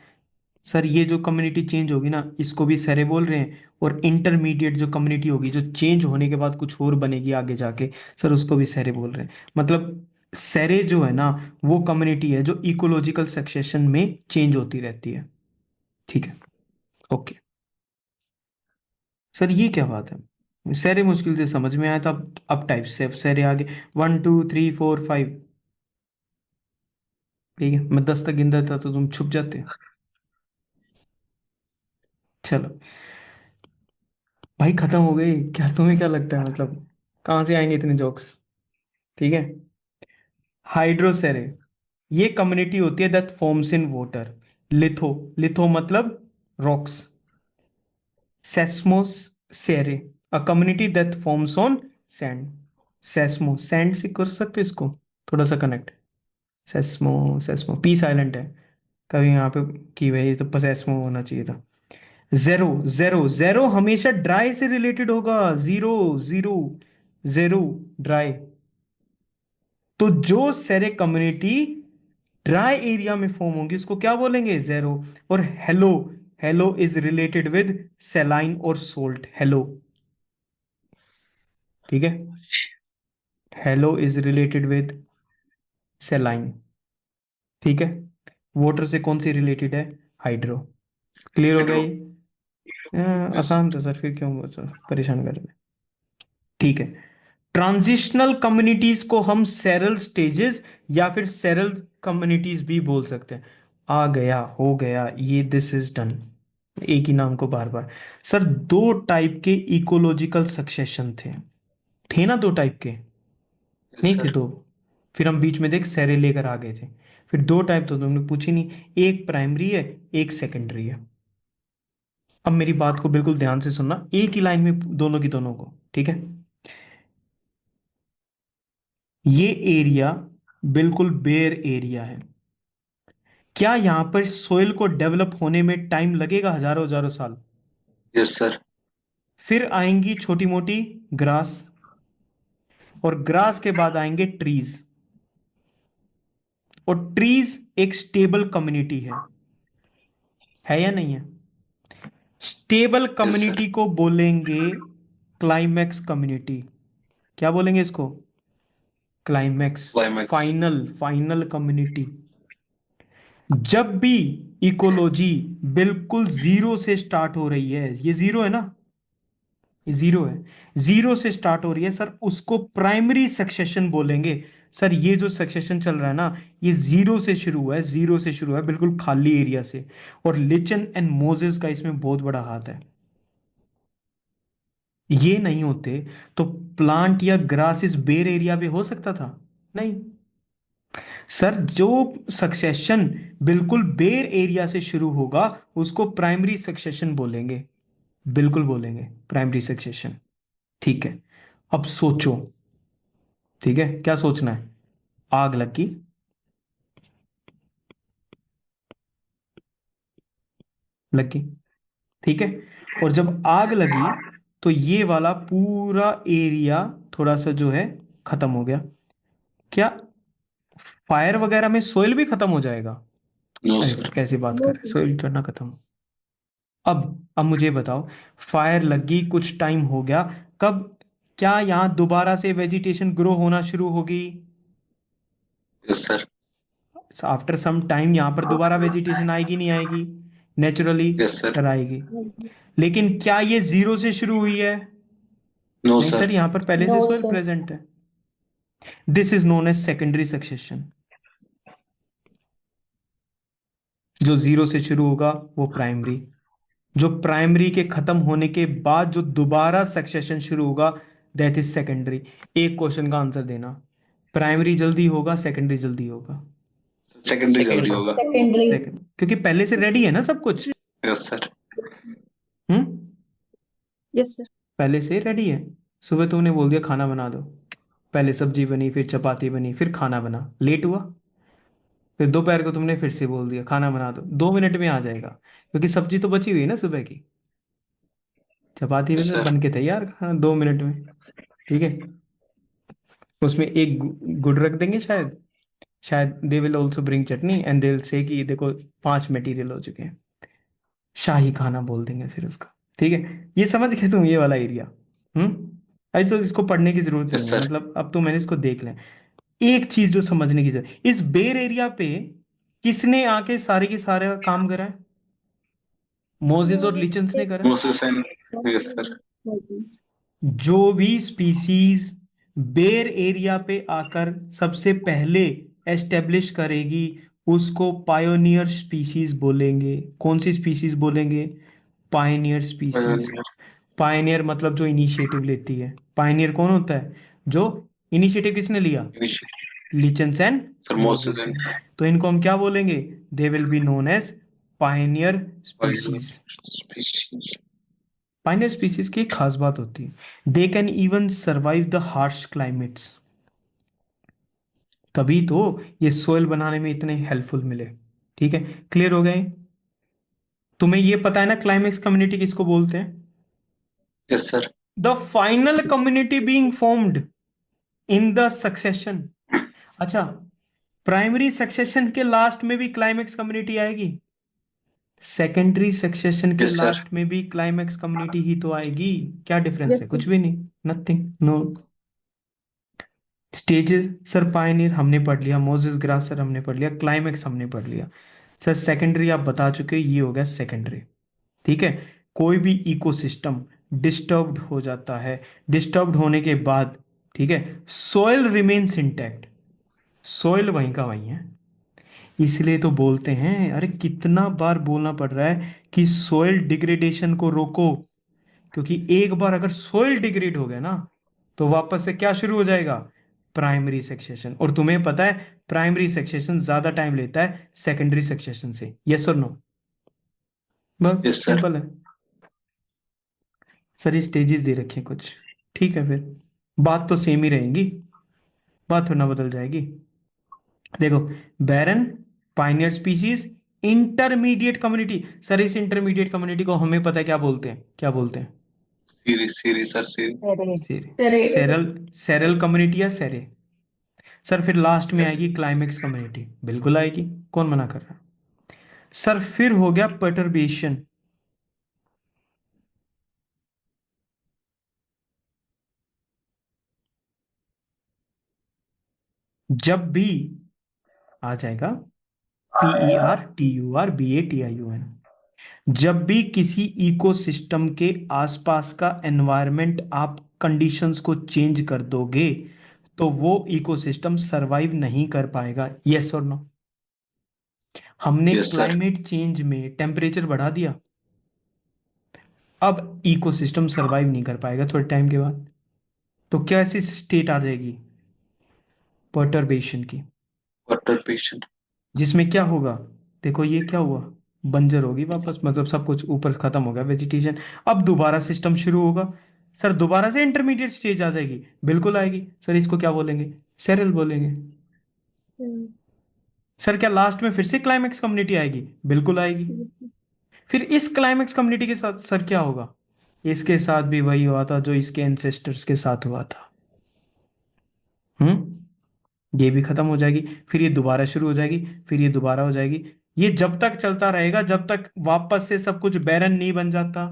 सर ये जो कम्युनिटी चेंज होगी ना, इसको भी सेरे बोल रहे हैं, और इंटरमीडिएट जो कम्युनिटी होगी, जो चेंज होने के बाद कुछ और बनेगी आगे जाके, सर उसको भी सेरे बोल रहे हैं। मतलब सेरे जो है ना, वो कम्युनिटी है जो इकोलॉजिकल सक्सेशन में चेंज होती रहती है, ठीक है। ओके सर, ये क्या बात है? सेरे मुश्किल से समझ में आया था, अब टाइप से सेरे आगे 1 2 3 4 5, ठीक है। मैं 10 तक गिन देता तो तुम छुप जाते। चलो भाई, खत्म हो गई क्या? तुम्हें क्या लगता है, मतलब कहाँ से आएंगे इतने जोक्स? ठीक है। हाइड्रोसेरे, ये कम्युनिटी होती है that forms in water. Litho, litho मतलब rocks. Psammosere, a community that forms on sand. Psammo, sand से कर सकते हो इसको थोड़ा सा कनेक्ट। सेस्मो, सेस्मो पीस आइलैंड है, कभी यहाँ पे की वही तो पसेस्मो होना चाहिए था। जेरो, जेरो, जेरो हमेशा ड्राई से रिलेटेड होगा। जीरो, जीरो, जेरो, ड्राई। तो जो सेरे कम्युनिटी ड्राई एरिया में फॉर्म होंगी उसको क्या बोलेंगे? जेरो। और hello, hello is related with सेलाइन और सोल्ट, हेलो, ठीक है। हेलो इज रिलेटेड विद सेलाइन, ठीक है। वाटर से कौन सी रिलेटेड है? हाइड्रो। क्लियर हो गया ये? आसान था सर, फिर क्यों सर परेशान कर रहे हैं? ठीक है। ट्रांजिशनल कम्युनिटीज को हम सेरल स्टेजेस या फिर सेरल कम्युनिटीज भी बोल सकते हैं। आ गया, हो गया, ये दिस इज डन। एक ही नाम को बार बार। सर दो टाइप के इकोलॉजिकल सक्सेशन थे ना? दो टाइप के नहीं थे? सर। दो। फिर हम बीच में देख सेरे लेकर आ गए थे। फिर दो टाइप तो तुमने पूछी नहीं, एक प्राइमरी है, एक सेकेंडरी है। अब मेरी बात को बिल्कुल ध्यान से सुनना, एक ही लाइन में दोनों की दोनों को, ठीक है? ये एरिया बिल्कुल बेयर एरिया है। क्या यहां पर सोइल को डेवलप होने में टाइम लगेगा? हजारों हजारों साल। Yes sir. फिर आएंगी छोटी मोटी ग्रास, और ग्रास के बाद आएंगे ट्रीज। और ट्रीज एक स्टेबल कम्युनिटी है या नहीं है? स्टेबल कम्युनिटी को बोलेंगे क्लाइमैक्स कम्युनिटी। क्या बोलेंगे इसको? क्लाइमैक्स। क्लाइमैक्स। Final community. जब भी इकोलॉजी बिल्कुल जीरो से स्टार्ट हो रही है, ये जीरो है ना, ये जीरो है, जीरो से स्टार्ट हो रही है सर, उसको प्राइमरी सक्सेशन बोलेंगे। सर ये जो सक्सेशन चल रहा है ना, ये जीरो से शुरू हुआ है, जीरो से शुरू हुआ है, बिल्कुल खाली एरिया से। और लिचन एंड मोजेस का इसमें बहुत बड़ा हाथ है। ये नहीं होते तो प्लांट या ग्रास इस बेर एरिया पे हो सकता था? नहीं। सर जो सक्सेशन बिल्कुल बेर एरिया से शुरू होगा उसको प्राइमरी सक्सेशन बोलेंगे, बिल्कुल बोलेंगे प्राइमरी सक्सेशन। ठीक है, अब सोचो। ठीक है, क्या सोचना है? आग लगी, लगी, ठीक है। और जब आग लगी तो ये वाला पूरा एरिया थोड़ा सा जो है खत्म हो गया। क्या फायर वगैरह में सोइल भी खत्म हो जाएगा? नो अरे सर। सर कैसी बात कर रहे हैं, सोइल करना खत्म। अब मुझे बताओ, फायर लगी, कुछ टाइम हो गया, कब क्या यहां दोबारा से वेजिटेशन ग्रो होना शुरू होगी? Yes sir. After some time यहां पर दोबारा वेजिटेशन आएगी नहीं आएगी? Naturally yes sir. सर आएगी। लेकिन क्या ये जीरो से शुरू हुई है? नो नहीं सर, सर। यहां पर पहले से सोइल प्रेजेंट है। This is known as secondary succession. जो जीरो से शुरू होगा वो प्राइमरी, जो प्राइमरी के खत्म होने के बाद जो दोबारा सक्सेशन शुरू होगा दैट इज सेकेंडरी। एक क्वेश्चन का आंसर देना, प्राइमरी जल्दी होगा, सेकेंडरी जल्दी होगा? सेकेंडरी जल्दी होगा। सेकेंड, क्योंकि पहले से रेडी है ना सब कुछ। Yes sir. Hmm, yes sir. पहले से रेडी है। सुबह तुमने बोल दिया खाना बना दो, पहले सब्जी बनी, फिर चपाती बनी, फिर खाना बना, लेट हुआ। फिर दोपहर को तुमने फिर से बोल दिया खाना बना दो, 2 मिनट में आ जाएगा, क्योंकि सब्जी तो बची हुई है ना सुबह की। चपाती यस में सर। बन के तैयार, खाना 2 मिनट में। ठीक है, उसमें एक गुड़ रख देंगे शायद, शायद they will also bring chutney and they will say कि देखो 5 मटेरियल हो चुके हैं, शाही खाना बोल देंगे फिर उसका। ठीक है, ये समझ गए तुम ये वाला एरिया? अरे तो इसको पढ़ने की जरूरत यस नहीं है, सर। मतलब अब तो मैंने इसको देख लिया। एक चीज जो समझने की जरूरत, इस बेर एरिया पे किसने आके सारे के सारे काम करा है? मोजेस और लिचन्स ने करा है। Moses and yes sir. जो भी स्पीसीज बेर एरिया पे आकर सबसे पहले एस्टेब्लिश करेगी उसको पायोनियर स्पीसीज बोलेंगे। कौन सी स्पीसीज बोलेंगे? Pioneer species. पायनियर मतलब जो इनिशिएटिव लेती है। पायनियर कौन होता है? जो इनिशिएटिव किसने लिया? Lichens and sir mosses mosses and ने। तो इनको हम क्या बोलेंगे? They will be known as pioneer species. Species. Pioneer species की एक खास बात होती है, they can even survive the harsh climates. तभी तो ये सोयल बनाने में इतने हेल्पफुल मिले। ठीक है, क्लियर हो गए? तुम्हें ये पता है ना क्लाइमेक्स कम्युनिटी किसको बोलते हैं? Yes sir. The final community being formed in the succession. अच्छा, प्राइमरी सक्सेशन के लास्ट में भी क्लाइमेक्स कम्युनिटी आएगी, सेकेंडरी सक्सेशन के यस सर। लास्ट में भी क्लाइमेक्स कम्युनिटी ही तो आएगी। क्या डिफरेंस है? यस कुछ सर। भी नहीं, nothing, no. Stages sir, pioneer हमने पढ़ लिया, मोजेस ग्रास सर हमने पढ़ लिया, क्लाइमेक्स हमने पढ़ लिया। सर सेकेंडरी आप बता चुके, ये हो गया सेकेंडरी। ठीक है, कोई भी इकोसिस्टम डिस्टर्ब्ड हो जाता है, डिस्टर्ब्ड होने के बाद, ठीक है, सॉइल रिमेन्स इंटैक्ट, सॉइल वहीं का वहीं है। इसलिए तो बोलते हैं, अरे कितना बार बोलना पड़ रहा है कि सॉइल डिग्रेडेशन को रोको, क्योंकि एक बार अगर सॉइल डिग्रेड हो गया ना, तो वापस से क्या शुरू हो जाएगा, प्राइमरी सक्सेशन। और तुम्हें पता है प्राइमरी सक्सेशन ज्यादा टाइम लेता है सेकेंडरी सक्सेशन से, यस और नो? बस यस सर। सिंपल है सर, ये स्टेजेस दे रखे हैं कुछ, ठीक है, फिर बात तो सेम ही रहेंगी, बात थोड़ा ना बदल जाएगी। देखो, barren, pioneer species, intermediate community. Sir इस इंटरमीडिएट कम्युनिटी को हमें पता है क्या बोलते हैं, क्या बोलते हैं? सीरी सर सीरी। सेरे, सेरल, सेरल कम्युनिटी या सेरे। सर फिर लास्ट में आएगी क्लाइमेक्स कम्युनिटी, बिल्कुल आएगी, कौन मना कर रहा है? सर फिर हो गया पर्टर्बेशन। जब भी आ जाएगा PERTURBATION, जब भी किसी इकोसिस्टम के आसपास का एनवायरनमेंट आप कंडीशंस को चेंज कर दोगे, तो वो इकोसिस्टम सरवाइव नहीं कर पाएगा, यस और नो? हमने यस सर। क्लाइमेट चेंज में टेम्परेचर बढ़ा दिया, अब इकोसिस्टम सरवाइव नहीं कर पाएगा थोड़े टाइम के बाद। तो क्या ऐसी स्टेट आ जाएगी पर्टर्बेशन की, पर्टर्बेशन। जिसमें क्या होगा, देखो ये क्या हुआ, बंजर होगी वापस, मतलब सब कुछ ऊपर खत्म हो गया वेजिटेशन। अब दोबारा सिस्टम शुरू होगा, सर दोबारा से इंटरमीडिएट स्टेज आ जाएगी, बिल्कुल आएगी। सर इसको क्या बोलेंगे, सेरल बोलेंगे। सर क्या लास्ट में फिर से क्लाइमेक्स कम्युनिटी आएगी, बिल्कुल आएगी। फिर इस क्लाइमेक्स कम्युनिटी के साथ सर क्या होगा, इसके साथ भी वही हुआ था जो इसके एंसेस्टर्स के साथ हुआ था। ये भी खत्म हो जाएगी, फिर ये दोबारा शुरू हो जाएगी, फिर ये दोबारा हो जाएगी। ये जब तक चलता रहेगा जब तक वापस से सब कुछ बैरन नहीं बन जाता।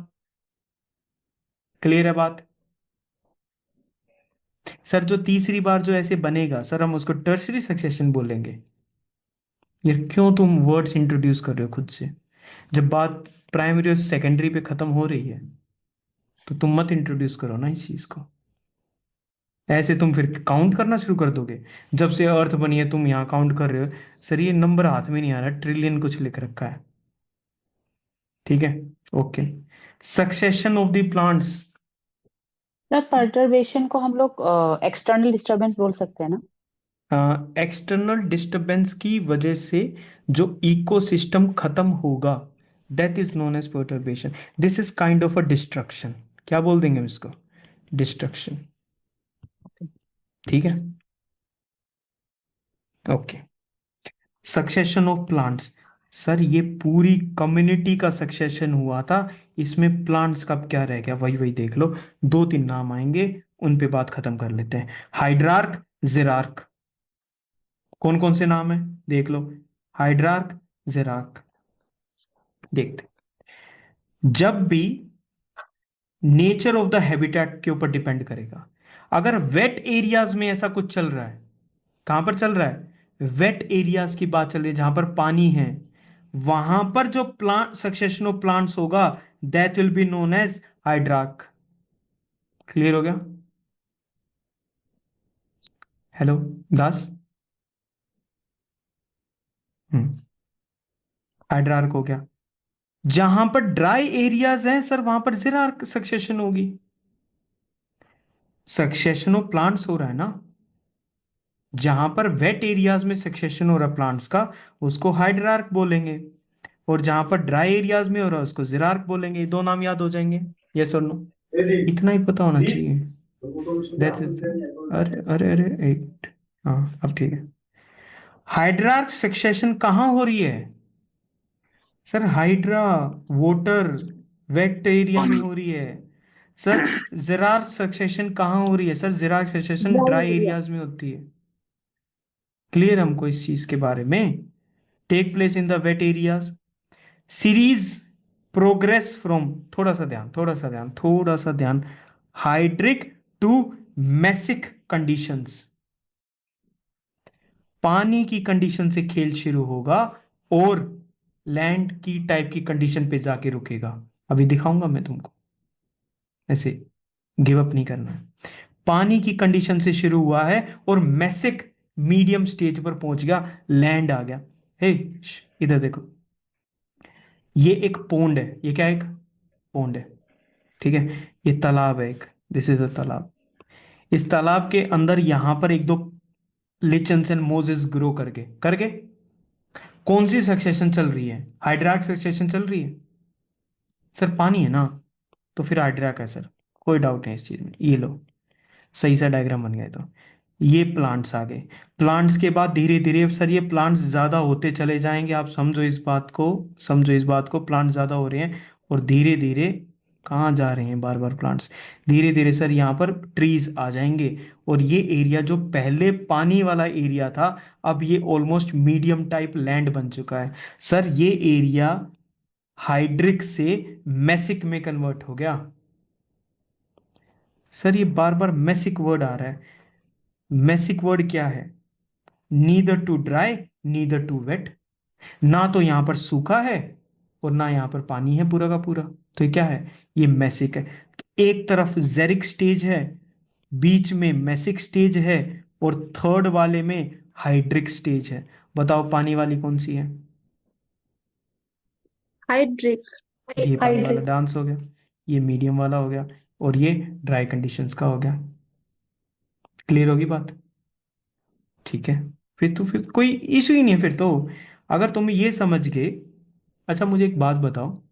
क्लियर है बात? सर जो तीसरी बार जो ऐसे बनेगा, सर हम उसको टर्शरी सक्सेशन बोलेंगे। यार क्यों तुम वर्ड्स इंट्रोड्यूस कर रहे हो खुद से, जब बात प्राइमरी और सेकेंडरी पे खत्म हो रही है, तो तुम मत इंट्रोड्यूस करो ना इस चीज को। ऐसे तुम फिर काउंट करना शुरू कर दोगे, जब से अर्थ बनी है तुम यहाँ काउंट कर रहे हो। सर ये नंबर हाथ में नहीं आ रहा, ट्रिलियन कुछ लिख रखा है, ठीक है, okay. Succession of the plants. Sir perturbation को हम लोग एक्सटर्नल डिस्टरबेंस बोल सकते हैं ना? एक्सटर्नल डिस्टरबेंस की वजह से जो इकोसिस्टम खत्म होगा, that is known as perturbation. This is kind of a destruction. क्या बोल देंगे हम इसको, डिस्ट्रक्शन, ठीक है, okay. Succession of plants, sir ये पूरी कम्युनिटी का सक्सेशन हुआ था, इसमें प्लांट्स का क्या रह गया, वही वही देख लो, दो तीन नाम आएंगे, उन पे बात खत्म कर लेते हैं। हाइड्रार्क, जेरार्क, कौन कौन से नाम है देख लो, हाइड्रार्क, जेरार्क। देखते, जब भी नेचर ऑफ द हैबिटेट के ऊपर डिपेंड करेगा, अगर वेट एरियाज में ऐसा कुछ चल रहा है, कहां पर चल रहा है, वेट एरियाज की बात चल रही है, जहां पर पानी है, वहां पर जो प्लांट सक्सेशन ऑफ प्लांट्स होगा, that will be known as hydrarch. Clear हो गया? हेलो दास, हाइड्रार्क हो गया। जहां पर ड्राई एरियाज हैं सर, वहां पर जेरार्क सक्सेशन होगी। सक्सेशन ऑफ प्लांट्स हो रहा है ना, जहां पर वेट एरियाज में सक्सेशन हो रहा है प्लांट्स का, उसको हाइड्रार्क बोलेंगे, और जहां पर ड्राई एरियाज में हो रहा है उसको जेरार्क बोलेंगे। दो नाम याद हो जाएंगे, यस और नो? इतना ही पता होना चाहिए, दैट इज। अरे अरे अरे एक, हाँ अब ठीक है। हाइड्रार्क सक्सेशन कहाँ हो रही है sir, hydra water weight area में पानी। हो रही है। सर जेरार्क सक्सेशन कहाँ हो रही है सर, जेरार्क सक्सेशन ड्राई एरियाज में होती है। क्लियर हमको इस चीज के बारे में, take place in the wet areas. Series progress from, थोड़ा सा ध्यान, थोड़ा सा ध्यान, थोड़ा सा ध्यान, हाइड्रिक टू मैसिक कंडीशंस। पानी की कंडीशन से खेल शुरू होगा, और लैंड की टाइप की कंडीशन पे जाके रुकेगा। अभी दिखाऊंगा मैं तुमको, ऐसे गिव अप नहीं करना है। पानी की कंडीशन से शुरू हुआ है और मैसिक मीडियम स्टेज पर पहुंच गया, लैंड आ गया। हे इधर देखो, ये एक पोंड है, ये क्या है? एक पोंड है, ठीक है। ये तालाब है एक, दिस इज अ तालाब। इस तालाब के अंदर यहां पर एक दो लिचन्स एंड मोजेस ग्रो करके करके कौन सी सक्सेशन चल रही है? हाइड्राक सक्सेशन चल रही है। सर पानी है ना, तो फिर हाइड्राक है सर, कोई डाउट नहीं इस चीज में। ये लो, सही सा डायग्राम बन गया। तो ये प्लांट्स आ गए। प्लांट्स के बाद धीरे धीरे सर ये प्लांट्स ज्यादा होते चले जाएंगे, आप समझो इस बात को, समझो इस बात को। प्लांट्स ज्यादा हो रहे हैं और धीरे धीरे कहाँ जा रहे हैं बार बार प्लांट्स? धीरे धीरे सर यहाँ पर ट्रीज आ जाएंगे। और ये एरिया जो पहले पानी वाला एरिया था, अब ये ऑलमोस्ट मीडियम टाइप लैंड बन चुका है। सर ये एरिया हाइड्रिक से मैसिक में कन्वर्ट हो गया। सर ये बार बार मैसिक वर्ड आ रहा है। मैसिक वर्ड क्या है? Neither too dry neither too wet. ना तो यहां पर सूखा है और ना यहां पर पानी है पूरा का पूरा। तो ये क्या है? ये मैसिक है। तो एक तरफ जेरिक स्टेज है, बीच में मैसिक स्टेज है, और थर्ड वाले में हाइड्रिक स्टेज है। बताओ पानी वाली कौन सी है? हाइड्रिक। ये पानी वाला हाइड्रिक। डांस हो गया, ये मीडियम वाला हो गया, और ये ड्राई कंडीशंस का हो गया। क्लियर होगी बात? ठीक है, फिर तो फिर कोई इशू ही नहीं है फिर तो, अगर तुम ये समझ गए। अच्छा मुझे एक बात बताओ,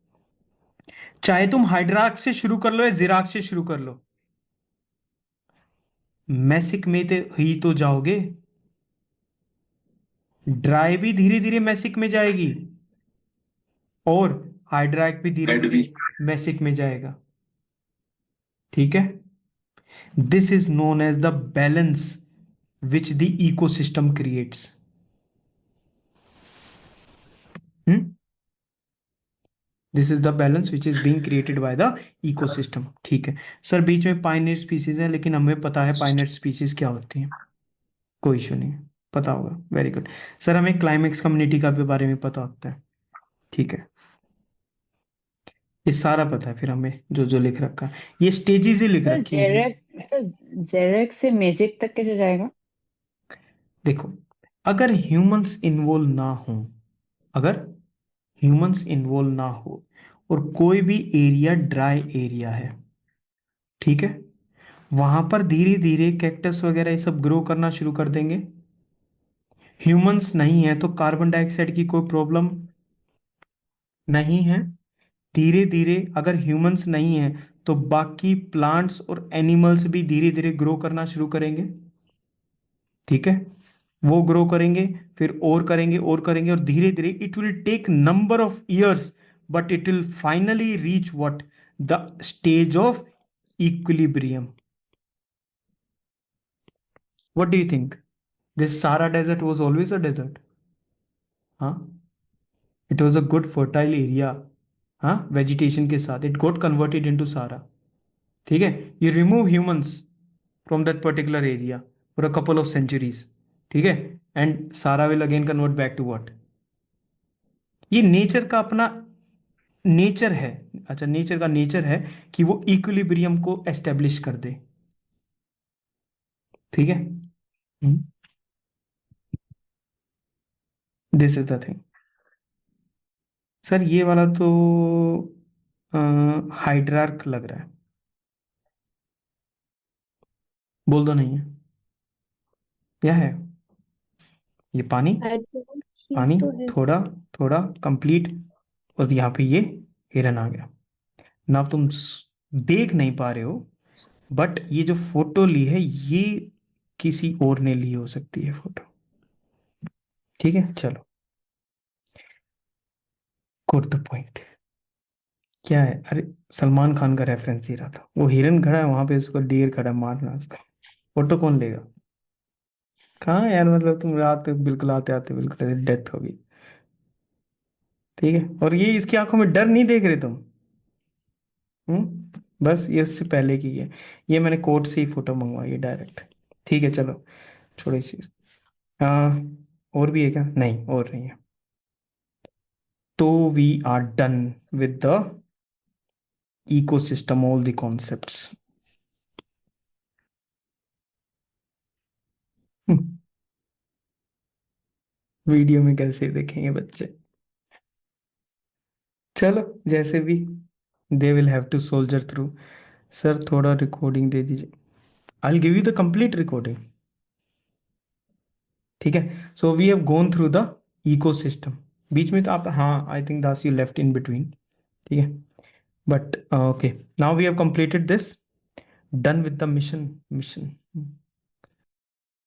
चाहे तुम हाइड्राक से शुरू कर लो या जिराक से शुरू कर लो, मैसिक में तो ही तो जाओगे। ड्राई भी धीरे धीरे मैसिक में जाएगी और हाइड्राक भी धीरे हेड धीरे भी। मैसिक में जाएगा। ठीक है, this is known as the balance which the ecosystem creates. This is the balance which is being created by the ecosystem. ठीक है सर, बीच में पाइनियर स्पीसीज है, लेकिन हमें पता है पाइनियर स्पीसीज क्या होती हैं, कोई इशू नहीं है, पता होगा। वेरी गुड सर, हमें क्लाइमेक्स कम्युनिटी का भी बारे में पता होता है। ठीक है, ये सारा पता है फिर हमें, जो जो लिख रखा है, ये स्टेजेस ही लिख सर रखी हैं। जेरेक से मेजिक तक कैसे जाएगा? देखो, अगर ह्यूमंस इन्वॉल्व ना हो, अगर ह्यूमंस इन्वॉल्व ना हो और कोई भी एरिया ड्राई एरिया है, ठीक है, वहां पर धीरे धीरे कैक्टस वगैरह ये सब ग्रो करना शुरू कर देंगे। ह्यूमंस नहीं है तो कार्बन डाइऑक्साइड की कोई प्रॉब्लम नहीं है। धीरे धीरे अगर ह्यूमंस नहीं है तो बाकी प्लांट्स और एनिमल्स भी धीरे धीरे ग्रो करना शुरू करेंगे। ठीक है, वो ग्रो करेंगे, फिर और करेंगे और करेंगे, और धीरे धीरे it will take number of years, but it will finally reach what? The stage of equilibrium. What do you think? This Sahara desert was always a desert? हाँ, it was a good fertile area. हाँ, vegetation के साथ it got converted into Sahara. ठीक है, you remove humans from that particular area for a couple of centuries, ठीक है, and Sahara will again convert back to what? ये nature का अपना नेचर है। अच्छा, नेचर का नेचर है कि वो इक्विलिब्रियम को एस्टेब्लिश कर दे। ठीक है, this is the thing. Sir ये वाला तो हाइड्रार्क लग रहा है, बोल दो नहीं है, क्या है? ये पानी, हाइड्रिक ही पानी तो है। थोड़ा थोड़ा कंप्लीट, और यहाँ पे ये हिरन आ गया ना। तुम देख नहीं पा रहे हो, बट ये जो फोटो ली है ये किसी और ने ली हो सकती है फोटो। ठीक है, चलो, कोट द पॉइंट। क्या है? अरे सलमान खान का रेफरेंस दे रहा था, वो हिरन खड़ा है वहां पे, उसको डेर खड़ा है मारना उसको, फोटो कौन लेगा? कहाँ यार, मतलब तुम रात बिल्कुल आते आते बिल्कुल डेथ हो गई। ठीक है, और ये इसकी आंखों में डर नहीं देख रहे तुम? बस ये उससे पहले की है, ये मैंने कोर्ट से ही फोटो मंगवाई है डायरेक्ट। ठीक है चलो, छोड़ो इसी। हाँ, और भी है क्या? नहीं, और नहीं है। तो we are done with the ecosystem, all the concepts. Video में कैसे देखेंगे बच्चे? चलो जैसे भी, they will have to soldier through. Sir थोड़ा रिकॉर्डिंग दे दीजिए. I will give you the complete recording. ठीक है. So we have gone through the ecosystem. बीच में तो आप, हाँ I think that's you left in between. ठीक है. But okay, now we have completed this. Done with the mission.